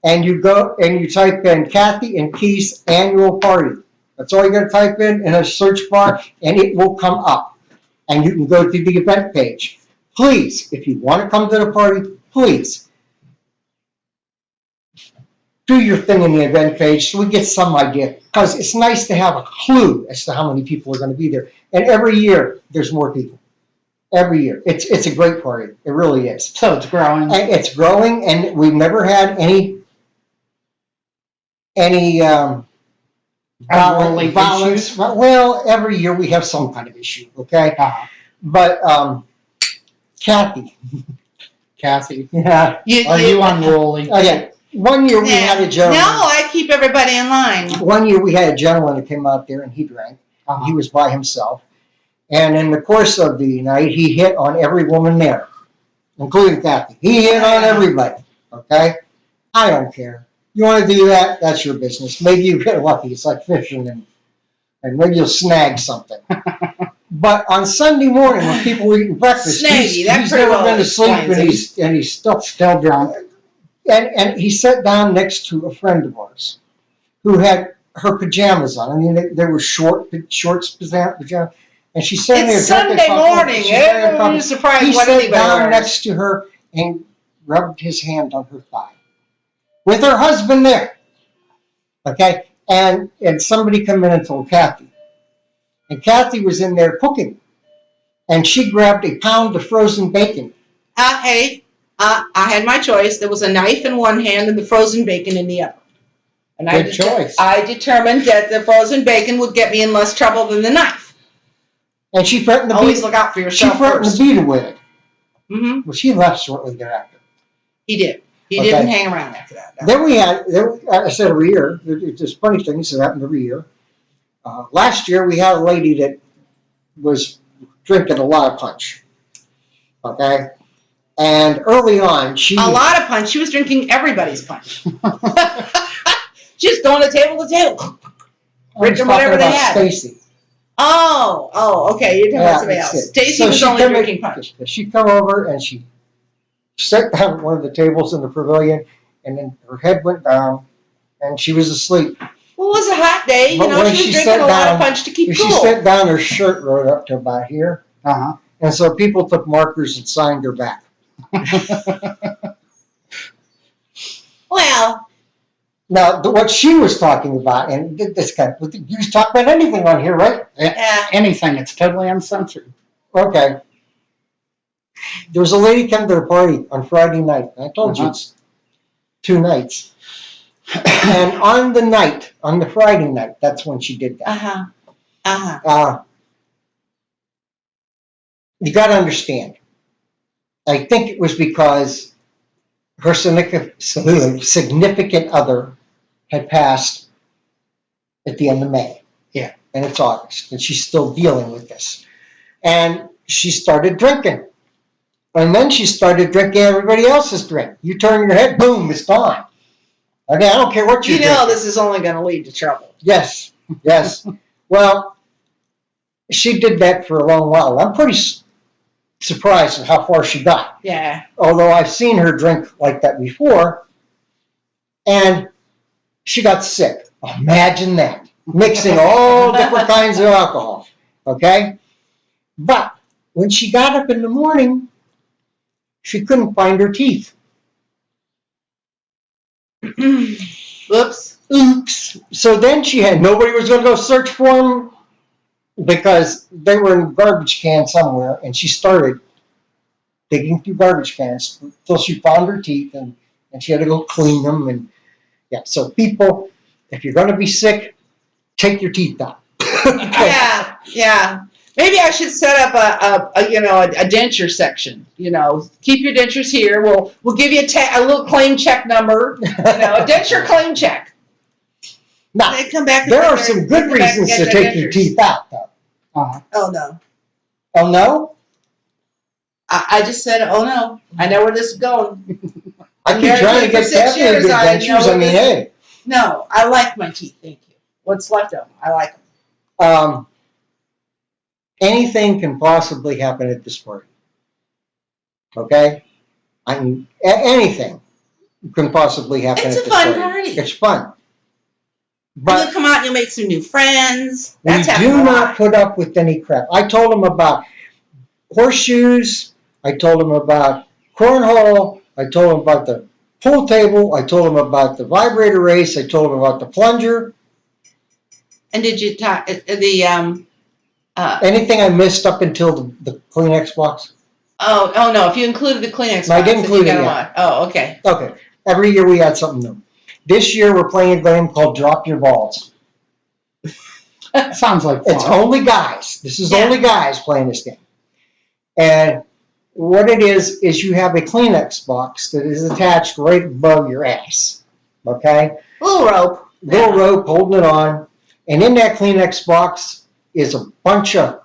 S1: and you go and you type in Kathy and Keith's annual party, that's all you got to type in a search bar and it will come up. And you can go to the event page. Please, if you want to come to the party, please do your thing in the event page so we get some idea. Because it's nice to have a clue as to how many people are going to be there. And every year, there's more people. Every year. It's a great party. It really is.
S2: So it's growing.
S1: And it's growing, and we've never had any violence. Well, every year we have some kind of issue, okay? But Kathy. Yeah.
S2: Are you unruly?
S1: Okay. One year we had a gentleman.
S3: No, I keep everybody in line.
S1: One year we had a gentleman that came out there and he drank. He was by himself. And in the course of the night, he hit on every woman there, including Kathy. He hit on everybody, okay? I don't care. You want to do that? That's your business. Maybe you get lucky. It's like fishing, and maybe you'll snag something. But on Sunday morning, when people were eating breakfast, he's never been to sleep, and he's still drunk. And he sat down next to a friend of ours who had her pajamas on. I mean, they were shorts pajamas. And she sat there.
S3: It's Sunday morning. Everyone's surprised what anybody
S1: He sat down
S3: wears.
S1: next to her and rubbed his hand on her thigh with her husband there. Okay? And somebody come in and told Kathy. And Kathy was in there cooking. And she grabbed a pound of frozen bacon
S3: Hey, I had my choice. There was a knife in one hand and the frozen bacon in the other. And
S2: Good choice.
S3: I determined that the frozen bacon would get me in less trouble than the knife.
S1: And she threatened to
S3: Always look out for
S1: She
S3: yourself
S1: threatened
S3: first.
S1: to beat her with it.
S3: Mm-hmm.
S1: Well, she left shortly thereafter.
S3: He did. He
S1: Okay.
S3: didn't hang around after that.
S1: Then I said every year, there's funny things that happen every year. Last year we had a lady that was drinking a lot of punch. Okay? And early on,
S3: A lot of punch. She was drinking everybody's punch. Just going to table to table. Drinking whatever they had.
S1: Stacy.
S3: Oh, okay. You're talking about somebody else. Stacy was only drinking punch.
S1: She come over and she sat down at one of the tables in the pavilion, and then her head went down, and she was asleep.
S3: Well, it was a hot day. You
S1: But
S3: know,
S1: when
S3: she was
S1: she
S3: drinking
S1: sat
S3: a lot
S1: down-
S3: of punch to keep
S1: When
S3: cool.
S1: she sat down, her shirt rode up to about here,
S2: Uh-huh.
S1: and so people took markers and signed her back.
S3: Well,
S1: Now, what she was talking about, and this guy, you was talking about anything on here, right?
S3: yeah.
S2: Anything. It's totally uncensored.
S1: Okay. There was a lady come to the party on Friday night. I told you
S2: Uh-huh.
S1: it's 2 nights. And on the Friday night, that's when she did that.
S3: Uh-huh.
S1: You got to understand. I think it was because her significant other had passed at the end of May.
S2: Yeah.
S1: And it's August, and she's still dealing with this. And she started drinking. And then she started drinking everybody else's drink. You turn your head, boom, it's gone. Okay, I don't care what you're
S3: You know
S1: drinking.
S3: this is only going to lead to trouble.
S1: Yes. Well, she did that for a long while. I'm pretty surprised at how far she got.
S3: Yeah.
S1: Although I've seen her drink like that before, and she got sick. Imagine that. Mixing all different kinds of alcohol. Okay? But when she got up in the morning, she couldn't find her teeth.
S3: Whoops.
S1: Oops. So then nobody was going to go search for them because they were in a garbage can somewhere, and she started digging through garbage cans until she found her teeth, and she had to go clean them. And yeah, so people, if you're going to be sick, take your teeth out.
S3: Yeah. Maybe I should set up a denture section. You know, keep your dentures here. We'll give you a little claim check number. You know, a denture claim check.
S1: Now,
S3: They come back.
S1: there are some good reasons to take your teeth out, though.
S2: Uh-huh.
S3: Oh no.
S1: Oh no?
S3: I just said, oh no. I know where this is going.
S1: I keep trying to get Kathy to get dentures. I mean, hey.
S3: No, I like my teeth. Thank you. What's left of them, I like them.
S1: Anything can possibly happen at this party. Okay? I mean, anything can possibly happen
S3: It's
S1: at
S3: a
S1: this
S3: fun
S1: party.
S3: party.
S1: It's fun.
S3: You'll
S1: But
S3: come out and you'll make some new friends.
S1: we
S3: That's
S1: do
S3: happening a
S1: not
S3: lot.
S1: put up with any crap. I told them about horseshoes. I told them about cornhole. I told them about the pool table. I told them about the vibrator race. I told them about the plunger.
S3: And did you talk
S1: Anything I missed up until the Kleenex box?
S3: Oh no! If you included the Kleenex,
S1: No, I
S3: box,
S1: didn't
S3: then you
S1: include it
S3: got a
S1: yet.
S3: lot. Oh, okay.
S1: Okay. Every year we had something new. This year we're playing a game called Drop Your Balls.
S2: Sounds like fun.
S1: It's only guys. This is
S3: Yeah.
S1: only guys playing this game. And what it is you have a Kleenex box that is attached right above your ass. Okay?
S3: Little rope.
S1: Little rope holding it on. And in that Kleenex box is a bunch of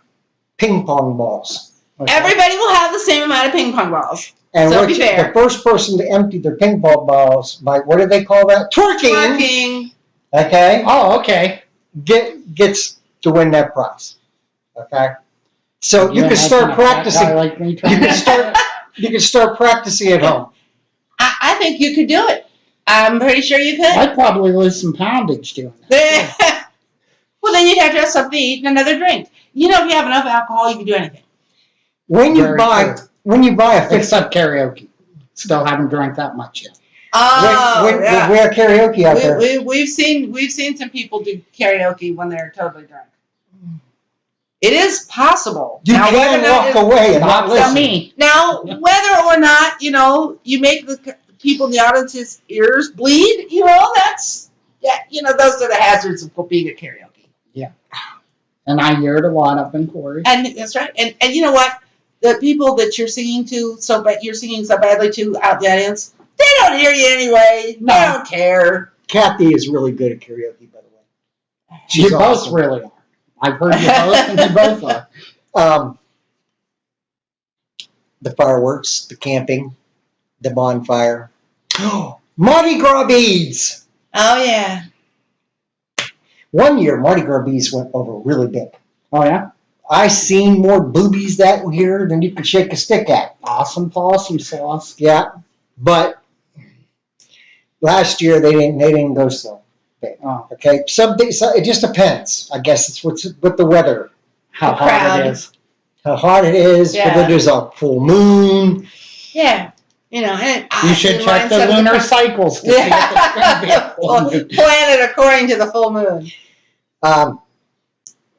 S1: ping pong balls.
S2: Okay.
S3: Everybody will have the same amount of ping pong balls.
S1: And
S3: So be fair.
S1: the first person to empty their ping pong balls by, what do they call that? Twerking.
S3: Twerking.
S1: Okay?
S2: Oh, okay.
S1: Gets to win that prize. Okay? So you
S2: Yeah,
S1: can start
S2: that's not that
S1: practicing.
S2: guy like me
S1: You
S2: trying
S1: can
S2: to-
S1: start practicing at home.
S3: I think you could do it. I'm pretty sure you could.
S2: I'd probably lose some poundage doing that.
S3: Well, then you'd have to have something to eat and another drink. You know, if you have enough alcohol, you can do anything.
S1: When you
S2: Very
S1: buy
S2: true.
S1: a fixed
S2: Except karaoke. Still haven't drank that much yet.
S3: Oh,
S1: when
S3: yeah.
S1: we have karaoke out there.
S3: We've seen some people do karaoke when they're totally drunk. It is possible.
S1: You
S3: Now, whether or
S1: can
S3: not
S1: walk away and not
S2: Not for
S1: listen.
S2: me.
S3: Now, whether or not, you make the people in the audience's ears bleed, that's, those are the hazards of being at karaoke.
S2: And I hear it a lot up in Corey.
S3: And that's right. And you know what? The people that you're singing to, you're singing so badly to out the audience, they don't hear you anyway.
S2: No.
S3: They don't care.
S1: Kathy is really good at karaoke, by the way.
S2: You
S1: She's
S2: both
S1: awesome.
S2: really are. I've heard you both, and you both are.
S1: The fireworks, the camping, the bonfire. Mardi Gras beads!
S3: Oh, yeah.
S1: One year, Mardi Gras beads went over really big.
S2: Oh, yeah?
S1: I seen more boobies that year than you could shake a stick at.
S2: Awesome possum sauce.
S1: Yeah, but last year they didn't go so big.
S2: Oh,
S1: Okay, so it just depends. I guess it's what's with the weather,
S2: how
S3: The
S2: hot
S3: crowd.
S2: it is.
S1: how hot it is,
S3: Yeah.
S1: whether there's a full moon.
S3: Yeah. And
S2: You should check the lunar cycles to see if it's going to be a full moon.
S3: Plan it according to the full moon.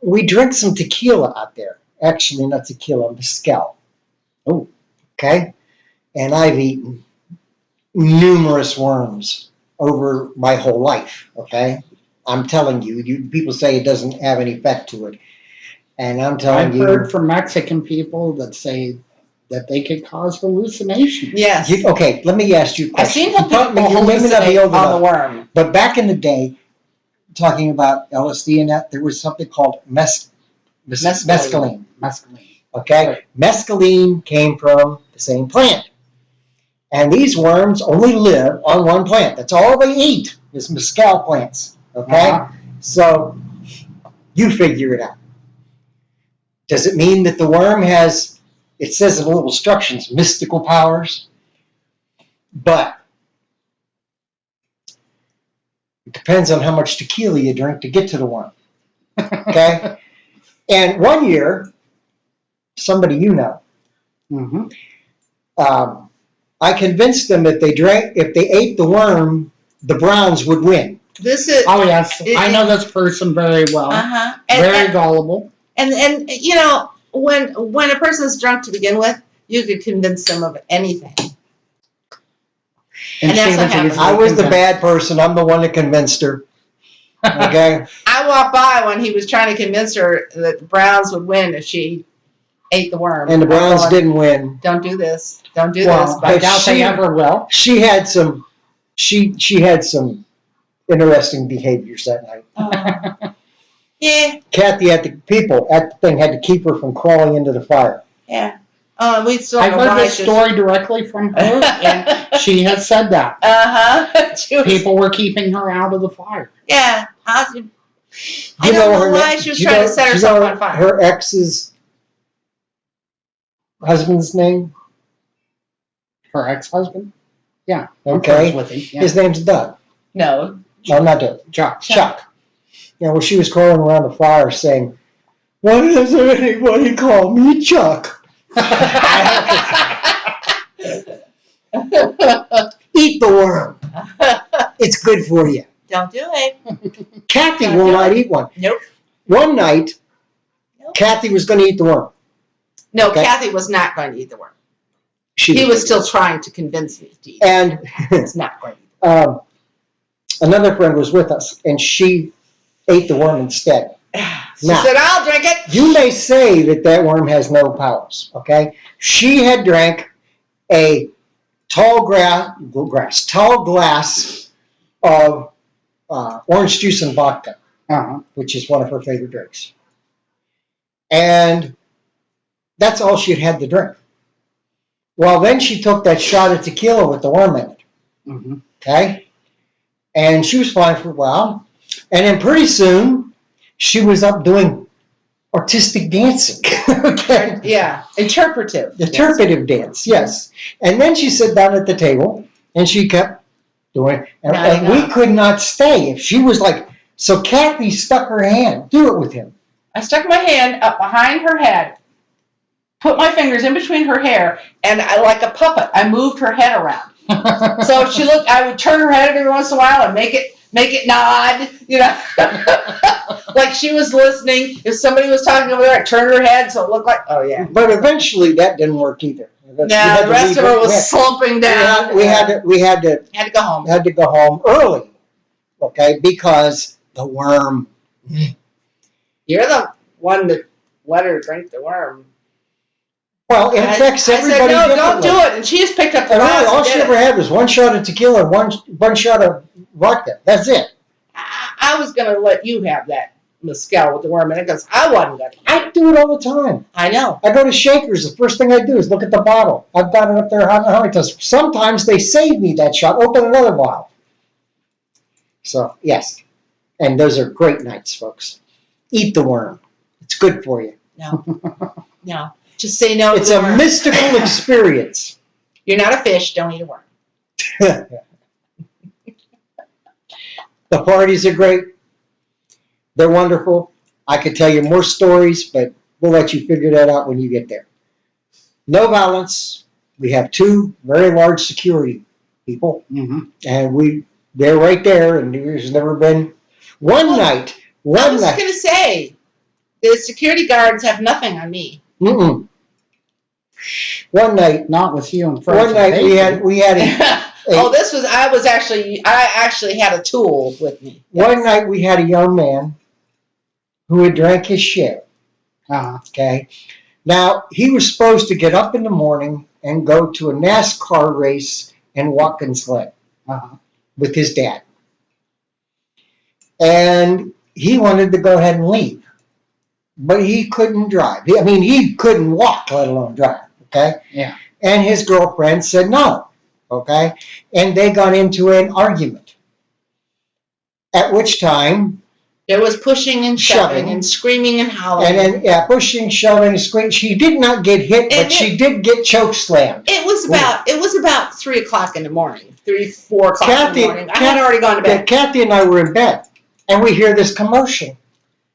S1: We drink some tequila out there. Actually, not tequila, mezcal.
S2: Oh.
S1: Okay? And I've eaten numerous worms over my whole life. Okay? I'm telling you, people say it doesn't have any effect to it. And I'm telling
S2: I've
S1: you.
S2: heard from Mexican people that say that they could cause hallucination.
S3: Yes.
S1: Okay, let me ask you a
S3: I've
S1: question.
S3: seen people
S1: You may not be
S3: hallucinate
S1: old
S3: on
S1: enough,
S3: the worm.
S1: but back in the day, talking about LSD and that, there was something called mescaline.
S2: Mescaline.
S1: Okay?
S2: Right.
S1: Mescaline came from the same plant. And these worms only live on one plant. That's all they eat is mescal plants. Okay?
S2: Uh-huh.
S1: So you figure it out. Does it mean that the worm has, it says in the little instructions, mystical powers? But it depends on how much tequila you drink to get to the worm. Okay? And one year, somebody you know,
S2: Mm-hmm.
S1: I convinced them if they ate the worm, the Browns would win.
S3: This is.
S2: Oh, yes. I know this person very well.
S3: Uh-huh.
S2: Very gullible.
S3: And when a person's drunk to begin with, you could convince them of anything. And that's
S2: she
S3: what
S2: was
S3: happened.
S2: easily
S1: I was the
S2: convinced.
S1: bad person. I'm the one that convinced her. Okay?
S3: I walked by when he was trying to convince her that the Browns would win if she ate the worm.
S1: And the Browns
S3: I'm going,
S1: didn't win.
S3: Don't do this. Don't do
S2: Well,
S3: this.
S2: I
S1: but
S2: doubt they ever will.
S1: She had some interesting behaviors that night.
S3: Yeah,
S1: Kathy people at the thing had to keep her from crawling into the fire.
S3: yeah. We still
S2: I've
S3: have
S2: heard
S3: a
S2: this story directly from her, and she has said that.
S3: Uh-huh.
S2: People were keeping her out of the fire.
S3: Yeah. I
S1: You
S3: don't know
S1: her
S3: why
S1: ne-
S3: she was
S1: you
S3: trying
S1: know-
S3: to set
S1: you
S3: herself
S1: know
S3: on fire.
S1: Her ex's husband's name?
S2: Her ex-husband? Yeah. I'm
S1: Okay.
S2: friends with him. Yeah.
S1: His name's Doug.
S3: No.
S1: No, not Doug.
S2: Chuck.
S1: Yeah, well, she was crawling around the fire saying, "Why doesn't anybody call me Chuck?" Eat the worm. It's good for you.
S3: Don't do it.
S1: Kathy will not eat one.
S3: Nope.
S1: One night,
S3: Nope.
S1: Kathy was going to eat the worm.
S3: No,
S1: Okay.
S3: Kathy was not going to eat the worm.
S1: She
S3: He was still trying to convince me to eat it.
S1: And
S3: It's not going to
S1: another friend was with us, and she ate the worm instead.
S3: She
S1: Now-
S3: said, I'll drink it.
S1: You may say that worm has no powers, okay? She had drank a tall glass of orange juice and vodka,
S2: Uh-huh.
S1: which is one of her favorite drinks. And that's all she had to drink. Well, then she took that shot of tequila with the worm in it,
S2: Mm-hmm.
S1: okay? And she was fine for a while. And then pretty soon, she was up doing artistic dancing, okay?
S3: Yeah. Interpretive.
S1: Interpretive dance, yes. And then she sat down at the table, and she kept doing it. And we could not stay. If she was like, so Kathy stuck her hand, do it with him.
S3: I stuck my hand up behind her head, put my fingers in between her hair, and like a puppet, I moved her head around. So if she looked, I would turn her head every once in a while and make make it nod, like she was listening. If somebody was talking over there, I turned her head so it looked like, oh yeah.
S1: But eventually that didn't work either.
S3: Yeah, the rest of her was slumping down.
S1: We had to
S3: go home.
S1: Had to go home early, okay, because the worm.
S3: You're the one that let her drink the worm.
S1: Well, it affects everybody.
S3: I said, no, don't do it. And she just picked up the glass.
S1: All she ever had was one shot of tequila, one shot of vodka. That's it.
S3: I was going to let you have that mezcal with the worm in it because I wasn't going to.
S1: I do it all the time.
S3: I know.
S1: I go to Shakers. The first thing I do is look at the bottle. I've got it up there. How many times? Sometimes they save me that shot. Open another bottle. So, yes. And those are great nights, folks. Eat the worm. It's good for you.
S3: No. Just say no.
S1: It's a mystical experience.
S3: You're not a fish. Don't eat a worm.
S1: The parties are great. They're wonderful. I could tell you more stories, but we'll let you figure that out when you get there. No violence. We have 2 very large security people, and they're right there, and there's never been one night.
S3: I was going to say, the security guards have nothing on me.
S1: Mm-mm. One night,
S2: not with you and friends.
S1: One night we had
S3: I actually had a tool with me.
S1: Yes. One night we had a young man who had drank his share. Okay. Now he was supposed to get up in the morning and go to a NASCAR race and walk and sled with his dad. And he wanted to go ahead and leave. But he couldn't drive. He couldn't walk, let alone drive. Okay?
S2: Yeah.
S1: And his girlfriend said no. Okay? And they got into an argument. At which time...
S3: There was pushing and shoving and screaming and howling.
S1: And then, pushing, shoving, and screaming. She did not get hit, but she did get choke slammed.
S3: It was about 3 o'clock in the morning. 3, 4 o'clock in the morning. I had already gone to bed.
S1: Kathy and I were in bed, and we hear this commotion.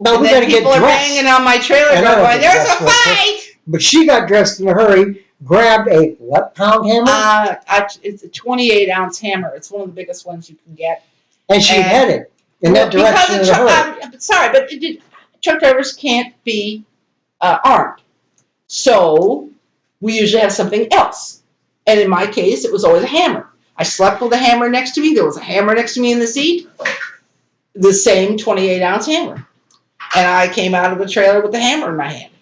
S1: Now we got to get dressed. People are banging
S3: on my trailer going, there's a fight!
S1: But she got dressed in a hurry, grabbed a what pound hammer?
S3: It's a 28-ounce hammer. It's one of the biggest ones you can get.
S1: And she headed in that direction in a hurry.
S3: I'm sorry, but truck drivers can't be armed. So we usually have something else. And in my case, it was always a hammer. I slept with a hammer next to me. There was a hammer next to me in the seat. The same 28-ounce hammer. And I came out of the trailer with the hammer in my hand.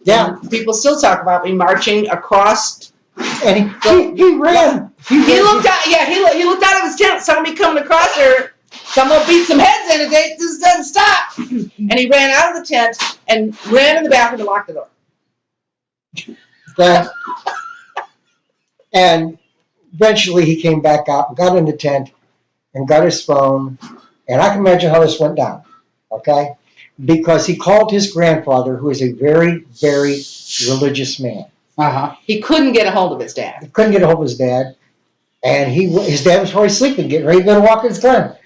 S1: Yeah.
S3: And people still talk about me marching across.
S1: And he ran.
S3: He looked out. Yeah, he looked out of his tent. Saw me coming across there. Someone beat some heads in it. This doesn't stop. And he ran out of the tent and ran in the bathroom and locked the door.
S1: Okay. And eventually he came back out and got in the tent and got his phone. And I can imagine how this went down. Okay? Because he called his grandfather, who is a very, very religious man.
S3: He couldn't get a hold of his dad.
S1: He couldn't get a hold of his dad. And his dad was probably sleeping, getting ready to go to Watkins Glen.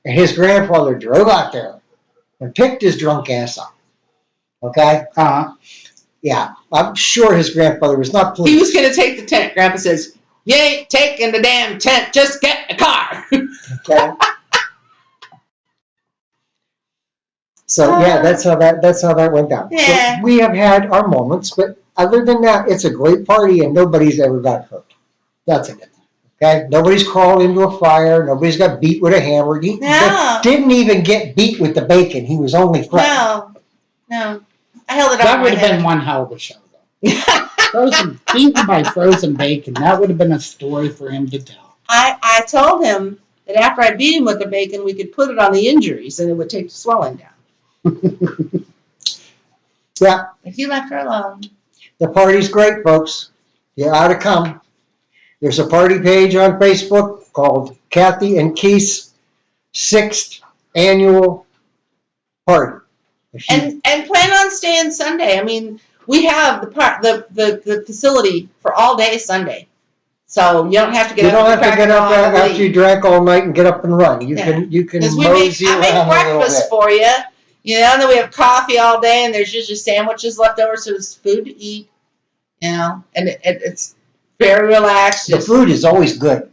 S1: And his grandfather drove out there and picked his drunk ass up. Okay? Yeah. I'm sure his grandfather was not pleased.
S3: He was going to take the tent. Grandpa says, you ain't taking the damn tent. Just get a car.
S1: Okay? So yeah, that's how that went down.
S3: Yeah.
S1: So we have had our moments, but other than that, it's a great party and nobody's ever got hurt. That's a good thing. Okay? Nobody's crawled into a fire. Nobody's got beat with a hammer. He didn't even get beat with the bacon. He was only threatened.
S3: No. I held it up.
S2: That would have been one hell of a show, though. Beaten by frozen bacon. That would have been a story for him to tell.
S3: I told him that after I beat him with the bacon, we could put it on the injuries and it would take the swelling down.
S1: Yeah.
S3: If you left her alone.
S1: The party's great, folks. You ought to come. There's a party page on Facebook called Kathy and Keith's 6th annual party.
S3: And plan on staying Sunday. I mean, we have the facility for all day Sunday. So you don't have to get up. You don't have to get up
S1: after you drank all night and get up and run. You can mosey around.
S3: I make breakfast for you. And then we have coffee all day, and there's usually sandwiches left over, so there's food to eat. And it's very relaxed.
S1: The food is always good.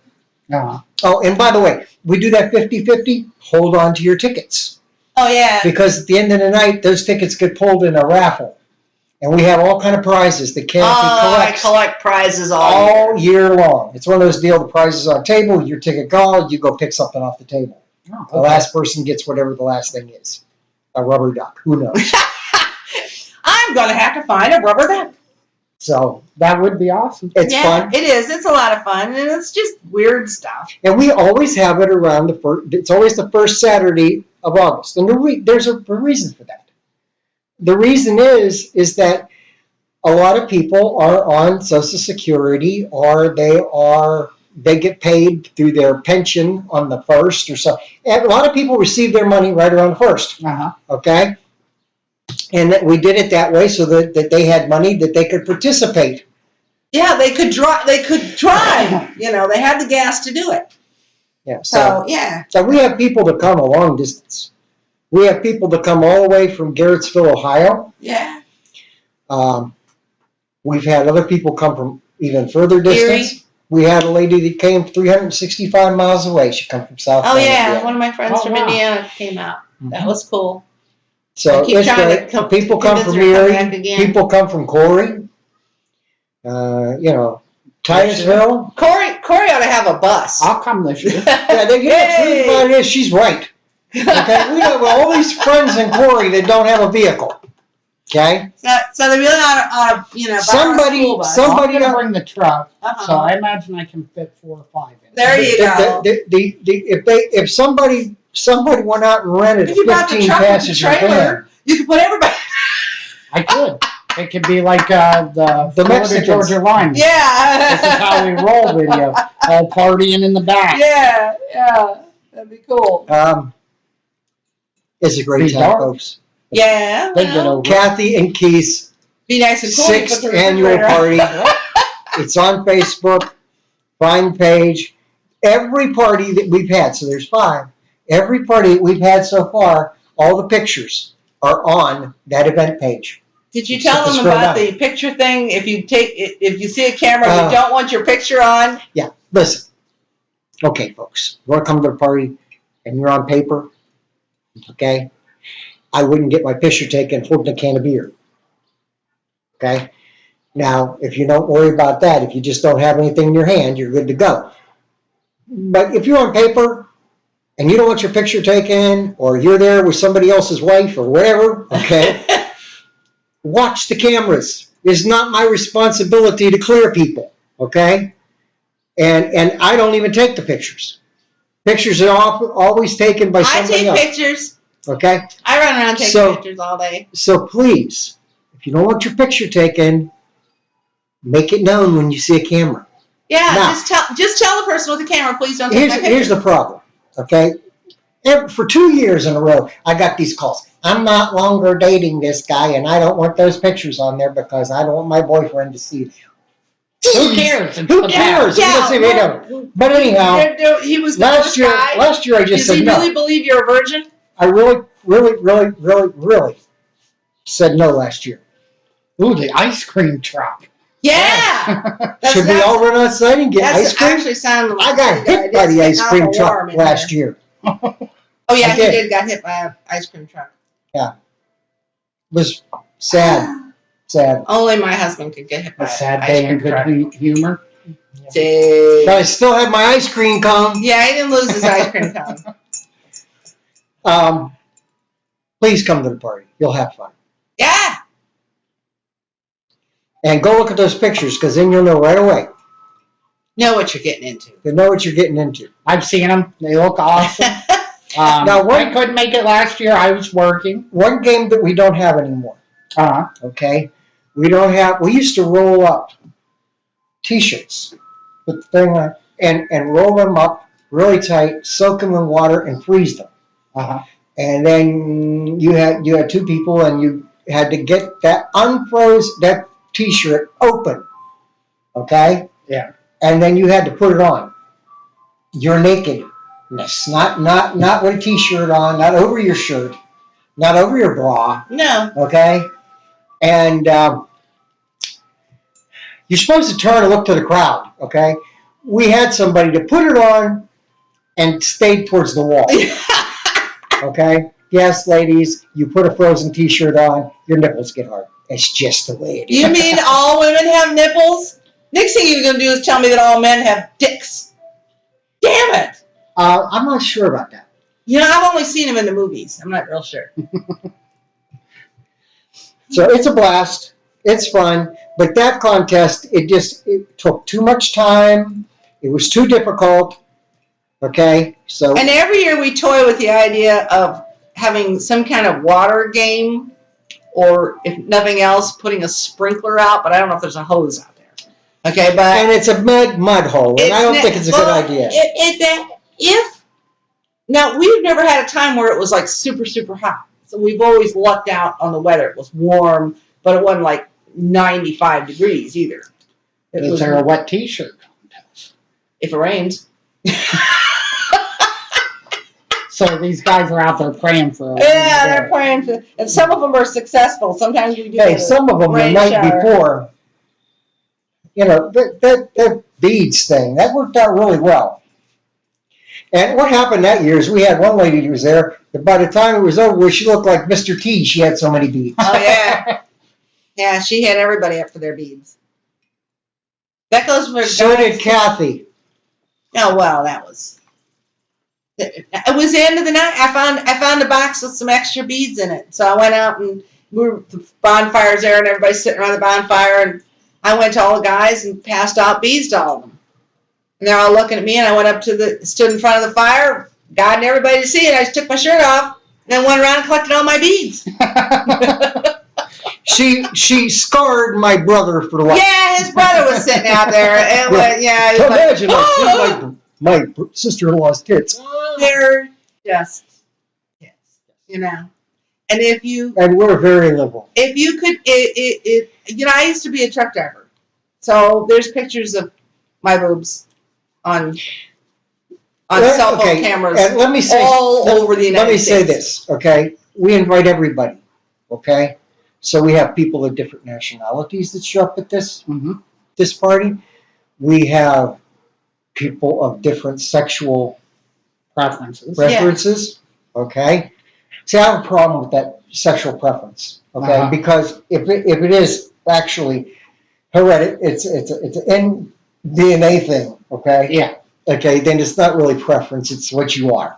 S2: Uh-huh.
S1: Oh, and by the way, we do that 50-50. Hold on to your tickets.
S3: Oh, yeah.
S1: Because at the end of the night, those tickets get pulled in a raffle. And we have all kind of prizes that Kathy collects
S3: I collect prizes
S1: all year long. It's one of those deals, the prizes on table, your ticket called, you go pick something off the table.
S2: Oh, okay.
S1: The last person gets whatever the last thing is. A rubber duck. Who knows?
S3: I'm going to have to find a rubber duck.
S1: So
S2: That would be awesome.
S1: it's fun.
S3: It is. It's a lot of fun, and it's just weird stuff.
S1: And we always have it around the first, it's always the first Saturday of August. And there's a reason for that. The reason is that a lot of people are on Social Security, or they get paid through their pension on the first or so. And a lot of people receive their money right around the first.
S2: Uh-huh.
S1: Okay? And that we did it that way so that they had money that they could participate.
S3: Yeah, they could drive. They had the gas to do it.
S1: Yeah.
S3: So, yeah.
S1: So we have people that come a long distance. We have people that come all the way from Garrettsville, Ohio.
S3: Yeah.
S1: We've had other people come from even further distance.
S3: Erie.
S1: We had a lady that came 365 miles away. She come from South
S3: Oh,
S1: Carolina.
S3: yeah. One of my friends from
S2: wow.
S3: Indiana came out. That was cool.
S1: So
S3: I keep
S1: it's
S3: trying
S1: great.
S3: to come-
S1: People come
S3: convince
S1: from
S3: her to come
S1: Erie.
S3: back again.
S1: People come from Corey. Titusville.
S3: Corey ought to have a bus.
S2: I'll come this year.
S1: Yeah, the truth about it is she's right. Okay, we have all these friends in Corey that don't have a vehicle. Okay,
S3: So they really ought to borrow a school bus.
S2: I'm going to bring the truck,
S3: Uh-huh.
S2: so I imagine I can fit 4 or 5 in.
S3: There you go.
S1: If somebody went out and rented a
S3: If you brought the
S1: 15
S3: truck with the
S1: passenger
S3: trailer,
S1: van,
S3: you could put everybody.
S2: I could. It could be like the Florida
S1: Mexicans.
S2: Georgia line.
S3: Yeah.
S2: This is how we roll video. All partying in the back.
S3: Yeah. That'd be cool.
S1: it's a great
S2: Be
S1: time,
S2: dark.
S1: folks.
S3: Yeah.
S2: They get over it.
S1: Kathy and Keith's
S3: Be nice and cool.
S1: 6th
S3: Put the
S1: annual
S3: refrigerator on.
S1: party. It's on Facebook. Find page. Every party that we've had, so there's 5. Every party that we've had so far, all the pictures are on that event page.
S3: Did you tell them
S1: Scroll
S3: about
S1: down.
S3: the picture thing? If you see a camera you
S1: Oh.
S3: don't want your picture on.
S1: Yeah, listen. Okay, folks, you want to come to the party and you're on paper, okay? I wouldn't get my picture taken holding a can of beer, okay? Now, if you don't worry about that, if you just don't have anything in your hand, you're good to go. But if you're on paper and you don't want your picture taken, or you're there with somebody else's wife or whatever, okay? Watch the cameras. It's not my responsibility to clear people, okay? And I don't even take the pictures. Pictures are always taken by
S3: I
S1: somebody
S3: take
S1: else,
S3: pictures.
S1: okay?
S3: I run around taking
S1: So-
S3: pictures all day.
S1: So please, if you don't want your picture taken, make it known when you see a camera.
S3: Yeah,
S1: Now-
S3: just tell the person with the camera, please don't take my picture.
S1: Here's the problem, okay? For 2 years in a row, I got these calls. I'm not longer dating this guy, and I don't want those pictures on there because I don't want my boyfriend to see them.
S2: Who cares? It's
S1: Who
S2: the
S1: cares?
S2: past.
S3: Yeah,
S1: Listen, we
S3: well,
S1: don't. But anyhow,
S3: He was the
S1: last
S3: first
S1: year
S3: guy.
S1: I just
S3: Does
S1: said
S3: he
S1: no.
S3: really believe you're a virgin?
S1: I really said no last year.
S2: Ooh, the ice cream truck.
S3: Yeah.
S1: Should we all run outside and get ice cream?
S3: Actually sounded like
S1: I got hit by the ice cream truck last year.
S3: Oh yeah,
S1: I
S3: he
S1: did.
S3: did got hit by an ice cream truck.
S1: It was sad.
S3: Only my husband could get hit by
S2: A sad
S3: an
S2: day
S3: ice
S2: in
S3: cream truck.
S2: good humor.
S3: Dang.
S1: But I still had my ice cream cone.
S3: Yeah, he didn't lose his ice cream cone.
S1: Please come to the party. You'll have fun.
S3: Yeah.
S1: And go look at those pictures, because then you'll know right away.
S3: Know what you're getting into.
S1: You'll know what you're getting into.
S2: I've seen them. They look awesome.
S1: Now,
S2: I couldn't make it last year. I was working.
S1: One game that we don't have anymore,
S2: Uh-huh.
S1: okay? We used to roll up T-shirts with the thing on, and roll them up really tight, soak them in water, and freeze them.
S2: Uh-huh.
S1: And then you had 2 people, and you had to get that that T-shirt open, okay?
S2: Yeah.
S1: And then you had to put it on. Your nakedness, not with a T-shirt on, not over your shirt, not over your bra,
S3: No.
S1: okay? And you're supposed to turn and look to the crowd, okay? we had somebody to put it on and stayed towards the wall. Okay? Yes, ladies, you put a Frozen t-shirt on, your nipples get hard. It's just the way it is.
S3: You mean all women have nipples? Next thing you're going to do is tell me that all men have dicks. Damn it.
S1: I'm not sure about that.
S3: You know, I've only seen them in the movies. I'm not real sure.
S1: So it's a blast. It's fun. But that contest, it took too much time. It was too difficult. Okay? So
S3: And every year we toy with the idea of having some kind of water game, or if nothing else, putting a sprinkler out, but I don't know if there's a hose out there. Okay, but
S1: and it's a mud hole, and I don't think it's a good idea.
S3: Now, we've never had a time where it was like super, super hot. So we've always lucked out on the weather. It was warm, but it wasn't like 95 degrees either.
S2: Is there a wet t-shirt contest?
S3: If it rains.
S2: So these guys are out there praying for a
S3: Yeah, they're praying for, and some of them are successful. Sometimes we do.
S1: Hey, some of them the
S3: rain
S1: night
S3: shower.
S1: before, that beads thing, that worked out really well. And what happened that year is we had one lady who was there, but by the time it was over, she looked like Mr. T. She had so many beads.
S3: Oh, yeah. Yeah, she had everybody up for their beads. That goes for
S1: So
S3: guys.
S1: did Kathy.
S3: Oh, well, that was. It was the end of the night. I found a box with some extra beads in it. So I went out and the bonfire's there and everybody's sitting around the bonfire, and I went to all the guys and passed out beads to all of them. And they're all looking at me, and I went up stood in front of the fire, guiding everybody to see it. I just took my shirt off and then went around and collected all my beads.
S1: She scarred my brother for life.
S3: Yeah, his brother was sitting out there. And yeah, he was
S1: Imagine
S3: like,
S1: I see my sister-in-law's tits.
S3: they're just kids, you know. And if you
S1: And we're very liberal.
S3: if you could, I used to be a truck driver, so there's pictures of my boobs on cell phone cameras
S1: And let me say,
S3: over the United States.
S1: Let me say this, okay? We invite everybody, okay? So we have people of different nationalities that show up at this party. We have people of different sexual preferences, okay? See, I have a problem with that sexual preference, okay? Because if it is actually hereditary, it's an DNA thing, okay?
S2: Yeah.
S1: Okay, then it's not really preference, it's what you are.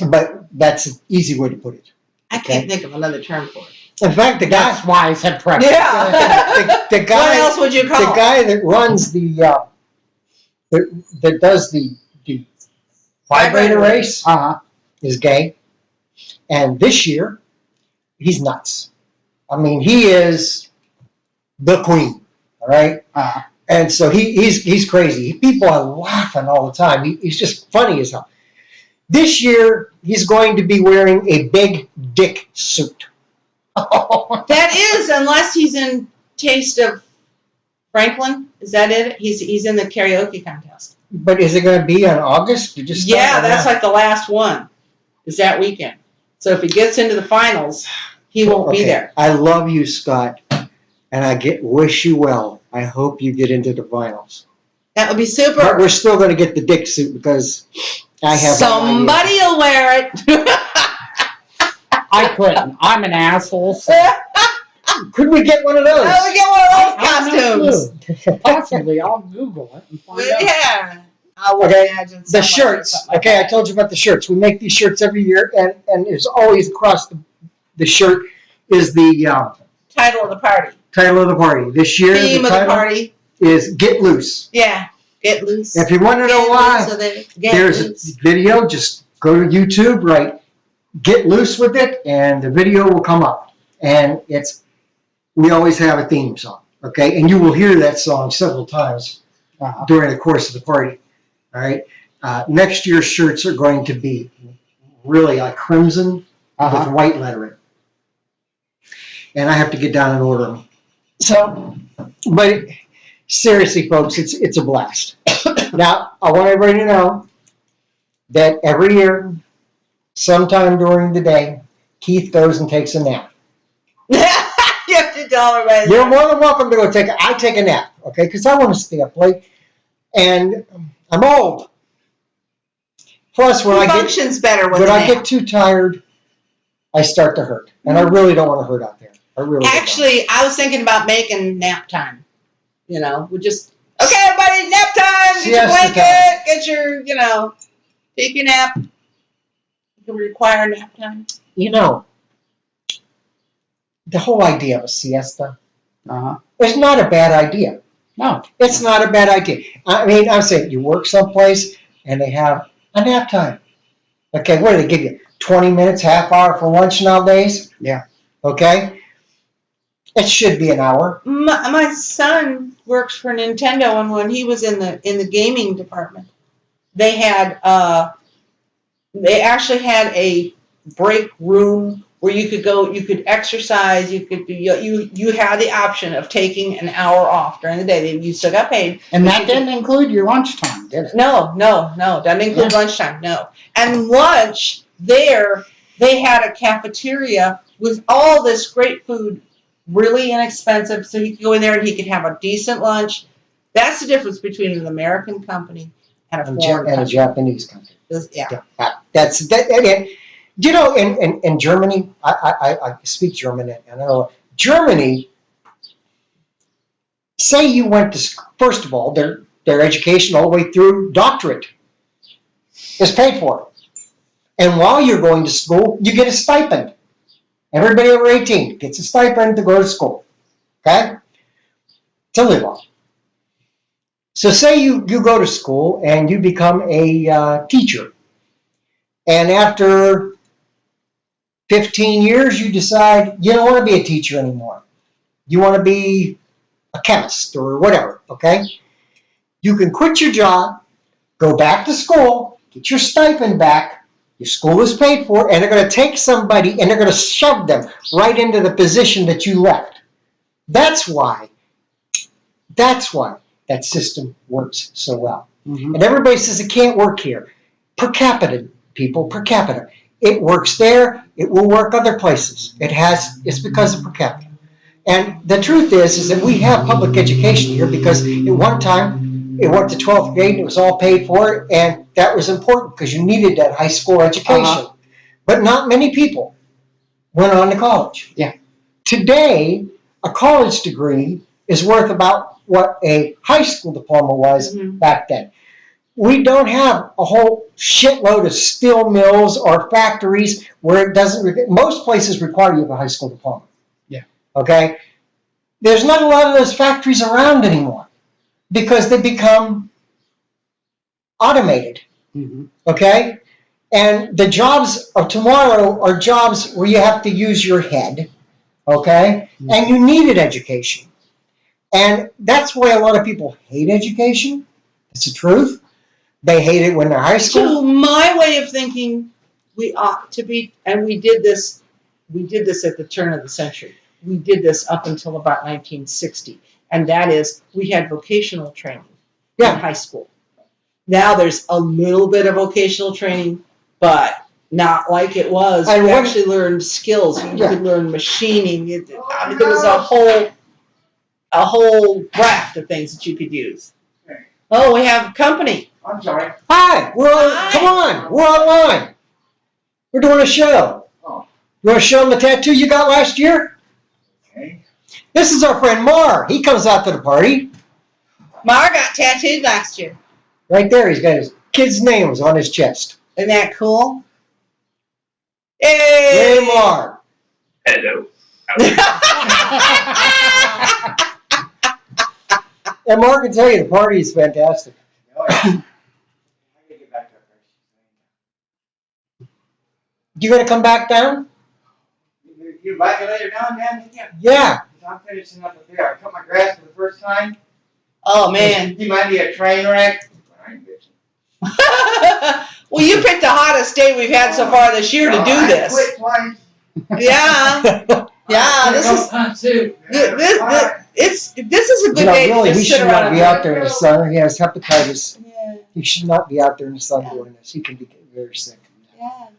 S1: But that's an easy way to put it.
S3: I can't think of another term for it.
S1: In fact, the guy,
S2: That's why I said preference.
S3: Yeah.
S1: the guy,
S3: What else would you call
S1: the
S3: it?
S1: guy that runs that does the vibrator race is gay, and this year he's nuts. I mean, he is the queen, all right? And so he's crazy. People are laughing all the time. He's just funny as hell. This year he's going to be wearing a big dick suit.
S3: That is, unless he's in Taste of Franklin. Is that it? He's in the karaoke contest.
S1: But is it going to be in August?
S3: Yeah, that's like the last one. Is that weekend. So if he gets into the finals, he won't be there.
S1: I love you, Scott, and I wish you well. I hope you get into the finals.
S3: That would be super.
S1: But we're still going to get the dick suit because I have
S3: somebody will wear it.
S2: I couldn't. I'm an asshole. So
S1: Could we get one of those?
S3: Oh, we get one of those costumes.
S2: Possibly. I'll Google it and find out.
S3: Yeah. I would
S1: Okay,
S3: imagine
S1: the shirts.
S3: something like
S1: Okay, I
S3: that.
S1: told you about the shirts. We make these shirts every year, and it's always across the shirt is the
S3: Title of the party.
S1: title of the party. This year,
S3: Theme
S1: the
S3: of the
S1: title
S3: party.
S1: is Get Loose.
S3: Yeah. Get loose.
S1: If you want to know
S3: Get
S1: why,
S3: loose so that get
S1: there's
S3: loose.
S1: a video. Just go to YouTube, write "Get Loose" with it, and the video will come up. And we always have a theme song, okay? And you will hear that song several times during the course of the party. All right. Next year's shirts are going to be really like crimson with white lettering, and I have to get down and order them. So, but seriously, folks, it's a blast. Now, I want everybody to know that every year, sometime during the day, Keith goes and takes a nap.
S3: You have to tell everybody.
S1: You're more than welcome to go I take a nap, okay? Because I want to stay up late. And I'm old. Plus,
S3: He functions better with
S1: when
S3: a
S1: I
S3: nap.
S1: get too tired, I start to hurt. And I really don't want to hurt out there. I really don't.
S3: Actually, I was thinking about making nap time. You know, we just, okay, everybody, nap time. Get your
S1: Siesta
S3: blanket.
S1: time.
S3: Get your, take your nap. You can require nap time.
S1: You know, the whole idea of a siesta is not a bad idea.
S2: No.
S1: It's not a bad idea. I mean, I'm saying you work someplace and they have a nap time. Okay, what do they give you? 20 minutes, half hour for lunch nowadays?
S2: Yeah.
S1: Okay? It should be an hour.
S3: My son works for Nintendo, and when he was in the gaming department, they actually had a break room where you could go, you could exercise, you had the option of taking an hour off during the day. You still got paid.
S2: And that didn't include your lunchtime, did it?
S3: No, doesn't include lunchtime, no. And lunch there, they had a cafeteria with all this great food, really inexpensive, so he could go in there and he could have a decent lunch. That's the difference between an American company and a foreign
S1: And a
S3: company.
S1: Japanese country.
S3: Yeah.
S1: That's that. Again, you know, in Germany, I speak German, and I know Germany. Say you went to first of all, their education all the way through doctorate is paid for, and while you're going to school, you get a stipend. Everybody over 18 gets a stipend to go to school, okay, to live on. So say you go to school and you become a teacher, and after 15 years, you decide you don't want to be a teacher anymore. You want to be a chemist or whatever, okay? You can quit your job, go back to school, get your stipend back, your school is paid for, and they're going to take somebody and they're going to shove them right into the position that you left. That's why that system works so well. Mm-hmm. And everybody says it can't work here. Per capita, people, per capita. It works there. It will work other places. It's because of per capita. And the truth is that we have public education here because at one time it went to 12th grade and it was all paid for, and that was important because you needed that high school education. But not many people went on to college.
S2: Yeah.
S1: Today, a college degree is worth about what a high school diploma was back then. We don't have a whole shitload of steel mills or factories where it doesn't. Most places require you have a high school diploma.
S2: Yeah.
S1: Okay? There's not a lot of those factories around anymore because they become automated. Mm-hmm. Okay? And the jobs of tomorrow are jobs where you have to use your head. Okay? Mm-hmm. And you need an education. And that's why a lot of people hate education. It's the truth. They hate it when they're high school.
S3: To my way of thinking, we ought to be, and we did this at the turn of the century. We did this up until about 1960. And that is, we had vocational training in high school. Now there's a little bit of vocational training, but not like it was. You actually learned skills. You could learn machining. There was a whole raft of things that you could use. Oh, we have company.
S4: I'm sorry.
S1: Hi, come on, we're online. We're doing a show.
S4: Oh.
S1: You want to show them the tattoo you got last year?
S4: Okay.
S1: This is our friend Mar. He comes out to the party.
S3: Mar got tattooed last year.
S1: Right there, he's got his kid's names on his chest.
S3: Isn't that cool? Hey,
S1: Mar.
S4: Hello.
S1: And Mark can tell you the party is fantastic. You gonna come back down?
S4: You invite me later down, man?
S1: Yeah.
S4: I'm finishing up up there. I cut my grass for the first time.
S3: Oh, man.
S4: You might be a train wreck.
S3: Well, you picked the hottest day we've had so far this year to do this.
S4: I quit twice.
S3: Yeah. Yeah, this is a good day to
S1: really,
S3: just
S1: he
S3: sit
S1: should
S3: around.
S1: not be out there in the sun. He has hepatitis.
S3: Yeah.
S1: He should not be out there in the sun doing this. He can be very sick.
S3: Yeah.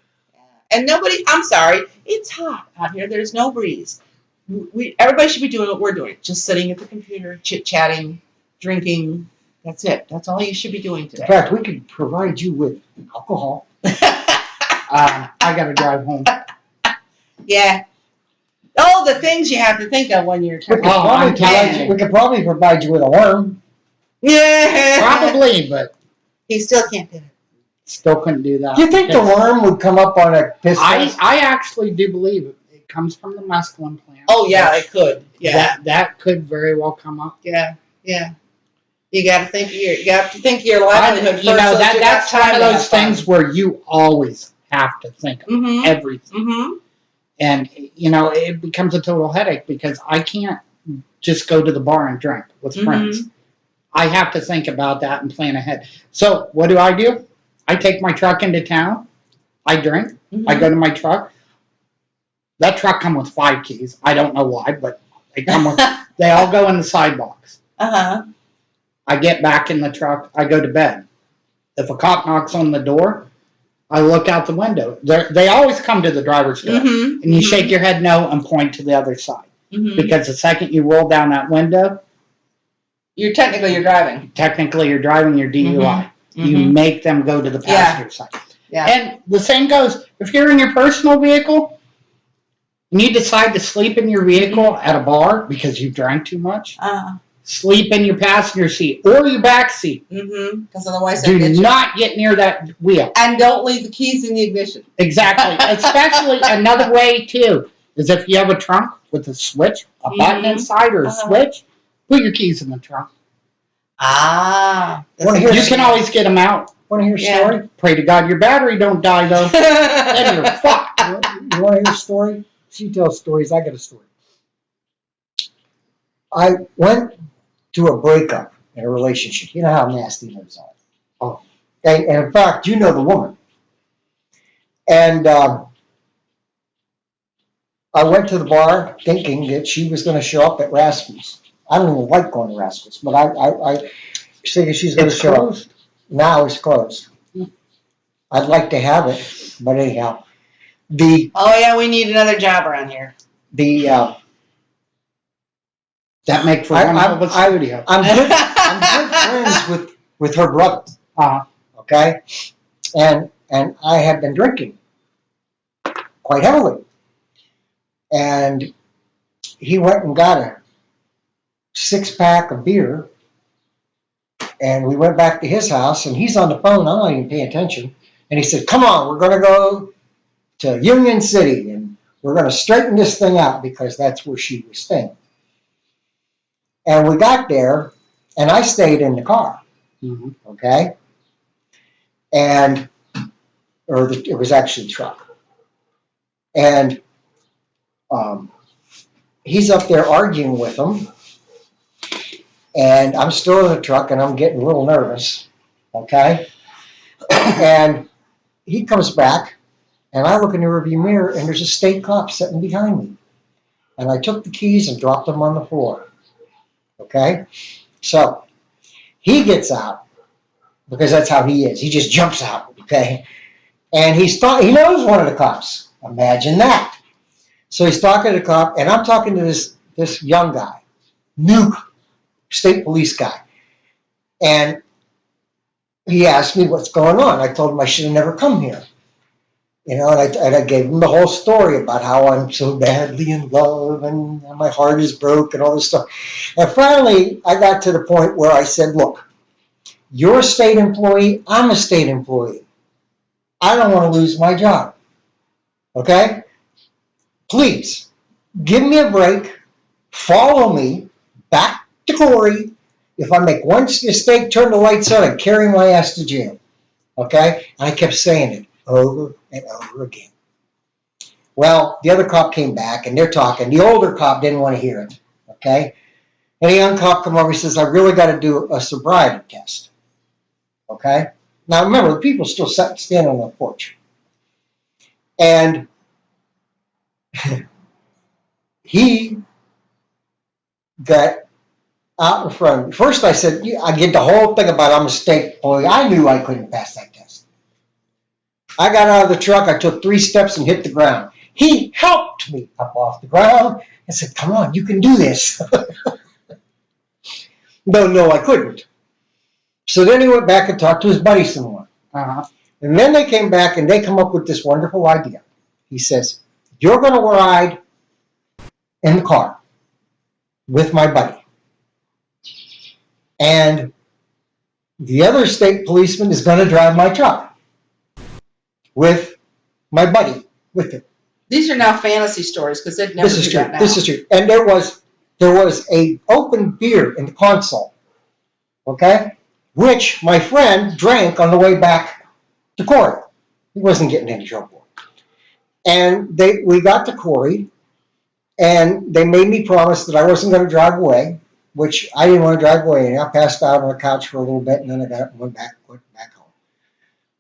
S3: And I'm sorry, it's hot out here. There's no breeze. Everybody should be doing what we're doing, just sitting at the computer, chit-chatting, drinking, That's it. That's all you should be doing
S1: In
S3: today.
S1: fact, we could provide you with alcohol.
S2: I gotta drive home.
S3: Yeah. Oh, the things you have to think of when you're
S1: We could,
S3: turning.
S2: Oh, I'm telling you.
S1: we could probably provide you with a worm.
S3: Yeah.
S2: Probably, but
S3: He still can't do it.
S2: still couldn't do that.
S1: Do you think the
S2: because
S1: worm would come up on a piss test?
S2: I actually do believe it comes from the mescaline plant.
S3: Oh yeah, it could. Yeah.
S2: That could very well come up.
S3: Yeah. Yeah. You got to think of your livelihood first.
S2: You know,
S3: so that you got
S2: that's one
S3: time
S2: of
S3: to
S2: those
S3: have fun.
S2: things where you always have to think of
S3: Mhm.
S2: everything.
S3: Mhm.
S2: And, you know, it becomes a total headache because I can't just go to the bar and drink with
S3: Mhm.
S2: friends. I have to think about that and plan ahead. So what do? I take my truck into town. I drink. I go to my truck. That truck come with 5 keys. I don't know why, but they come with. They all go in the side box.
S3: Uh-huh.
S2: I get back in the truck. I go to bed. If a cop knocks on the door, I look out the window. They always come to the driver's door,
S3: Mhm.
S2: and you shake your head no and point to the other side.
S3: Mhm.
S2: Because the second you roll down that window,
S3: You're driving.
S2: technically you're driving your DUI. You
S3: Mhm.
S2: make them go to the passenger side.
S3: Yeah.
S2: And the same goes, if you're in your personal vehicle and you decide to sleep in your vehicle at a bar because you drank too much, sleep in your passenger seat or your back seat.
S3: Mhm. Because otherwise they'll
S2: Do
S3: get you.
S2: not get near that wheel.
S3: And don't leave the keys in the ignition.
S2: Exactly. Especially another way too is if you have a trunk with a switch, a button
S3: Mhm.
S2: inside or a switch, put your keys in the trunk.
S3: Ah.
S1: Wanna hear
S2: You can always get them out.
S1: Want to hear a
S3: Yeah.
S1: story?
S2: Pray to God your battery don't die though. Then you're fucked.
S1: You want to hear a story? She tells stories. I got a story. I went to a breakup in a relationship. You know how nasty those are. Oh, and in fact, you know the woman. And I went to the bar thinking that she was going to show up at Rascal's. I don't even like going to Rascal's, but I figured she's going to
S2: It's
S1: show
S2: closed.
S1: up. Now it's closed. I'd like to have it, but anyhow, the
S3: Oh yeah, we need another job around here.
S2: That make for
S1: I-
S2: one hell of a studio.
S1: I'm good friends with her brother. Okay, and I have been drinking quite heavily, and he went and got a 6-pack of beer, and we went back to his house, and he's on the phone. I'm not even paying attention, and he said, "Come on, we're going to go to Union City, and we're going to straighten this thing out because that's where she was staying." And we got there, and I stayed in the car.
S2: Mm-hmm.
S1: Okay, and it was actually the truck, and he's up there arguing with him, and I'm still in the truck, and I'm getting a little nervous. Okay, and he comes back, and I look in the rearview mirror, and there's a state cop sitting behind me, and I took the keys and dropped them on the floor. Okay, so he gets out because that's how he is. He just jumps out. Okay, and he knows one of the cops. Imagine that. So he's talking to the cop, and I'm talking to this young guy, new state police guy, and he asked me what's going on. I told him I should have never come here, and I gave him the whole story about how I'm so badly in love and my heart is broke and all this stuff. And finally, I got to the point where I said, "Look, you're a state employee. I'm a state employee. I don't want to lose my job. Okay? Please give me a break. Follow me back to Corey. If I make one mistake, turn the lights on and carry my ass to jail." Okay? And I kept saying it over and over again. Well, the other cop came back and they're talking. The older cop didn't want to hear it. Okay? And the young cop come over. He says, "I really got to do a sobriety test." Okay? Now remember, the people still standing on the porch. And he got out in front. First I said, I get the whole thing about I'm a state employee. I knew I couldn't pass that test. I got out of the truck. I took 3 steps and hit the ground. He helped me up off the ground and said, "Come on, you can do this." No, I couldn't. So then he went back and talked to his buddy some more.
S2: Uh-huh.
S1: And then they came back and they come up with this wonderful idea. He says, you're going to ride in the car with my buddy. And the other state policeman is going to drive my truck with my buddy with him.
S3: These are now fantasy stories because they'd never
S1: This is
S3: do
S1: true.
S3: that now.
S1: This is true. And there was a open beer in the console, okay, which my friend drank on the way back to Corey. He wasn't getting any trouble. And we got to Corey, and they made me promise that I wasn't going to drive away, which I didn't want to drive away. And I passed out on the couch for a little bit, and then I got up and went back home.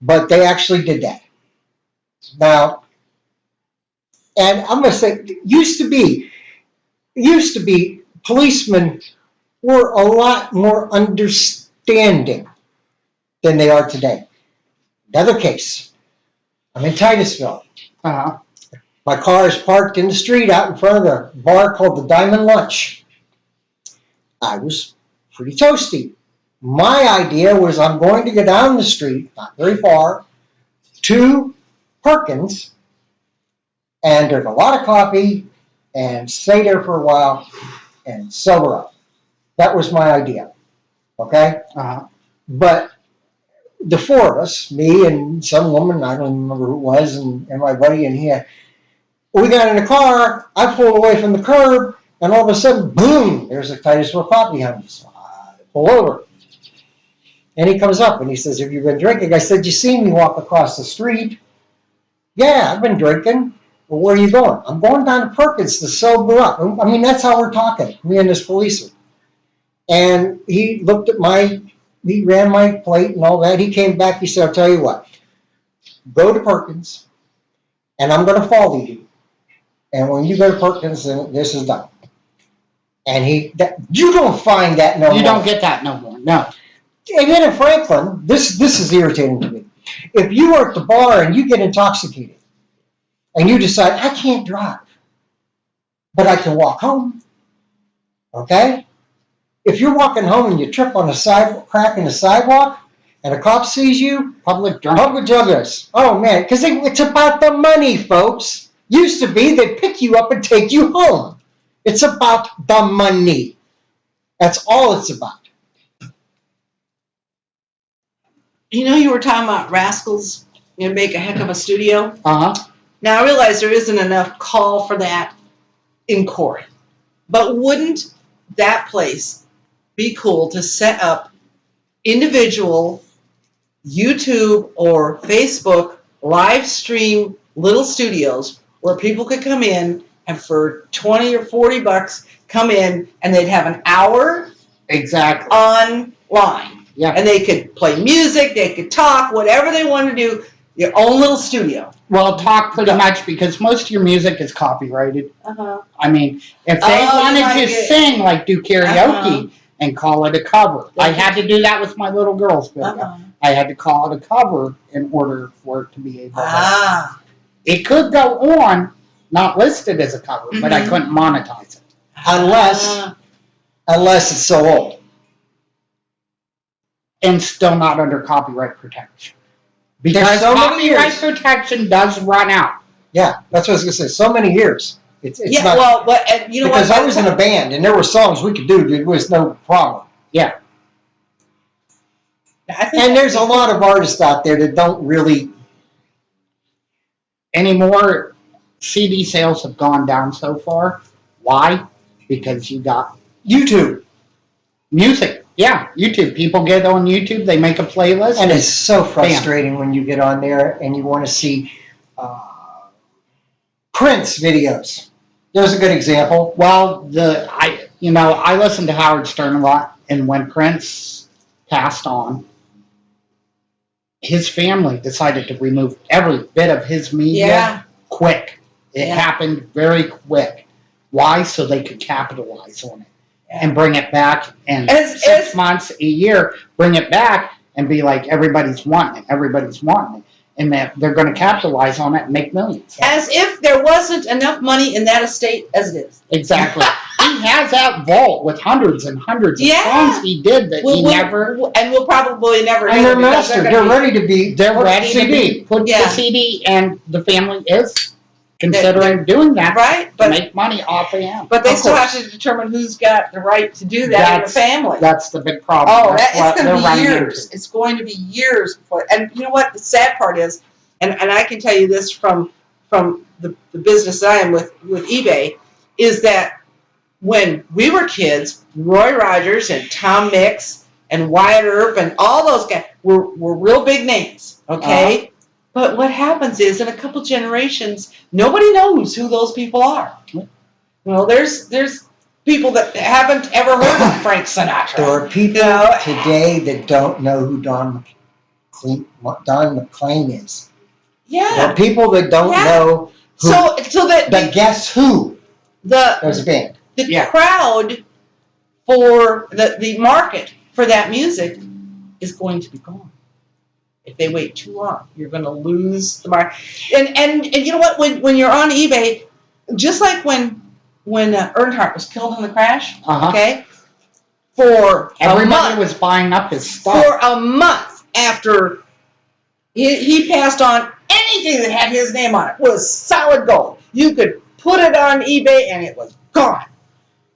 S1: But they actually did that. Now, and I'm going to say, used to be, policemen were a lot more understanding than they are today. Another case. I'm in Titusville.
S2: Uh-huh.
S1: My car is parked in the street out in front of the bar called the Diamond Lunch. I was pretty toasty. My idea was I'm going to go down the street, not very far, to Perkins and drink a lot of coffee and stay there for a while and sober up. That was my idea. Okay?
S2: Uh-huh.
S1: But the four of us, me and some woman, I don't remember who it was, and my buddy, and we got in the car, I pulled away from the curb, and all of a sudden, boom, there's a Titusville cop behind us. I pull over. And he comes up and he says, have you been drinking? I said, you seen me walk across the street? Yeah, I've been drinking. Well, where are you going? I'm going down to Perkins to sober up. I mean, that's how we're talking, me and this policeman. And he looked at he ran my plate and all that. He came back, he said, I'll tell you what, go to Perkins and I'm going to follow you. And when you go to Perkins, then this is done. And you don't find that no more.
S2: You don't get that no more, no.
S1: And then in Franklin, this is irritating to me. If you are at the bar and you get intoxicated and you decide, I can't drive, but I can walk home, okay? If you're walking home and you trip on a crack in the sidewalk and a cop sees you,
S2: Public drunk.
S1: public drunkenness. Oh, man, because it's about the money, folks. Used to be they'd pick you up and take you home. It's about the money. That's all it's about.
S3: You know, you were talking about Rascals and make a heck of a studio.
S2: Uh-huh.
S3: Now I realize there isn't enough call for that in Corey, but wouldn't that place be cool to set up individual YouTube or Facebook live stream little studios where people could come in and for $20 or $40 come in and they'd have an hour
S2: Exactly.
S3: online.
S2: Yeah.
S3: And they could play music, they could talk, whatever they want to do, their own little studio.
S2: Well, talk pretty much because most of your music is copyrighted.
S3: Uh-huh.
S2: I mean, if they
S3: Oh,
S2: wanted
S3: you
S2: to
S3: like it.
S2: sing, like do karaoke
S3: Uh-huh.
S2: and call it a cover.
S3: They
S2: I had to do that with my little girls video.
S3: Uh-huh.
S2: I had to call it a cover in order for it to be able to.
S3: Ah.
S2: It could go on, not listed as a cover, but I
S3: Mhm.
S2: couldn't monetize it.
S3: Ah.
S1: Unless it's so old.
S2: And still not under copyright protection. Because
S1: There's so many
S2: copyright
S1: years.
S2: protection does run out.
S1: Yeah, that's what I was going to say. So many years. It's
S3: Yeah,
S1: not,
S3: well, but and you know
S1: because
S3: what?
S1: I was in a band and there were songs we could do. There was no problem.
S2: Yeah.
S3: I think
S1: And there's a lot of artists out there that don't really.
S2: Anymore, CD sales have gone down so far. Why? Because you got
S1: YouTube.
S2: music. Yeah, YouTube. People get on YouTube, they make a playlist.
S1: And it's so frustrating when you get on there and you want to see Prince videos. There's a good example.
S2: Well, I listen to Howard Stern a lot, and when Prince passed on, his family decided to remove every bit of his media
S3: Yeah.
S2: quick. It
S3: Yeah.
S2: happened very quick. Why? So they could capitalize on it
S3: Yeah.
S2: and bring it back in
S3: As-
S2: 6 months, a year, bring it back and be like, everybody's wanting it. And that they're going to capitalize on it and make millions.
S3: As if there wasn't enough money in that estate as it is.
S2: Exactly. has that vault with hundreds and hundreds of
S3: Yeah.
S2: songs he did that he never.
S3: And we'll probably never
S1: And
S3: hear
S1: they're
S3: them because
S1: mastered.
S3: gonna
S1: They're
S3: be-
S1: ready to be.
S2: They're
S1: put
S2: ready to be put
S3: Yeah.
S2: to CD, and the family is considering doing that
S3: right,
S2: to
S3: but
S2: make money off of him.
S3: but they
S1: Of
S3: still
S1: course.
S3: have to determine who's got the right to do that in the family.
S2: That's the big problem.
S3: Oh,
S2: That's what
S3: it's
S2: they're
S3: going to be
S2: running
S3: years. It's going to be years before. And you know what? The sad part is, and I can tell you this from the business that I am with eBay, is that when we were kids, Roy Rogers and Tom Mix and Wyatt Earp and all those guys were real big names. Okay. But what happens is, in a couple generations, nobody knows who those people are. Well, there's people that haven't ever heard of Frank Sinatra.
S1: There are people
S3: You know?
S1: today that don't know who Don McLean is. There
S3: Yeah.
S1: are people that don't
S3: Yeah.
S1: know who.
S3: So that
S1: But guess who? There's a band.
S3: the crowd for the market for that music is going to be gone. If they wait too long, you're going to lose the market. And you know what? When you're on eBay, just like when Earnhardt was killed in the crash, okay, for
S2: Everybody
S3: a month,
S2: was buying up his stuff.
S3: for a month after he passed on, anything that had his name on it was solid gold. You could put it on eBay and it was gone.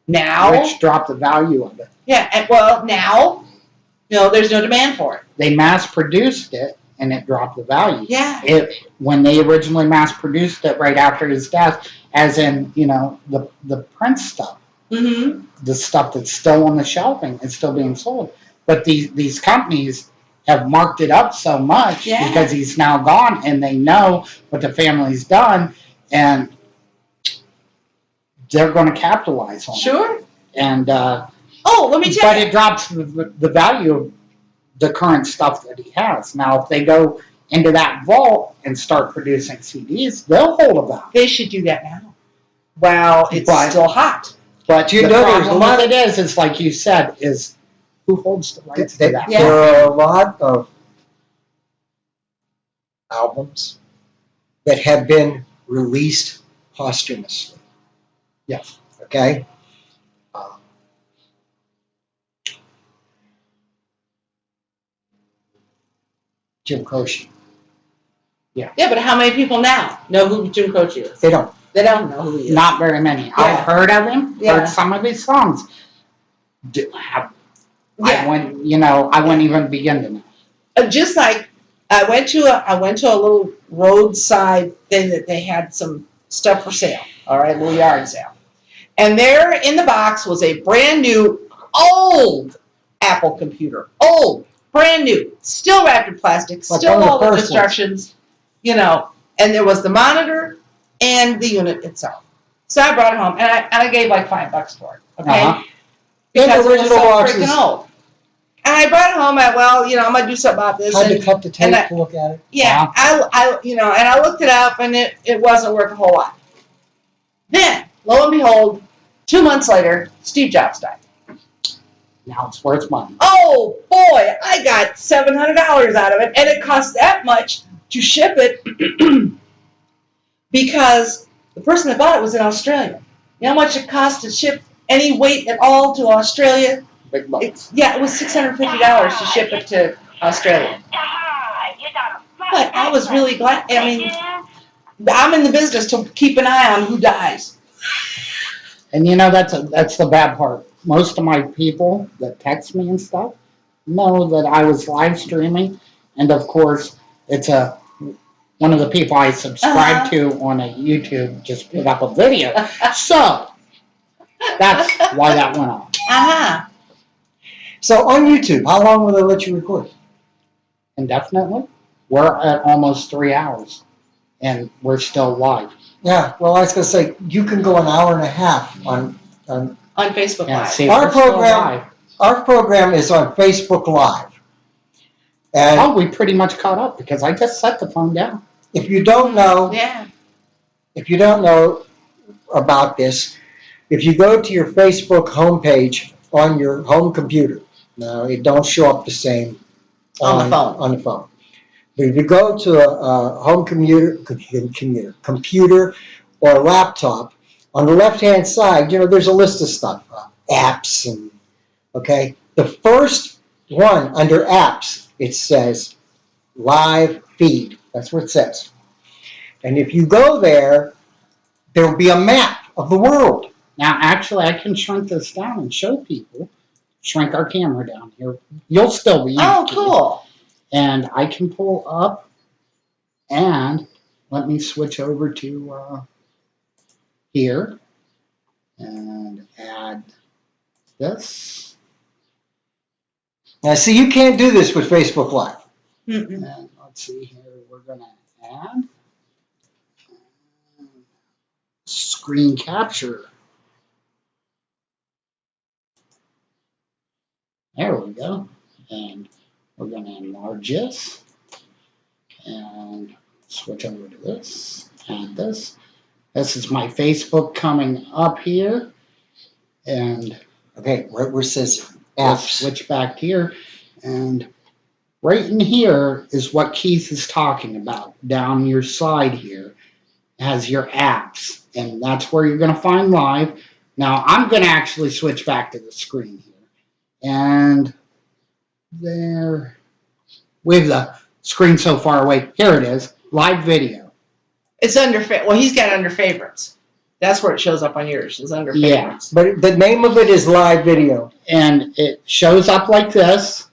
S3: Now,
S2: Which dropped the value of it.
S3: yeah, and now, there's no demand for it.
S2: They mass produced it and it dropped the value.
S3: Yeah.
S2: When they originally mass produced it right after his death, as in, the Prince stuff,
S3: Mm-hmm.
S2: the stuff that's still on the shelving, it's still being sold. But these companies have marked it up so much
S3: Yeah.
S2: because he's now gone and they know what the family's done and they're going to capitalize on it.
S3: Sure.
S2: And
S3: Oh, let me tell
S2: but
S3: you.
S2: it drops the value of the current stuff that he has. Now, if they go into that vault and start producing CDs, they'll hold a value.
S3: They should do that now. While it's
S2: But-
S3: still hot.
S2: But
S1: You
S2: the
S1: know, there's
S2: problem
S1: a lot
S2: with it is like you said, is who holds the rights to that?
S3: Yeah.
S1: There are a lot of albums that have been released posthumously.
S2: Yes.
S1: Okay? Jim Croce.
S3: Yeah, but how many people now know who Jim Croce is?
S1: They don't.
S3: They don't know who he is.
S2: Not very many. I've heard of him,
S3: Yeah.
S2: heard some of his songs. I
S3: Yeah.
S2: wouldn't even begin to know.
S3: Just like I went to a little roadside thing that they had some stuff for sale. All right, a little yard sale. And there in the box was a brand new, old Apple computer. Old, brand new, still wrapped in plastic,
S1: Like
S3: still
S1: one of the
S3: all the
S1: first ones.
S3: instructions, and there was the monitor and the unit itself. So I brought it home and I gave like $5 for it. Okay.
S2: Uh-huh.
S3: Because
S1: And the
S3: it was
S1: original
S3: so
S1: boxes.
S3: freaking old. And I brought it home. I'm gonna do something about this.
S1: Had to
S3: And,
S1: cut the tape
S3: and I-
S1: to look at it.
S3: yeah, and I looked it up, and it wasn't worth a whole lot. Then, lo and behold, 2 months later, Steve Jobs died.
S2: Now it's worth money.
S3: Oh boy, I got $700 out of it, and it cost that much to ship it because the person that bought it was in Australia. You know how much it cost to ship any weight at all to Australia?
S2: Big bucks.
S3: It was $650 to ship it to Australia. But I was really glad. I mean, I'm in the business to keep an eye on who dies.
S2: And that's the bad part. Most of my people that text me and stuff know that I was live streaming, and of course, it's one of the people I subscribe to on a YouTube just put up a video. So that's why that went on.
S3: Uh-huh.
S1: So on YouTube, how long will they let you record?
S2: Indefinitely, we're at almost 3 hours, and we're still live.
S1: Yeah, well, I was going to say, you can go an hour and a half on
S3: On Facebook
S2: And
S3: Live.
S2: see if
S1: Our
S2: we're still
S1: program-
S2: live.
S1: our program is on Facebook Live. And
S2: Oh, we pretty much caught up because I just set the phone down.
S1: if you don't know,
S3: Yeah.
S1: about this, if you go to your Facebook homepage on your home computer, now it don't show up the same
S3: On the phone.
S1: On the phone. But if you go to a home computer or laptop, on the left-hand side, there's a list of stuff, apps, and okay. The first one under apps, it says live feed. That's what it says. And if you go there, there will be a map of the world.
S2: Now, actually, I can shrink this down and show people. Shrink our camera down here. You'll still be
S3: Oh,
S2: empty.
S3: cool.
S2: And I can pull up, and let me switch over to here and add this.
S1: Now, see, you can't do this with Facebook Live.
S3: Mm-mm.
S2: And let's see here. We're going to add screen capture. There we go. And we're going to enlarge this and switch over to this. Add this. This is my Facebook coming up here. And
S1: Okay, right where it says
S2: we'll
S1: apps.
S2: switch back here. And right in here is what Keith is talking about. Down your side here has your apps. And that's where you're going to find live. Now, I'm going to actually switch back to the screen here. And there, we have the screen so far away. Here it is, live video.
S3: It's under, well, he's got it under favorites. That's where it shows up on yours, is under
S2: Yeah.
S3: favorites.
S1: But the name of it is live video.
S2: And it shows up like this.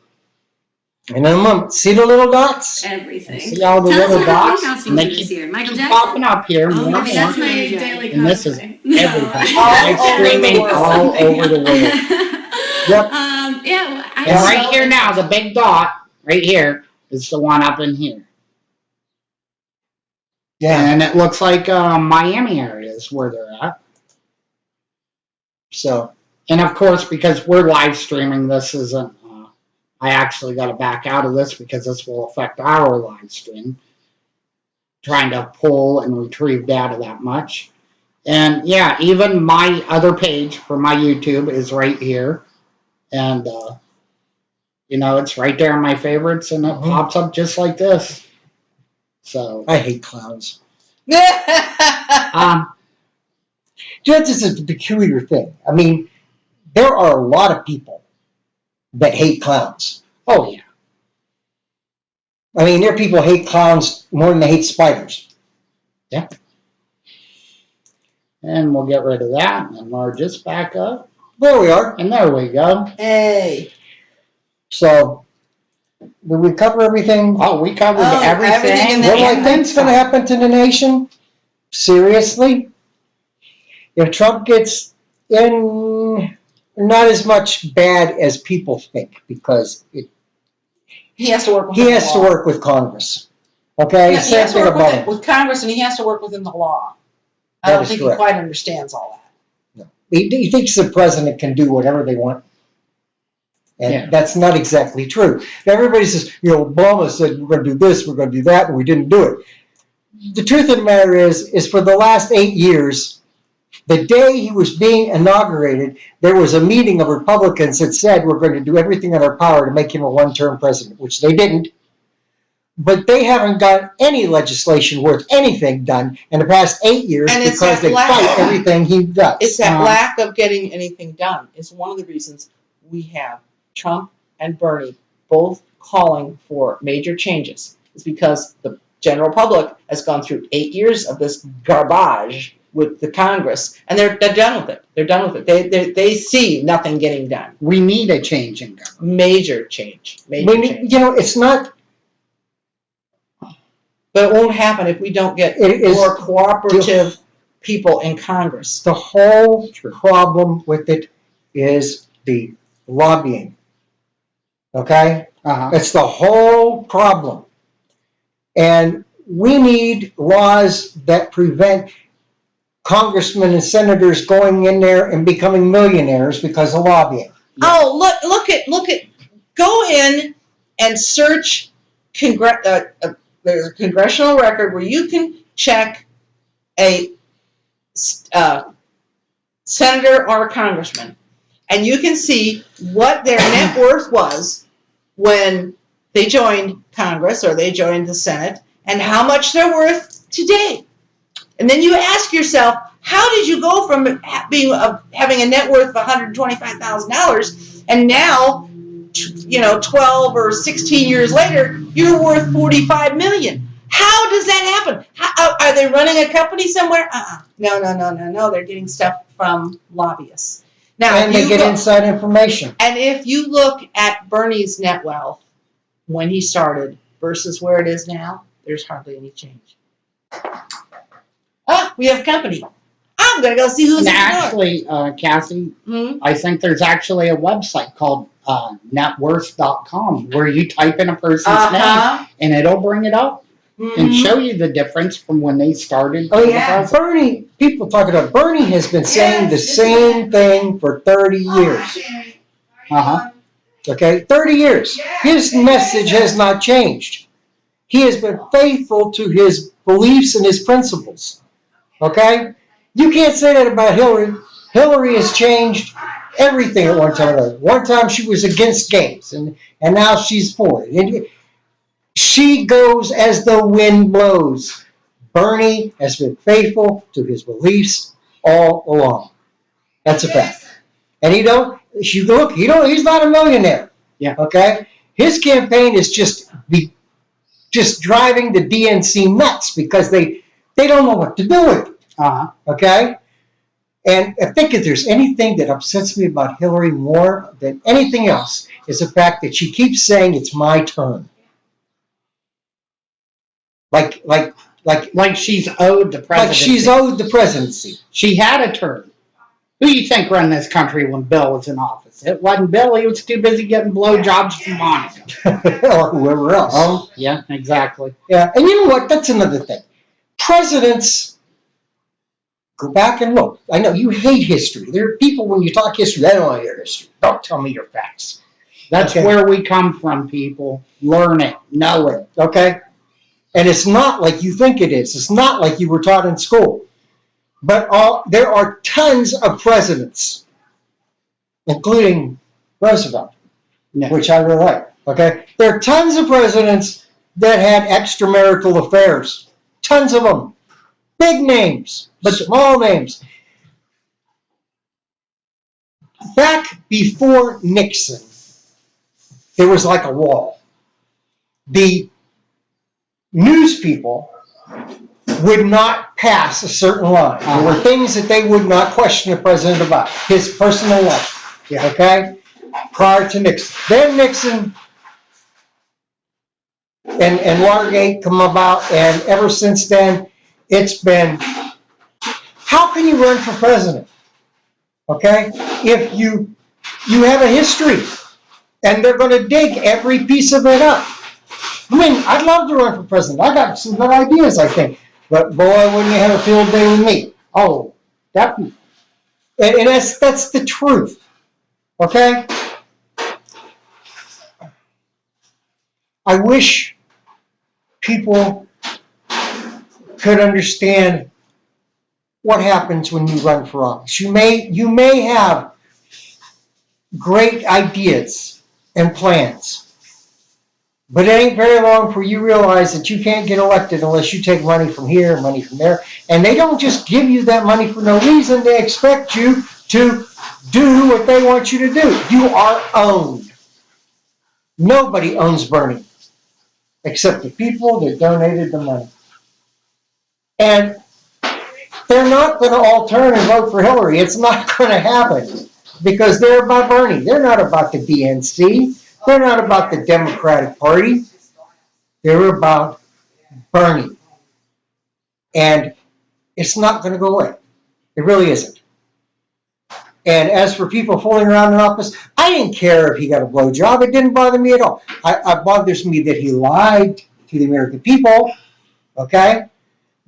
S1: And in a moment, see the little dots?
S5: Everything.
S2: See all the
S5: Tell us
S2: little
S5: what
S2: dots?
S5: house you
S2: And they
S5: did this
S2: keep,
S5: year. Michael
S2: keep
S5: Jackson?
S2: popping up here
S5: Oh,
S2: more and
S5: that's
S2: more.
S5: my
S6: daily
S2: And this is
S6: cosplay.
S2: everybody.
S3: All
S2: Live
S3: over the
S2: streaming
S3: world.
S2: all over the world.
S1: Yep.
S5: Yeah, well, I
S2: And
S5: saw-
S2: right here now, the big dot, right here, is the one up in here.
S1: Yeah.
S2: And it looks like Miami area is where they're at.
S1: So,
S2: And of course, because we're live streaming, this isn't, I actually got to back out of this because this will affect our live stream. Trying to pull and retrieve data that much. And yeah, even my other page for my YouTube is right here. And, it's right there in my favorites and it
S1: Mhm.
S2: pops up just like this. So,
S1: I hate clowns. This is a peculiar thing. I mean, there are a lot of people that hate clowns.
S2: oh yeah.
S1: I mean, there are people who hate clowns more than they hate spiders.
S2: And we'll get rid of that and enlarge this back up.
S1: There we are.
S2: And there we go.
S3: Hey.
S1: So, did we cover everything?
S2: Oh, we covered
S3: Oh, everything
S2: everything.
S3: in the
S1: What do I
S3: end.
S1: think's going to happen to the nation? Seriously? If Trump gets in, not as much bad as people think, because
S3: He has to work with
S1: he
S3: the
S1: has to
S3: law.
S1: work with Congress. Okay?
S3: Yeah, he
S1: Same
S3: has to
S1: thing
S3: work
S1: about
S3: with,
S1: him.
S3: with Congress, and he has to work within the law. I
S1: That
S3: don't
S1: is
S3: think
S1: correct.
S3: he quite understands all that.
S1: He thinks the president can do whatever they want. And
S2: Yeah.
S1: that's not exactly true. Everybody says, Obama said we're going to do this, we're going to do that, and we didn't do it. The truth of the matter is for the last 8 years, the day he was being inaugurated, there was a meeting of Republicans that said we're going to do everything in our power to make him a one-term president, which they didn't. But they haven't got any legislation worth anything done in the past 8 years
S3: And it's
S1: because
S3: that
S1: they
S3: lack-
S1: fight everything he does.
S3: It's that
S2: Um,
S3: lack of getting anything done is one of the reasons we have Trump and Bernie both calling for major changes. It's because the general public has gone through 8 years of this garbage with the Congress, and they're done with it. They're done with it. They see nothing getting done.
S2: We need a change in government.
S3: Major change. Major change.
S1: It's not.
S3: But it won't happen if we don't get
S1: It is
S3: more cooperative people in Congress.
S1: the whole problem with it is the lobbying. Okay?
S2: Uh-huh.
S1: It's the whole problem. And we need laws that prevent congressmen and senators going in there and becoming millionaires because of lobbying.
S3: Oh, look at, go in and search there's a congressional record where you can check a senator or a congressman, and you can see what their net worth was when they joined Congress or they joined the Senate, and how much they're worth today. And then you ask yourself, How did you go from having a net worth of $125,000 and now, 12 or 16 years later, you're worth 45 million? How does that happen? Are they running a company somewhere? No. They're getting stuff from lobbyists. Now,
S1: And they get inside information.
S3: And if you look at Bernie's net wealth when he started versus where it is now, there's hardly any change. We have company. I'm going to go see who's
S2: And
S3: in the door.
S2: actually, Cassie, I think there's actually a website called networth.com where you type in a person's name and it'll bring it up and show you the difference from when they started.
S1: Oh yeah, Bernie, people talk about Bernie has been saying the same thing for 30 years. Okay, 30 years. His message has not changed. He has been faithful to his beliefs and his principles. Okay? You can't say that about Hillary. Hillary has changed everything at one time or another. One time she was against gays, and now she's for it. She goes as the wind blows. Bernie has been faithful to his beliefs all along. That's a fact. And he's not a millionaire.
S2: Yeah.
S1: Okay? His campaign is just driving the DNC nuts because they don't know what to do with it. Okay? And I think if there's anything that upsets me about Hillary more than anything else is the fact that she keeps saying it's my turn. Like
S2: she's owed the presidency.
S1: Like she's owed the presidency.
S2: She had a turn. Who do you think ran this country when Bill was in office? It wasn't Bill. He was too busy getting blowjobs from Monica.
S1: Or whoever else.
S2: Oh, yeah, exactly.
S1: Yeah, and you know what? That's another thing. Presidents, go back and look. I know you hate history. There are people, when you talk history, they don't want to hear history. Don't tell me your facts.
S2: That's where we come from, people. Learn it. Know it.
S1: Okay? And it's not like you think it is. It's not like you were taught in school. But there are tons of presidents, including Roosevelt, which I really like. Okay? There are tons of presidents that had extramarital affairs. Tons of them. Big names, but small names. Back before Nixon, there was like a wall. The news people would not pass a certain line. There were things that they would not question the president about. His personal life.
S2: Yeah.
S1: Okay? Prior to Nixon. Then Nixon and Watergate come about, and ever since then, it's been, how can you run for president? Okay? If you have a history, and they're going to dig every piece of it up. I mean, I'd love to run for president. I got some good ideas, I think. But boy, wouldn't you have a field day with me? Oh, definitely. And that's the truth. Okay? I wish people could understand what happens when you run for office. You may have great ideas and plans, but it ain't very long before you realize that you can't get elected unless you take money from here, money from there. And they don't just give you that money for no reason. They expect you to do what they want you to do. You are owned. Nobody owns Bernie except the people that donated the money. And they're not going to all turn and vote for Hillary. It's not going to happen because they're about Bernie. They're not about the DNC. They're not about the Democratic Party. They're about Bernie. And it's not going to go away. It really isn't. And as for people fooling around in office, I didn't care if he got a blowjob. It didn't bother me at all. It bothers me that he lied to the American people. Okay?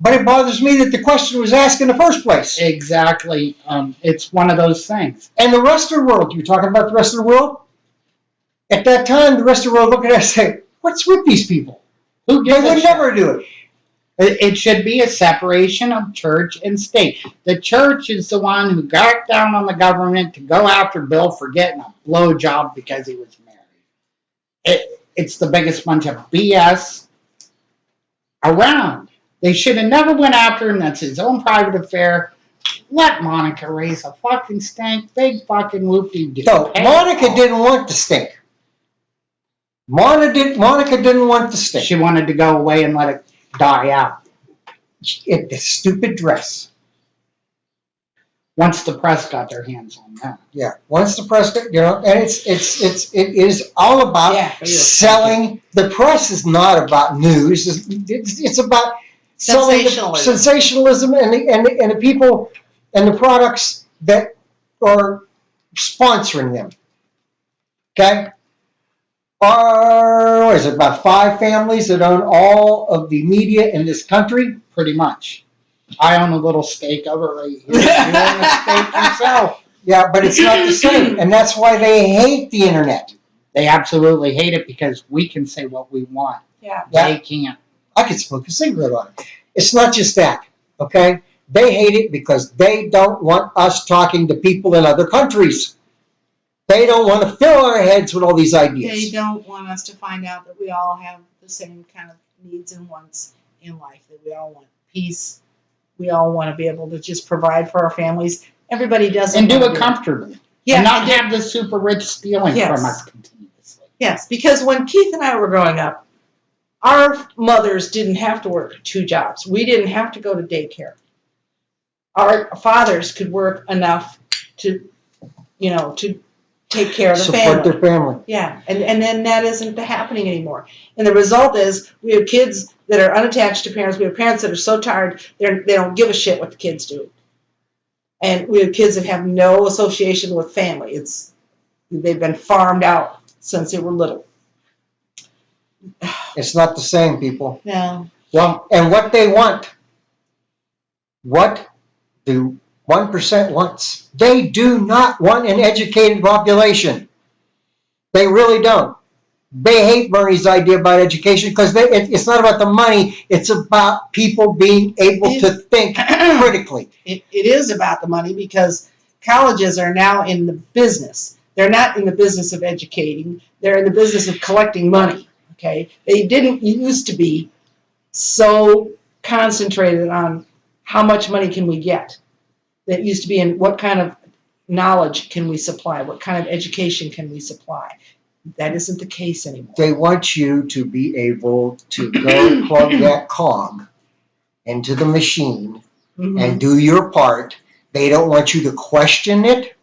S1: But it bothers me that the question was asked in the first place.
S2: Exactly. It's one of those things.
S1: And the rest of the world, you're talking about the rest of the world? At that time, the rest of the world looked at us and say, what's with these people? They would never do it.
S2: It should be a separation of church and state. The church is the one who got down on the government to go after Bill for getting a blowjob because he was married. It's the biggest bunch of BS around. They should have never went after him. That's his own private affair. Let Monica raise a fucking stink, big fucking whoopie-doo.
S1: No, Monica didn't want the stink. Monica didn't want the stink.
S2: She wanted to go away and let it die out.
S1: The stupid dress.
S2: Once the press got their hands on that.
S1: Yeah, once the press, and it is all about selling. The press is not about news. It's about selling sensationalism and the people and the products that are sponsoring them. Okay? What is it, about 5 families that own all of the media in this country?
S2: Pretty much. I own a little stake of it right here. You own a stake yourself.
S1: Yeah, but it's not the same. And that's why they hate the internet.
S2: They absolutely hate it because we can say what we want.
S3: Yeah.
S2: They can't.
S1: I could smoke a cigarette on it. It's not just that, okay? They hate it because they don't want us talking to people in other countries. They don't want to fill our heads with all these ideas.
S3: They don't want us to find out that we all have the same kind of needs and wants in life, that we all want peace. We all want to be able to just provide for our families. Everybody doesn't.
S2: And do it comfortably.
S3: Yeah.
S2: And not have the super rich stealing
S3: Yes.
S2: from us continuously.
S3: Yes, because when Keith and I were growing up, our mothers didn't have to work 2 jobs. We didn't have to go to daycare. Our fathers could work enough to, to take care of the family.
S1: Support their family.
S3: Yeah, and then that isn't happening anymore. And the result is we have kids that are unattached to parents. We have parents that are so tired they don't give a shit what the kids do. And we have kids that have no association with family. They've been farmed out since they were little.
S1: It's not the same, people.
S3: No.
S1: Well, and what they want, what do 1% wants? They do not want an educated population. They really don't. They hate Bernie's idea about education because it's not about the money. It's about people being able to think critically.
S3: It is about the money because colleges are now in the business. They're not in the business of educating. They're in the business of collecting money. Okay? They didn't used to be so concentrated on how much money can we get. That used to be in what kind of knowledge can we supply? What kind of education can we supply? That isn't the case anymore.
S1: They want you to be able to go plug that cog into the machine and do your part. They don't want you to question it.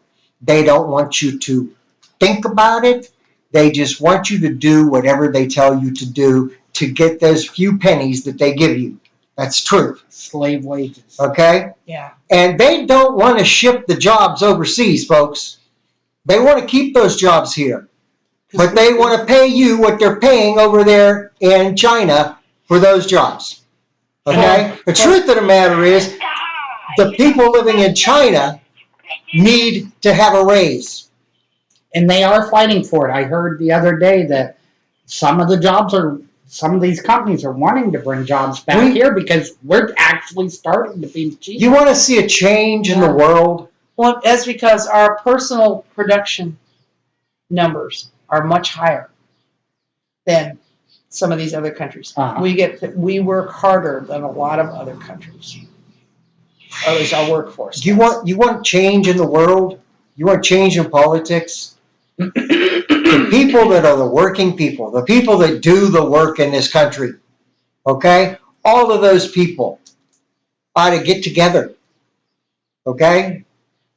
S1: They don't want you to think about it. They just want you to do whatever they tell you to do to get those few pennies that they give you. That's true.
S2: Slave wages.
S1: Okay?
S3: Yeah.
S1: And they don't want to ship the jobs overseas, folks. They want to keep those jobs here. But they want to pay you what they're paying over there in China for those jobs. Okay? The truth of the matter is, the people living in China need to have a raise.
S2: And they are fighting for it. I heard the other day that some of these companies are wanting to bring jobs back here because we're actually starting to be cheap.
S1: You want to see a change in the world?
S3: Well, that's because our personal production numbers are much higher than some of these other countries. We work harder than a lot of other countries. Or at least our workforce.
S1: You want change in the world? You want change in politics? The people that are the working people, the people that do the work in this country, okay? All of those people ought to get together, okay?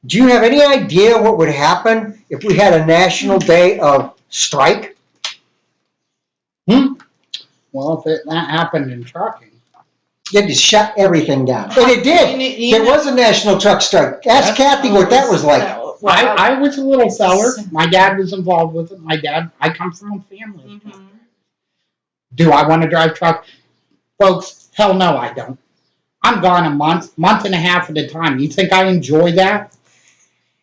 S1: Do you have any idea what would happen if we had a national day of strike?
S2: Well, if that happened in trucking.
S1: It just shut everything down. And it did. There was a national truck strike. Ask Kathy what that was like.
S2: I was a little feller. My dad was involved with it. I come from a family. Do I want to drive truck? Folks, hell no, I don't. I'm gone a month and a half at a time. You think I enjoy that?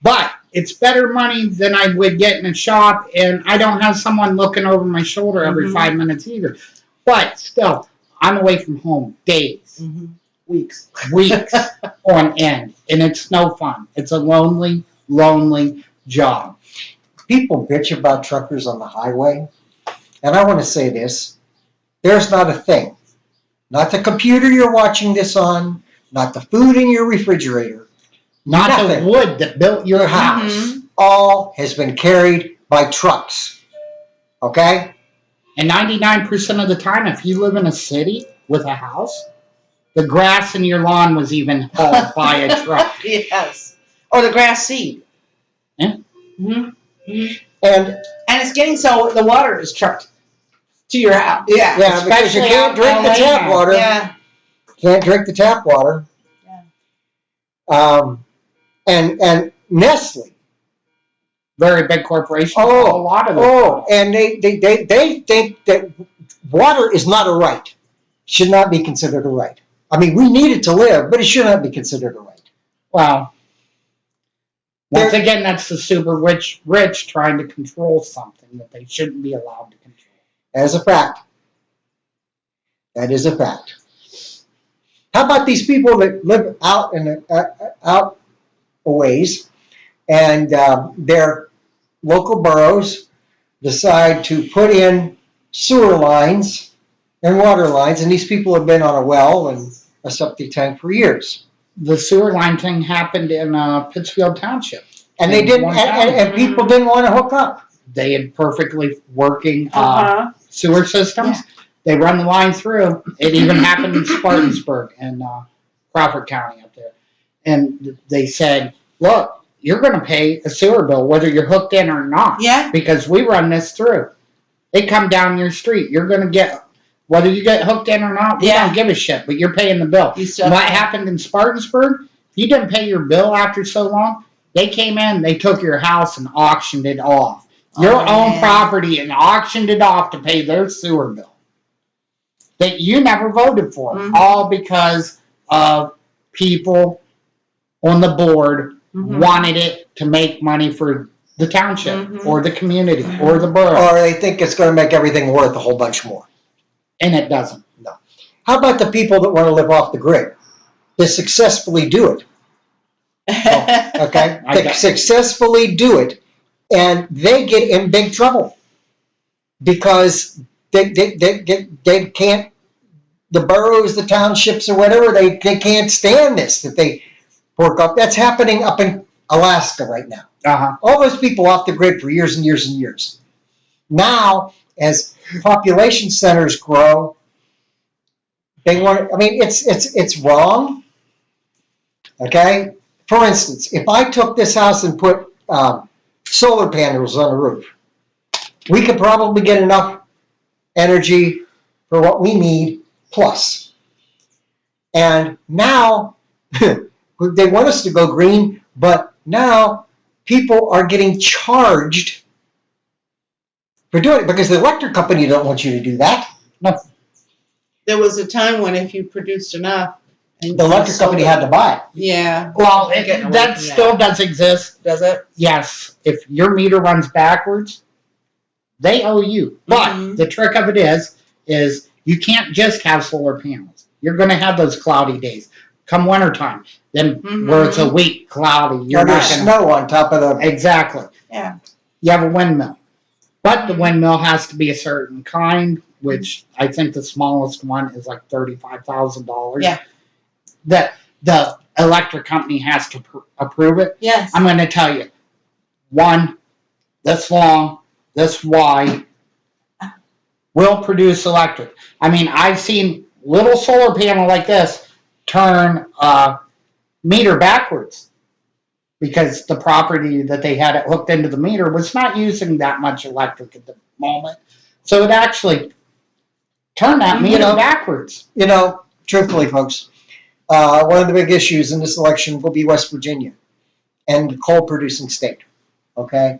S2: But it's better money than I would get in a shop, and I don't have someone looking over my shoulder every 5 minutes either. But still, I'm away from home days, weeks on end, and it's no fun. It's a lonely job.
S1: People bitch about truckers on the highway, and I want to say this. There's not a thing, not the computer you're watching this on, not the food in your refrigerator,
S2: Not
S1: Nothing.
S2: the wood that built your house.
S3: Mhm.
S1: All has been carried by trucks. Okay?
S2: And 99% of the time, if you live in a city with a house, the grass in your lawn was even hauled by a truck.
S3: Yes. Or the grass seed.
S2: Yeah.
S3: Mhm.
S1: And
S3: And it's getting so the water is trucked to your house.
S1: yeah, because you
S2: Especially
S1: can't
S2: out
S1: drink
S2: in
S1: the
S2: LA
S1: tap
S2: now.
S1: water.
S3: Yeah.
S1: Can't drink the tap water. And Nestle.
S2: Very big corporation.
S1: Oh,
S2: a lot of
S1: and they think that water is not a right. Should not be considered a right. I mean, we need it to live, but it should not be considered a right.
S2: Well, once again, that's the super rich trying to control something that they shouldn't be allowed to control.
S1: That is a fact. That is a fact. How about these people that live out in the, out a ways, and their local boroughs decide to put in sewer lines and water lines, and these people have been on a well and a septic tank for years.
S2: The sewer line thing happened in Pittsfield Township.
S1: And they didn't, and people didn't want to hook up.
S2: They had perfectly working sewer systems.
S3: Yeah.
S2: They run the line through. It even happened in Spartansburg and Crawford County up there. And they said, look, you're going to pay a sewer bill whether you're hooked in or not.
S3: Yeah.
S2: Because we run this through. They come down your street. You're going to get, whether you get hooked in or not, we don't give a shit, but you're paying the bill. What happened in Spartansburg, if you didn't pay your bill after so long, they came in, they took your house and auctioned it off. Your own property and auctioned it off to pay their sewer bill. That you never voted for. All because of people on the board wanted it to make money for the township or the community or the borough.
S1: Or they think it's going to make everything worth a whole bunch more.
S2: And it doesn't.
S1: No. How about the people that want to live off the grid? They successfully do it. Okay? They successfully do it, and they get in big trouble because they can't, the boroughs, the townships, or whatever, they can't stand this, that they work up. That's happening up in Alaska right now. All those people off the grid for years and years and years. Now, as population centers grow, they want, I mean, it's wrong. Okay? For instance, if I took this house and put solar panels on the roof, we could probably get enough energy for what we need plus. And now they want us to go green, but now people are getting charged for doing it because the electric company don't want you to do that. No.
S3: There was a time when if you produced enough, and
S1: The electric company had to buy it.
S3: Yeah.
S2: Well,
S3: Getting away
S2: that
S3: from
S2: still does exist.
S3: Does it?
S2: Yes, if your meter runs backwards, they owe you. But the trick of it is you can't just have solar panels. You're going to have those cloudy days. Come wintertime, then where it's a week cloudy, you're not
S1: There's
S2: going to.
S1: snow on top of the.
S2: Exactly.
S3: Yeah.
S2: You have a windmill. But the windmill has to be a certain kind, which I think the smallest one is like $35,000.
S3: Yeah.
S2: That the electric company has to approve it.
S3: Yes.
S2: I'm going to tell you, one, this long, this wide, will produce electric. I mean, I've seen little solar panel like this turn a meter backwards because the property that they had it hooked into the meter was not using that much electric at the moment. So it actually turned that meter backwards.
S1: You know, truthfully, folks, one of the big issues in this election will be West Virginia and the coal-producing state, okay?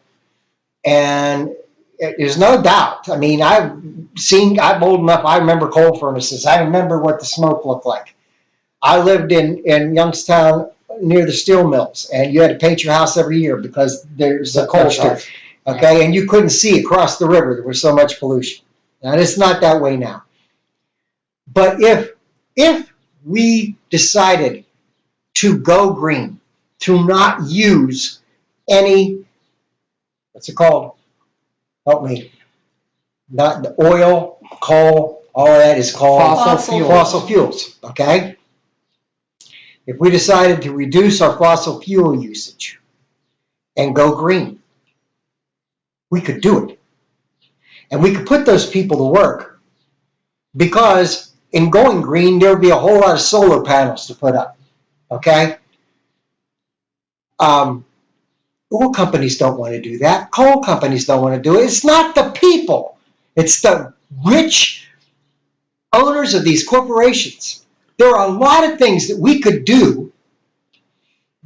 S1: And there's no doubt. I mean, I'm old enough, I remember coal furnaces. I remember what the smoke looked like. I lived in Youngstown near the steel mills, and you had to paint your house every year because there's a coal shortage, okay? And you couldn't see across the river. There was so much pollution. Now, it's not that way now. But if we decided to go green, to not use any, what's it called? Help me. Not the oil, coal, all of that is called
S2: Fossil
S1: fossil fuels, okay? if we decided to reduce our fossil fuel usage and go green, we could do it. And we could put those people to work, because in going green, there would be a whole lot of solar panels to put up, okay? Oil companies don't want to do that. Coal companies don't want to do it. It's not the people. It's the rich owners of these corporations. There are a lot of things that we could do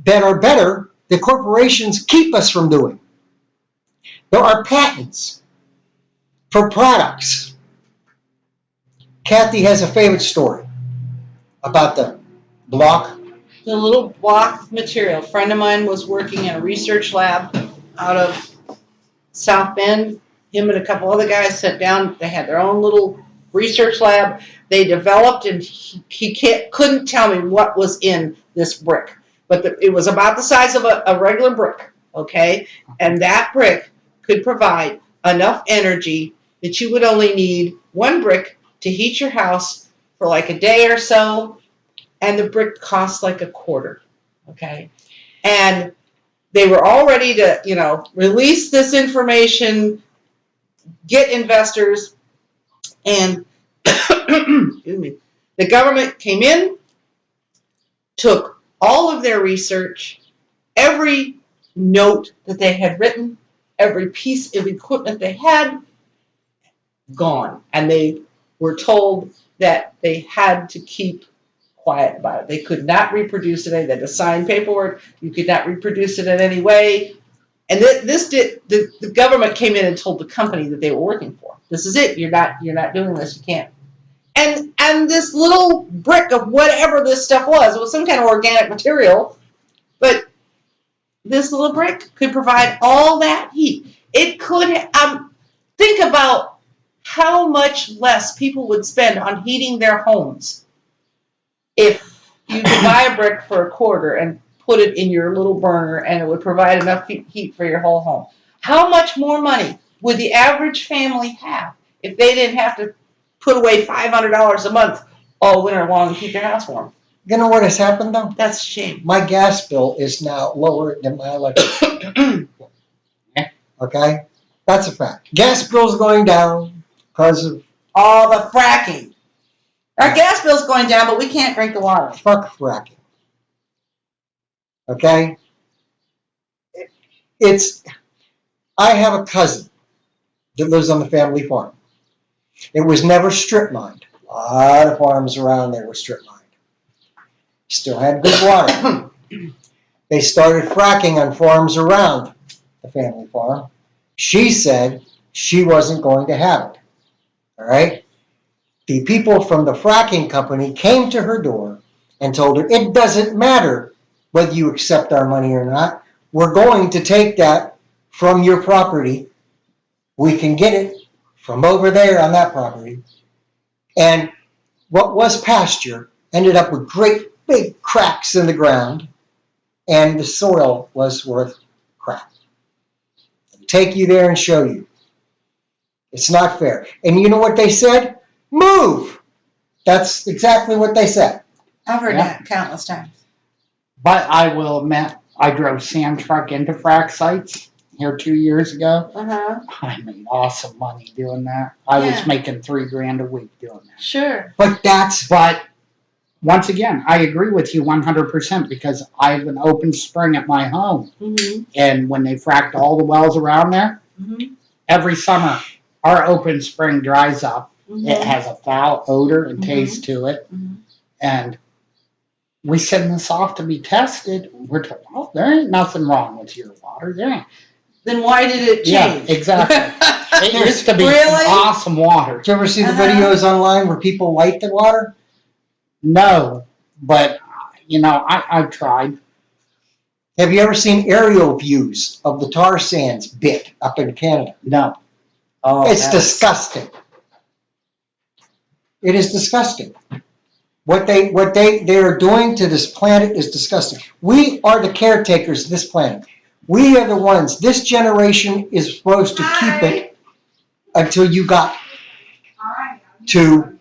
S1: that are better that corporations keep us from doing. There are patents for products. Kathy has a favorite story about the block.
S3: The little block of material. A friend of mine was working in a research lab out of South Bend. Him and a couple other guys sat down. They had their own little research lab. They developed, and he couldn't tell me what was in this brick, but it was about the size of a regular brick, okay? And that brick could provide enough energy that you would only need one brick to heat your house for like a day or so, and the brick cost like $0.25, okay? And they were all ready to, release this information, get investors, and excuse me, the government came in, took all of their research, every note that they had written, every piece of equipment they had, gone. And they were told that they had to keep quiet about it. They could not reproduce it. They had to sign paperwork. You could not reproduce it in any way. And the government came in and told the company that they were working for, this is it. You're not doing this. You can't. And this little brick of whatever this stuff was, it was some kind of organic material, but this little brick could provide all that heat. It could, think about how much less people would spend on heating their homes if you could buy a brick for $0.25 and put it in your little burner, and it would provide enough heat for your whole home. How much more money would the average family have if they didn't have to put away $500 a month all winter long to keep their house warm?
S1: You know what has happened though?
S3: That's a shame.
S1: My gas bill is now lower than my electric. Okay? That's a fact. Gas bill's going down because of
S3: All the fracking. Our gas bill's going down, but we can't drink the water.
S1: fuck fracking. Okay? I have a cousin that lives on the family farm. It was never strip mined. A lot of farms around there were strip mined. Still had good water. They started fracking on farms around the family farm. She said she wasn't going to have it. All right? The people from the fracking company came to her door and told her, it doesn't matter whether you accept our money or not. We're going to take that from your property. We can get it from over there on that property. And what was pasture ended up with great big cracks in the ground, and the soil was worth crap. Take you there and show you. It's not fair. And you know what they said? Move! That's exactly what they said.
S3: I've heard
S2: Yeah.
S3: that countless times.
S2: But I will admit, I drove sand truck into frac sites here 2 years ago.
S3: Uh-huh.
S2: I made awesome money doing that. I
S3: Yeah.
S2: was making $3,000 a week doing that.
S3: Sure.
S2: But once again, I agree with you 100% because I have an open spring at my home.
S3: Mm-hmm.
S2: And when they fracked all the wells around there,
S3: Mm-hmm.
S2: every summer our open spring dries up.
S3: Mm-hmm.
S2: It has a foul odor and
S3: Mhm.
S2: taste to it.
S3: Mhm.
S2: And we send this off to be tested. We're told, oh, there ain't nothing wrong with your water. There ain't.
S3: Then why did it
S2: Yeah,
S3: change?
S2: exactly. It used to be
S3: Really?
S2: awesome water.
S1: Did you ever see the
S3: Uh-huh.
S1: videos online where people light the water?
S2: No, but, I've tried.
S1: Have you ever seen aerial views of the tar sands bit up in Canada?
S2: No. Oh,
S1: It's
S2: that's-
S1: disgusting. It is disgusting. What they are doing to this planet is disgusting. We are the caretakers of this planet. We are the ones. This generation is supposed to keep it until you got to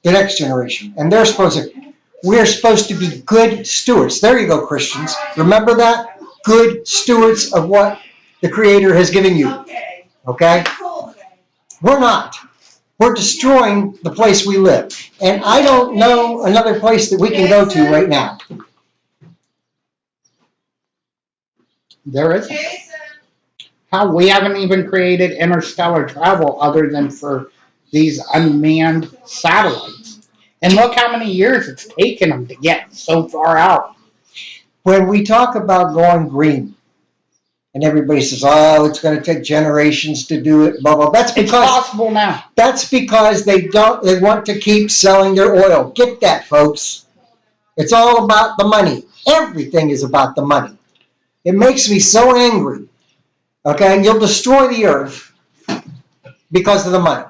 S1: the next generation, and they're supposed to. we're supposed to be good stewards. There you go, Christians. Remember that? Good stewards of what the Creator has given you. Okay? We're not. We're destroying the place we live. And I don't know another place that we can go to right now.
S2: There isn't. How we haven't even created interstellar travel other than for these unmanned satellites. And look how many years it's taken them to get so far out.
S1: When we talk about going green, and everybody says, "Oh, it's going to take generations to do it." Blah blah. That's
S2: It's
S1: because
S2: possible now.
S1: they don't. They want to keep selling their oil. Get that, folks. It's all about the money. Everything is about the money. It makes me so angry. Okay, you'll destroy the earth because of the money.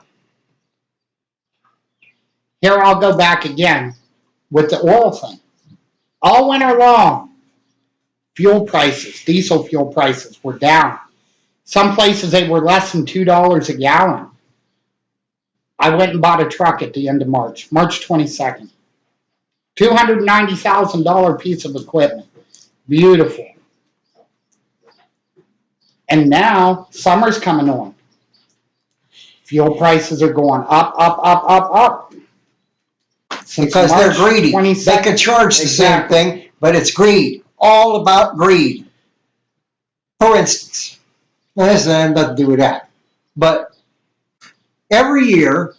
S2: Here I'll go back again with the oil thing. All winter long, fuel prices, diesel fuel prices were down. Some places they were less than $2 a gallon. I went and bought a truck at the end of March 22nd. $290,000 piece of equipment. Beautiful. And now summer's coming on. Fuel prices are going up, up, up, up, up. Since
S1: Because
S2: March
S1: they're greedy.
S2: 22nd.
S1: They could charge the same
S2: Exactly.
S1: thing, but it's greed. All about greed. For instance, now this has nothing to do with that, but every year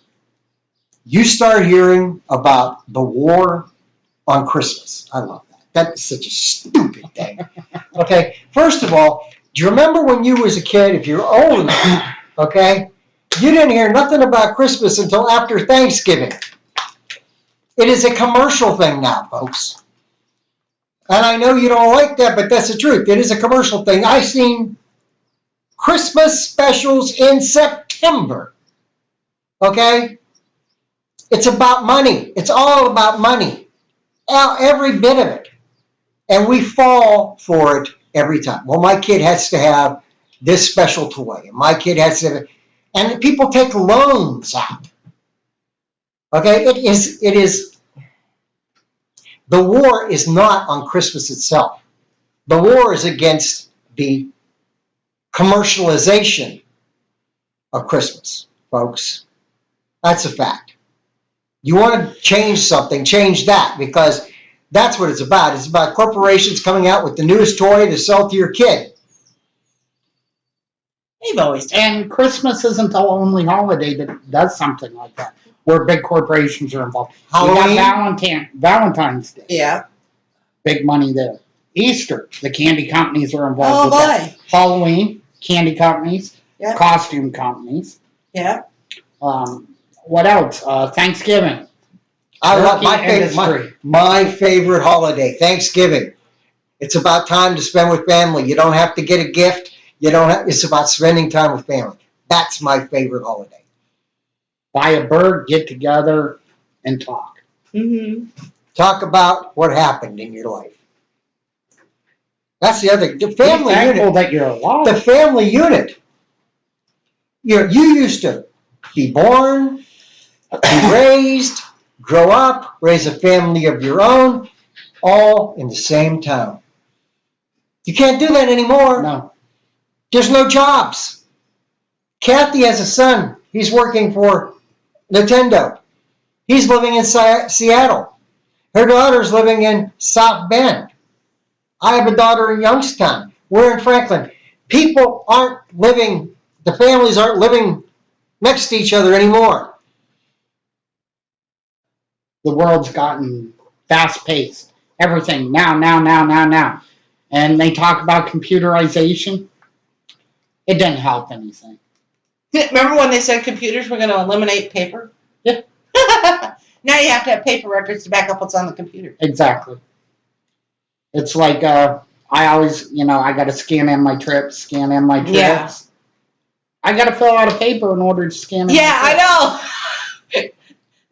S1: you start hearing about the war on Christmas. I love that. That's such a stupid thing. Okay, first of all, do you remember when you was a kid, if you're old enough, okay, you didn't hear nothing about Christmas until after Thanksgiving. It is a commercial thing now, folks. And I know you don't like that, but that's the truth. It is a commercial thing. I've seen Christmas specials in September. Okay? It's about money. It's all about money. Every bit of it. And we fall for it every time. Well, my kid has to have this special toy. And my kid has to have it. And people take loans out. Okay? It is. The war is not on Christmas itself. The war is against the commercialization of Christmas, folks. That's a fact. You want to change something, change that, because that's what it's about. It's about corporations coming out with the newest toy to sell to your kid.
S3: They've always done.
S2: And Christmas isn't the only holiday that does something like that, where big corporations are involved.
S1: Halloween?
S2: We got Valentine's Day.
S3: Yeah.
S2: Big money there. Easter, the candy companies are
S3: Oh
S2: involved with that.
S3: boy.
S2: Halloween, candy companies,
S3: Yeah.
S2: costume companies.
S3: Yeah.
S2: What else? Thanksgiving.
S1: I love
S2: Turkey
S1: my favorite holiday, Thanksgiving. It's about time to spend with family. You don't have to get a gift. It's about spending time with family. That's my favorite holiday.
S2: Buy a bird, get together, and talk.
S3: Mm-hmm.
S1: Talk about what happened in your life. That's the other the
S2: Be
S1: family
S2: thankful
S1: unit.
S2: that you're alive.
S1: The family unit. You used to be born, be raised, grow up, raise a family of your own, all in the same town. You can't do that anymore.
S2: No.
S1: There's no jobs. Kathy has a son. He's working for Nintendo. He's living in Seattle. Her daughter's living in South Bend. I have a daughter in Youngstown. We're in Franklin. People aren't living, the families aren't living next to each other anymore.
S2: The world's gotten fast paced. Everything now. And they talk about computerization. It didn't help anything.
S3: Remember when they said computers were going to eliminate paper?
S2: Yeah.
S3: Now you have to have paper records to back up what's on the computer.
S2: Exactly. It's like I always, I got to scan in my trips.
S3: Yeah.
S2: I got to fill out a paper in order to scan in.
S3: Yeah, I know.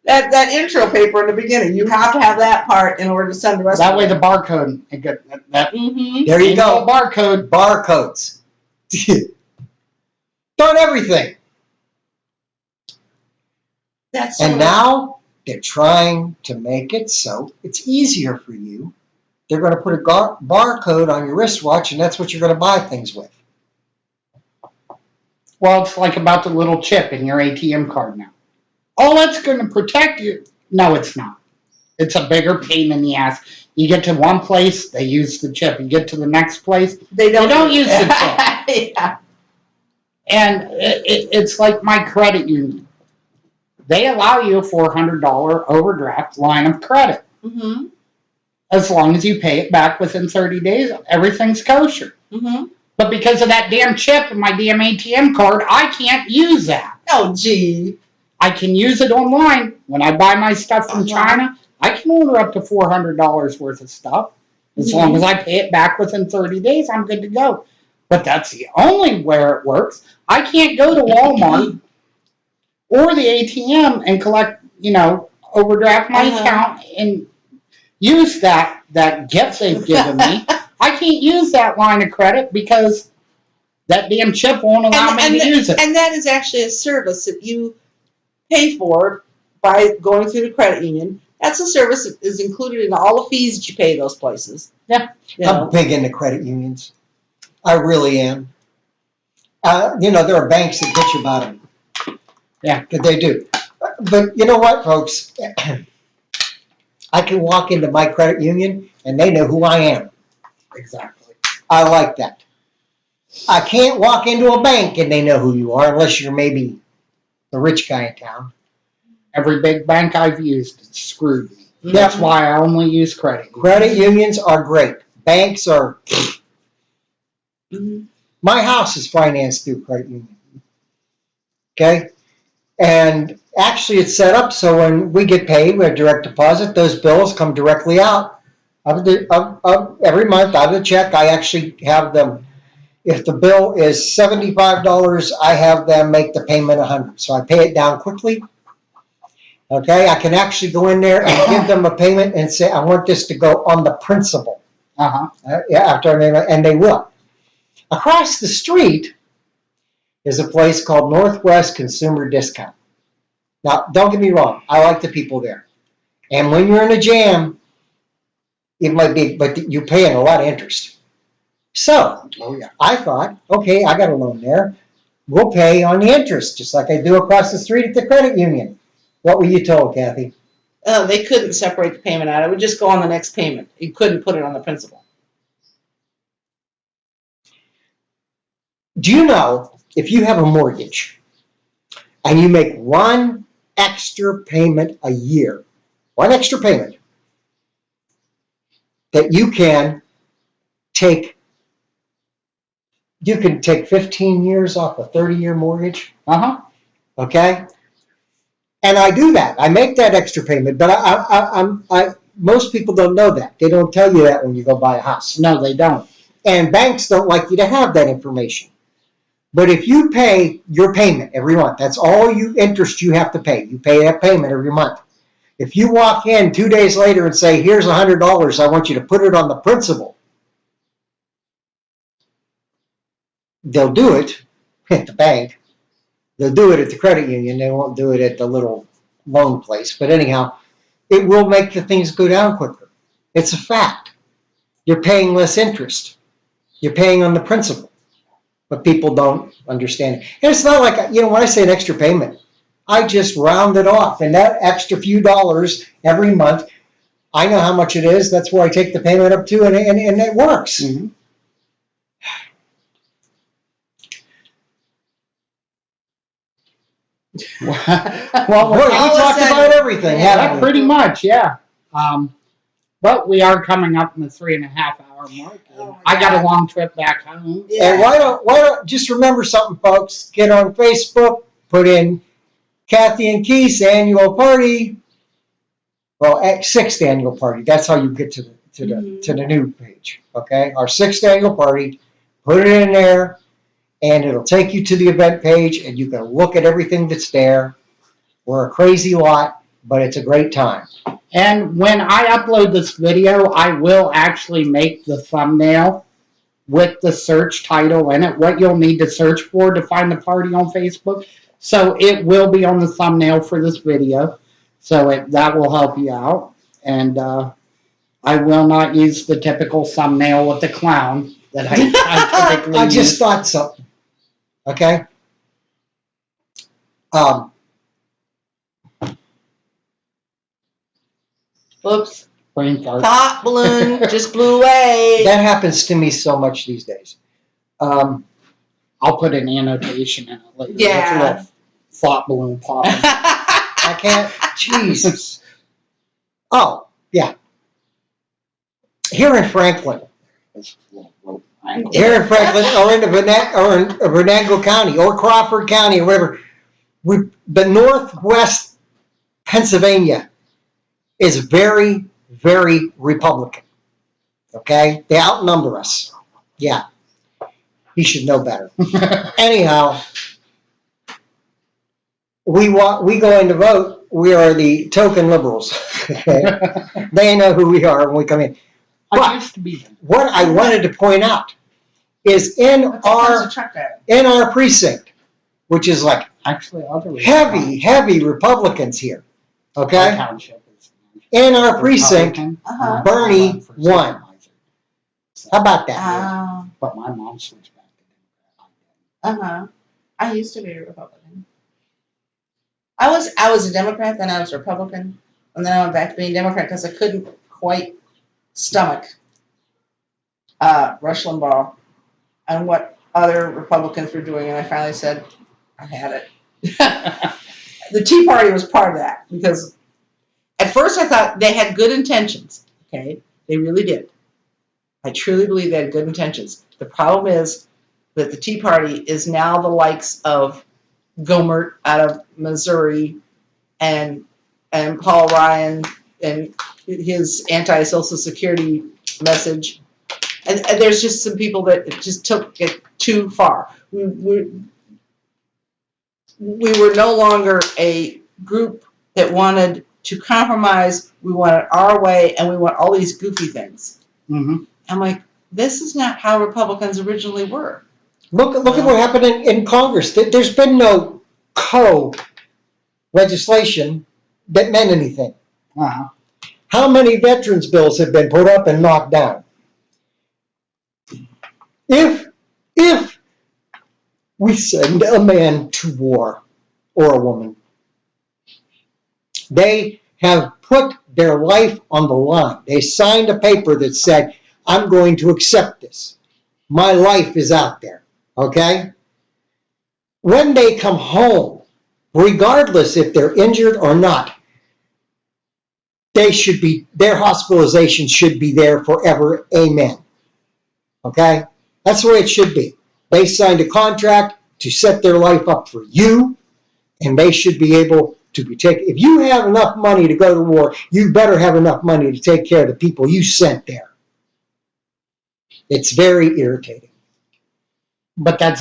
S3: that intro paper in the beginning, you have to have that part in order to send the rest
S2: That
S3: of
S2: way
S3: it.
S2: the barcode.
S3: Mm-hmm.
S1: There you go.
S2: Barcode.
S1: Barcodes. Done everything.
S3: That's
S1: And now They're trying to make it so it's easier for you. They're going to put a barcode on your wristwatch, and that's what you're going to buy things with.
S2: Well, it's like about the little chip in your ATM card now. Oh, that's going to protect you. No, it's not. It's a bigger pain in the ass. You get to one place, they use the chip. You get to the next place,
S3: They don't
S2: use the chip.
S3: Yeah.
S2: And it's like my credit union. They allow you a $400 overdraft line of credit.
S3: Mm-hmm.
S2: As long as you pay it back within 30 days, everything's kosher.
S3: Mm-hmm.
S2: But because of that damn chip in my damn ATM card, I can't use that.
S3: Oh, gee.
S2: I can use it online. When I buy my stuff from China, I can order up to $400 worth of stuff. As long as I pay it back within 30 days, I'm good to go. But that's the only where it works. I can't go to Walmart or the ATM and collect, overdraft my account and use that gift they've given me. I can't use that line of credit because that damn chip won't allow me to use it.
S3: And that is actually a service that you pay for by going through the credit union. That's a service that is included in all the fees that you pay those places.
S2: Yeah.
S1: I'm big into credit unions. I really am. There are banks that bitch about them.
S2: Yeah.
S1: They do. But you know what, folks? I can walk into my credit union and they know who I am.
S2: Exactly.
S1: I like that. I can't walk into a bank and they know who you are unless you're maybe the rich guy in town.
S2: Every big bank I've used screwed me.
S3: Mm-hmm.
S2: That's why I only use credit unions.
S1: Credit unions are great. Banks are...
S3: Mm-hmm.
S1: My house is financed through credit union. Okay? And actually it's set up so when we get paid, we have direct deposit, those bills come directly out of every month out of the check. I actually have them, if the bill is $75, I have them make the payment $100. So I pay it down quickly. Okay, I can actually go in there and give them a payment and say, I want this to go on the principal. After I name it, and they will. Across the street is a place called Northwest Consumer Discount. Now, don't get me wrong, I like the people there. And when you're in a jam, it might be, but you're paying a lot of interest. So, I thought, okay, I got a loan there. We'll pay on the interest, just like I do across the street at the credit union. What were you told, Kathy?
S3: They couldn't separate the payment out. It would just go on the next payment. You couldn't put it on the principal.
S1: Do you know if you have a mortgage and you make one extra payment a year, one extra payment, that you can take 15 years off a 30-year mortgage? Okay? And I do that. I make that extra payment, but most people don't know that. They don't tell you that when you go buy a house.
S2: No, they don't.
S1: And banks don't like you to have that information. But if you pay your payment every month, that's all interest you have to pay. You pay that payment every month. If you walk in 2 days later and say, here's $100, I want you to put it on the principal, they'll do it at the bank. They'll do it at the credit union. They won't do it at the little loan place. But anyhow, it will make the things go down quicker. It's a fact. You're paying less interest. You're paying on the principal. But people don't understand it. And it's not like, when I say an extra payment, I just round it off. And that extra few dollars every month, I know how much it is. That's where I take the payment up to, and it works.
S2: Mm-hmm.
S1: Well, we talked about everything.
S2: Yeah, pretty much, yeah. But we are coming up in the 3.5-hour mark. I got a long trip back home.
S1: Yeah. And why don't just remember something, folks? Get on Facebook, put in Kathy and Keith's annual party. Well, 6th annual party. That's how you get to the new page. Okay, our 6th annual party. Put it in there, and it'll take you to the event page, and you can look at everything that's there. We're a crazy lot, but it's a great time.
S2: And when I upload this video, I will actually make the thumbnail with the search title in it, what you'll need to search for to find the party on Facebook. So it will be on the thumbnail for this video. So that will help you out. And I will not use the typical thumbnail with the clown that I typically
S1: I just
S2: use.
S1: thought something. Okay. Um,
S3: Whoops.
S2: Brain fart.
S3: Thought balloon just blew away.
S1: that happens to me so much these days.
S2: I'll put an annotation in it later.
S3: Yeah.
S2: That's a little thought balloon popping.
S1: I can't. Jesus. Oh, yeah. Here in Franklin, here in Franklin, or in Venango County, or Crawford County, or whatever, the Northwest Pennsylvania is very, very Republican. Okay, they outnumber us. Yeah, he should know better. Anyhow, we go in to vote. We are the token liberals. Okay, they know who we are when we come in.
S2: I used to be.
S1: What I wanted to point out is in our precinct, which is like
S2: Actually, other
S1: heavy Republicans here.
S2: Our
S1: Okay,
S2: township is
S1: in our precinct,
S2: Republican.
S3: Uh-huh.
S1: Bernie won. How about that?
S2: But my mom switched back to
S3: Uh-huh. I used to be a Republican. I was a Democrat, then I was a Republican, and then I went back to being Democrat because I couldn't quite stomach Rush Limbaugh and what other Republicans were doing, and I finally said, I had it. The Tea Party was part of that because at first I thought they had good intentions. Okay, they really did. I truly believe they had good intentions. The problem is that the Tea Party is now the likes of Gohmert out of Missouri and Paul Ryan and his anti-Social Security message. And there's just some people that just took it too far. We were no longer a group that wanted to compromise. We wanted our way, and we want all these goofy things.
S2: Mm-hmm.
S3: I'm like, this is not how Republicans originally were.
S1: Look at what happened in Congress. There's been no legislation that meant anything.
S2: Uh-huh.
S1: How many veterans bills have been put up and knocked down? If we send a man to war or a woman, they have put their life on the line. They signed a paper that said, I'm going to accept this. My life is out there, okay? When they come home, regardless if they're injured or not, their hospitalization should be there forever, amen. Okay? That's the way it should be. They signed a contract to set their life up for you, and they should be able to be taken. If you have enough money to go to war, you better have enough money to take care of the people you sent there. It's very irritating.
S2: But that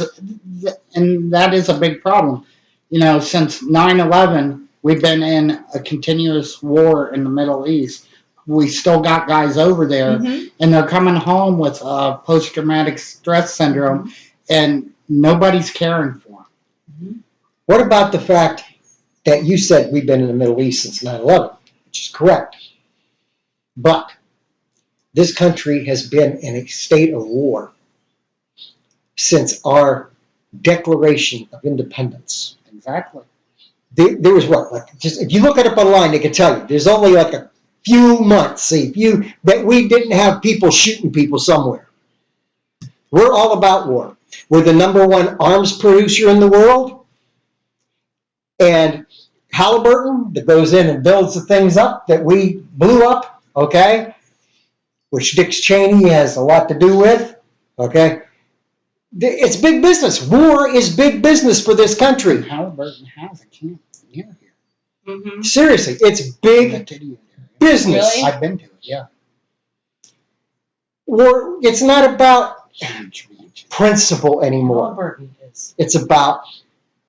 S2: is a big problem. You know, since 9/11, we've been in a continuous war in the Middle East. We still got guys over there, and they're coming home with post-traumatic stress syndrome, and nobody's caring for them.
S1: What about the fact that you said we've been in the Middle East since 9/11, which is correct. But this country has been in a state of war since our Declaration of Independence.
S2: Exactly.
S1: There was what? Like, just if you look it up online, they can tell you. There's only like a few months, that we didn't have people shooting people somewhere. We're all about war. We're the #1 arms producer in the world. And Halliburton, that goes in and builds the things up that we blew up, okay, which Dick Cheney has a lot to do with, okay. It's big business. War is big business for this country.
S2: Halliburton has a camp near here.
S1: Seriously, it's big business.
S3: Really?
S2: I've been to it, yeah.
S1: War, it's not about principle anymore.
S3: Halliburton is.
S1: It's about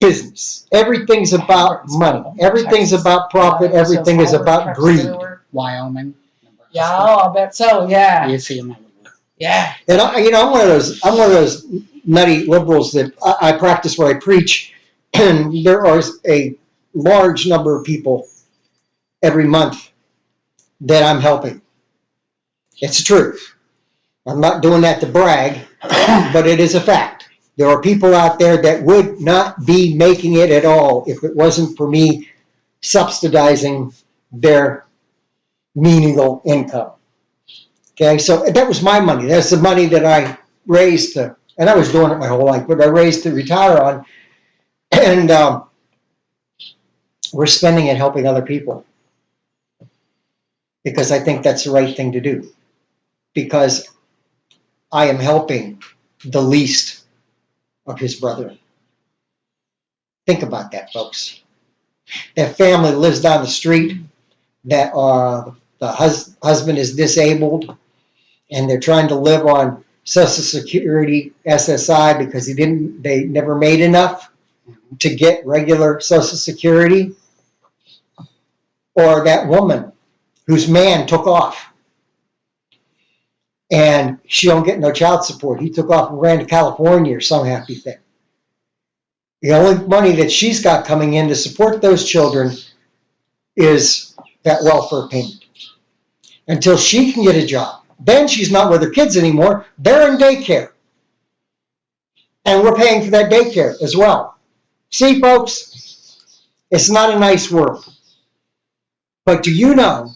S1: business. Everything's about money. Everything's about profit. Everything is about greed.
S2: Wyoming. Nebraska.
S3: Yeah, I'll bet so. Yeah.
S2: You see them everywhere.
S3: Yeah.
S1: And I'm one of those nutty liberals that I practice what I preach. And there are a large number of people every month that I'm helping. It's the truth. I'm not doing that to brag, but it is a fact. There are people out there that would not be making it at all if it wasn't for me subsidizing their menial income. Okay, so that was my money. That's the money that I raised to, and I was doing it my whole life, but I raised to retire on, and we're spending it helping other people because I think that's the right thing to do, because I am helping the least of his brethren. Think about that, folks. That family lives down the street, that the husband is disabled, and they're trying to live on Social Security, SSI, because they never made enough to get regular Social Security. Or that woman whose man took off and she don't get no child support. He took off and ran to California or some happy thing. The only money that she's got coming in to support those children is that welfare payment until she can get a job. Then she's not with her kids anymore. They're in daycare. And we're paying for that daycare as well. See, folks, it's not a nice world. But do you know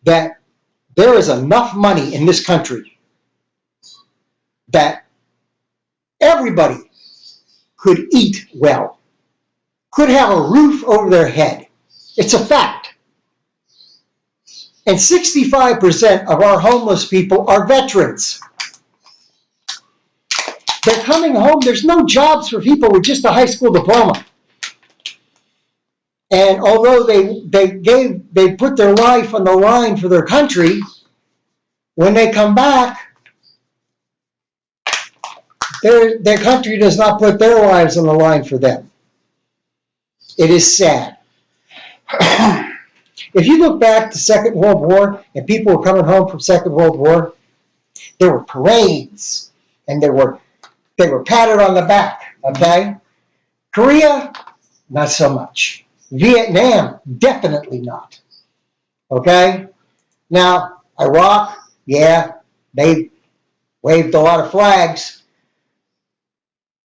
S1: that there is enough money in this country that everybody could eat well, could have a roof over their head? It's a fact. And 65% of our homeless people are veterans. They're coming home. There's no jobs for people with just a high school diploma. And although they put their life on the line for their country, when they come back, their country does not put their lives on the line for them. It is sad. If you look back to Second World War and people were coming home from Second World War, there were parades and they were patted on the back, okay? Korea, not so much. Vietnam, definitely not. Okay? Now, Iraq, yeah, they waved a lot of flags,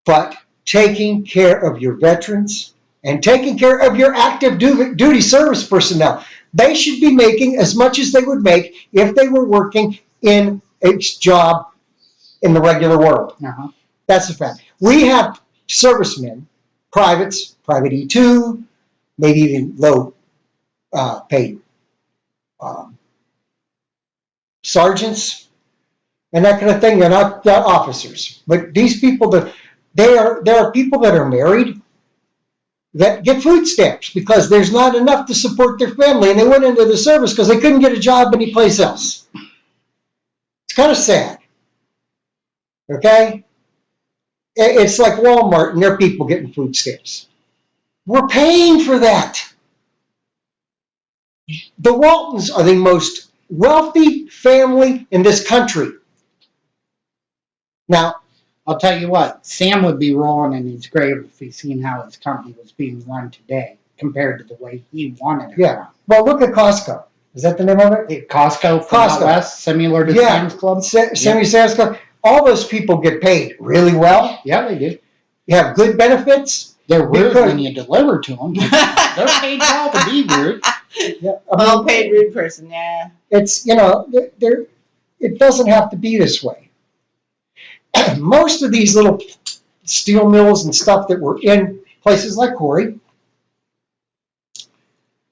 S1: but taking care of your veterans and taking care of your active duty service personnel, they should be making as much as they would make if they were working in a job in the regular world.
S2: Uh-huh.
S1: That's a fact. We have servicemen, privates, Private E2, maybe even low paid sergeants, and that kind of thing. They're not officers. But these people, there are people that are married that get food stamps because there's not enough to support their family, and they went into the service because they couldn't get a job anyplace else. It's kind of sad. Okay? It's like Walmart and their people getting food stamps. We're paying for that. The Waltons are the most wealthy family in this country. Now,
S2: I'll tell you what, Sam would be rolling in his grave if he seen how his company was being run today compared to the way he wanted it
S1: yeah. Well, look at Costco. Is that the name of it?
S2: run. Costco from out west, similar to
S1: Yeah.
S2: Sam's Club.
S1: Sam's Club. All those people get paid really well.
S2: Yeah, they do.
S1: You have good benefits.
S2: They're rude
S1: Because-
S2: when you deliver to them. They're paid well to be rude.
S1: Yeah,
S3: Well-paid rude person, yeah.
S1: it's, it doesn't have to be this way. Most of these little steel mills and stuff that were in places like Corey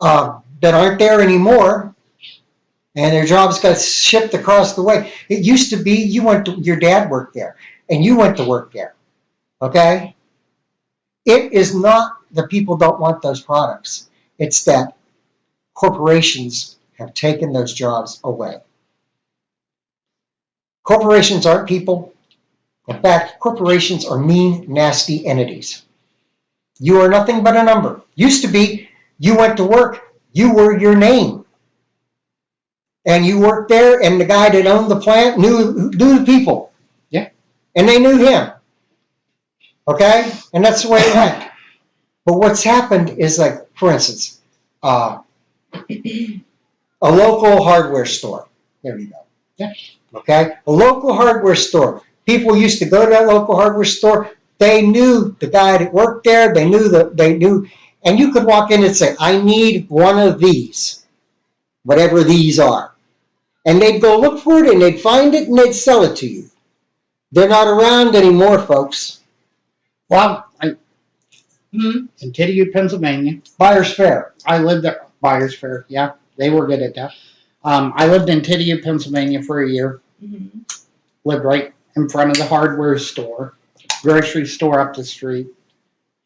S1: that aren't there anymore, and their jobs got shipped across the way. It used to be your dad worked there, and you went to work there, okay? It is not that people don't want those products. It's that corporations have taken those jobs away. Corporations aren't people. In fact, corporations are mean, nasty entities. You are nothing but a number. Used to be, you went to work, you were your name. And you worked there, and the guy that owned the plant knew the people.
S2: Yeah.
S1: And they knew him. Okay? And that's the way it went. But what's happened is, like, for instance, A local hardware store. There you go.
S2: Yeah.
S1: Okay? A local hardware store. People used to go to that local hardware store. They knew the guy that worked there. They knew, and you could walk in and say, I need one of these, whatever these are. And they'd go look for it and they'd find it and they'd sell it to you. They're not around anymore, folks.
S2: Well, in Tityute, Pennsylvania.
S1: Buyer's Fair.
S2: I lived there. Buyer's Fair, yeah. They were good at that. I lived in Tityute, Pennsylvania for a year.
S3: Mm-hmm.
S2: Lived right in front of the hardware store, grocery store up the street.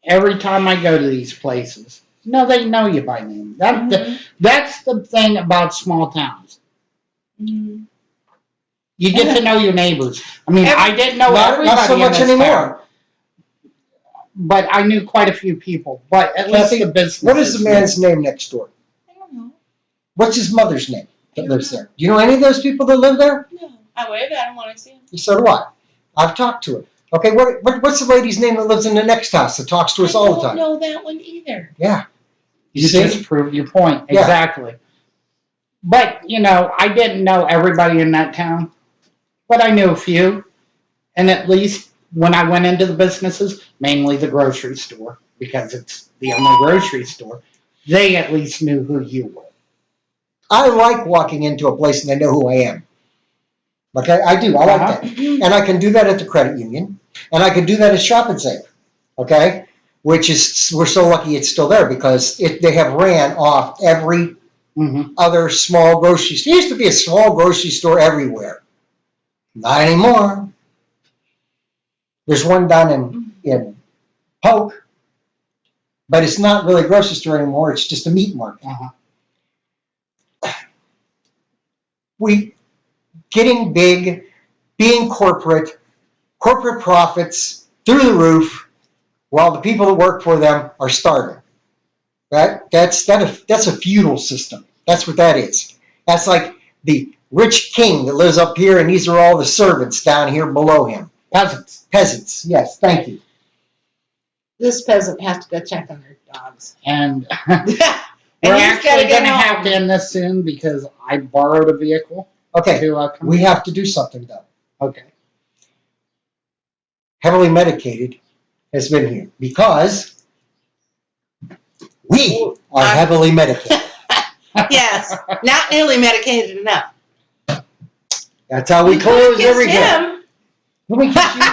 S2: Every time I go to these places, they know you by name. That's the thing about small towns.
S3: Mm-hmm.
S2: You get to know your neighbors. I mean, I didn't know everybody
S1: Not so much
S2: in this
S1: anymore.
S2: town, but I knew quite a few people. But at least
S1: Kathy,
S2: the business.
S1: what is the man's name next door?
S3: I don't know.
S1: What's his mother's name that lives there? Do you know any of those people that live there?
S3: No, I wave at him when I see him.
S1: So do I. I've talked to her. Okay, what's the lady's name that lives in the next house that talks to us all the time?
S3: I don't know that one either.
S1: Yeah.
S2: You
S1: see?
S2: just proved your point.
S1: Yeah.
S2: Exactly. But, I didn't know everybody in that town, but I knew a few. And at least when I went into the businesses, mainly the grocery store, because it's the only grocery store, they at least knew who you were.
S1: I like walking into a place and they know who I am. Okay, I do. I like that. And I can do that at the credit union. And I can do that at Shop and Save. Okay? Which is, we're so lucky it's still there because they have ran off every other small grocery store. There used to be a small grocery store everywhere. Not anymore. There's one down in Polk, but it's not really a grocery store anymore. It's just a meat market. We getting big, being corporate profits through the roof, while the people that work for them are starving. Right? That's a feudal system. That's what that is. That's like the rich king that lives up here, and these are all the servants down here below him. Peasants. Yes, thank you.
S3: This peasant has to go check on their dogs.
S2: And
S3: And
S2: we're
S3: he's
S2: actually
S3: gotta
S2: going
S3: get
S2: to
S3: home.
S2: have to end this soon because I borrowed a vehicle.
S1: Okay,
S2: To come.
S1: we have to do something though.
S2: Okay.
S1: Heavily medicated has been here because we are heavily medicated.
S3: Yes, not nearly medicated enough.
S1: That's how we close every game.
S3: him.
S1: Let me kiss you.
S2: No.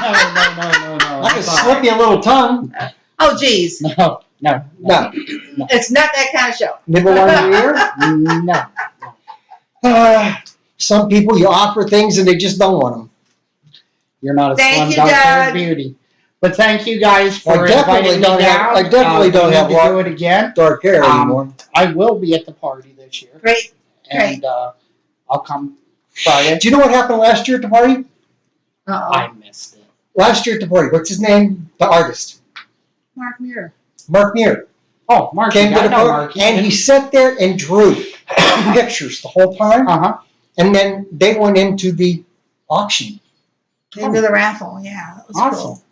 S1: I can slip you a little tongue.
S3: Oh, geez.
S2: No.
S1: No.
S3: It's not that kind of show.
S1: Nibble on your ear?
S2: No.
S1: Some people, you offer things and they just don't want them.
S2: You're not a
S3: Thank
S2: slim
S3: you,
S2: dunk
S3: Doug.
S2: of beauty. But thank you guys for
S1: I definitely
S2: inviting me
S1: don't have-
S2: down.
S1: I definitely don't
S2: we
S1: have
S2: need to do it again.
S1: Dark hair anymore.
S2: I will be at the party this year.
S3: Great.
S2: And I'll come Friday.
S1: Do you know what happened last year at the party?
S2: I missed it.
S1: Last year at the party, what's his name? The artist.
S3: Mark Muir.
S1: Mark Muir.
S2: Oh, Mark.
S1: Came to
S2: I
S1: the
S2: know
S1: party,
S2: Mark.
S1: and he sat there and drew pictures the whole time. And then they went into the auction.
S3: Into the raffle, yeah. That was
S2: Awesome.
S3: cool.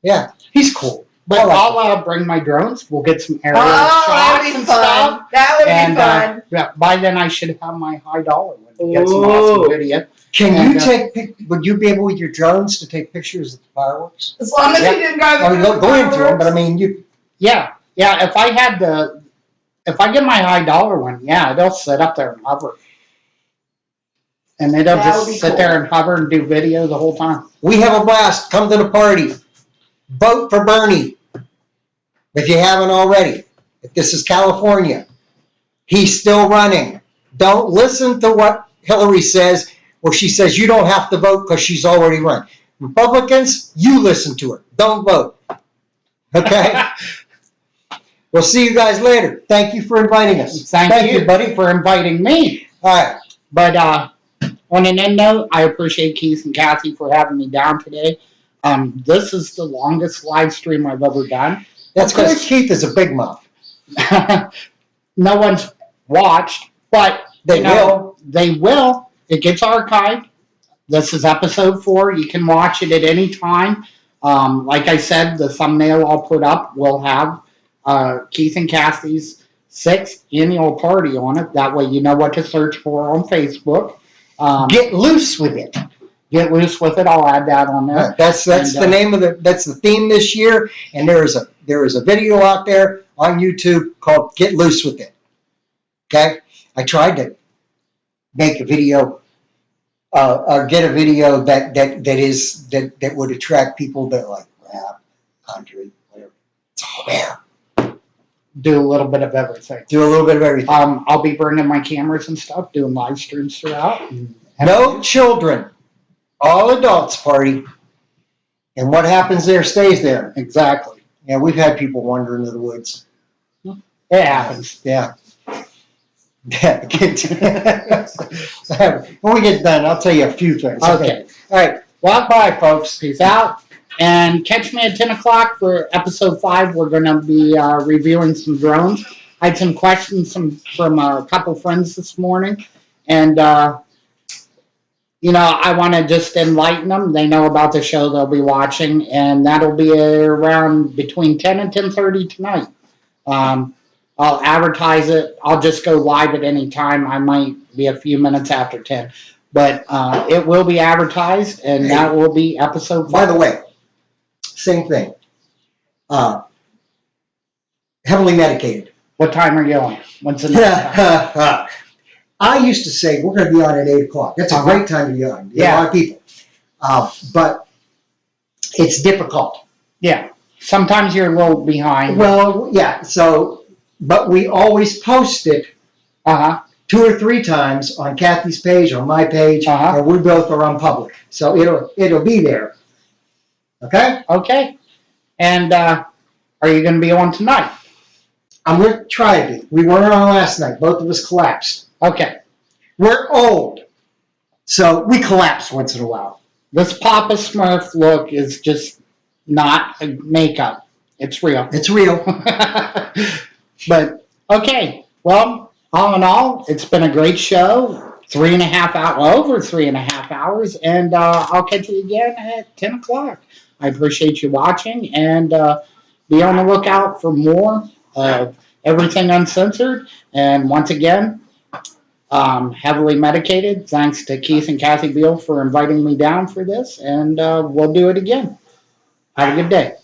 S1: Yeah, he's cool.
S2: But
S1: I like
S2: I'll bring my drones. We'll get some aerial
S3: Oh, that
S2: shots
S3: would be
S2: and
S3: fun.
S2: stuff.
S3: That would
S2: And
S3: be fun.
S2: yeah, by then I should have my high dollar one. Get some
S3: Ooh.
S2: awesome video.
S1: Can
S2: And,
S1: you would you be able with your drones to take pictures of the fireworks?
S3: As long as
S2: Yeah.
S3: you didn't go
S1: I mean, go into them, but I mean, you.
S2: Yeah. If I get my high dollar one, yeah, they'll sit up there and hover. And they'll
S3: That would
S2: just
S3: be
S2: sit
S3: cool.
S2: there and hover and do video the whole time.
S1: We have a blast. Come to the party. Vote for Bernie. If you haven't already. If this is California, he's still running. Don't listen to what Hillary says, where she says you don't have to vote because she's already run. Republicans, you listen to her. Don't vote. Okay? We'll see you guys later. Thank you for inviting us.
S2: Thank you, buddy, for inviting me.
S1: All right.
S2: But on an end note, I appreciate Keith and Kathy for having me down today. This is the longest live stream I've ever done.
S1: That's because Keith is a big mouth.
S2: No one's watched, but
S1: They will.
S2: They will. It gets archived. This is episode 4. You can watch it at any time. Like I said, the thumbnail I'll put up will have Keith and Kathy's 6th annual party on it. That way you know what to search for on Facebook.
S1: Get loose with it.
S2: Get loose with it. I'll add that on there.
S1: That's the name of that's the theme this year. And there is a video out there on YouTube called "Get Loose with It." Okay, I tried to make a video or get a video that would attract people that like rap, country, whatever. It's all there.
S2: Do a little bit of everything.
S1: Do a little bit of everything.
S2: I'll be bringing my cameras and stuff, doing live streams throughout.
S1: No children, all adults party, and what happens there stays there.
S2: Exactly.
S1: Yeah, we've had people wander into the woods.
S2: It happens.
S1: Yeah. Yeah. When we get done, I'll tell you a few things.
S2: Okay.
S1: All right. Well, bye, folks.
S2: Peace out. And catch me at 10 o'clock for episode 5. We're going to be reviewing some drones. I had some questions from a couple friends this morning. And, I want to just enlighten them. They know about the show they'll be watching. And that'll be around between 10 and 10:30 tonight. I'll advertise it. I'll just go live at any time. I might be a few minutes after 10. But it will be advertised, and that will be episode 5.
S1: By the way, same thing. Heavily medicated.
S2: What time are you on? When's the next time?
S1: I used to say we're going to be on at 8 o'clock. That's a great time to be on. A lot of people. But it's difficult.
S2: Yeah. Sometimes you're a little behind.
S1: Well, yeah. So, but we always post it 2 or 3 times on Kathy's page, on my page, and we both are on public. So it'll be there. Okay?
S2: Okay. And are you going to be on tonight?
S1: I'm going to try to be. We weren't on last night. Both of us collapsed.
S2: Okay.
S1: We're old. So we collapse once in a while.
S2: This Papa Smurf look is just not a makeup. It's real.
S1: It's real.
S2: But, okay. Well, all in all, it's been a great show. 3.5 hours, over 3.5 hours. And I'll catch you again at 10 o'clock. I appreciate you watching. And be on the lookout for more of everything Uncensored. And once again, heavily medicated. Thanks to Keith and Kathy Beal for inviting me down for this. And we'll do it again. Have a good day.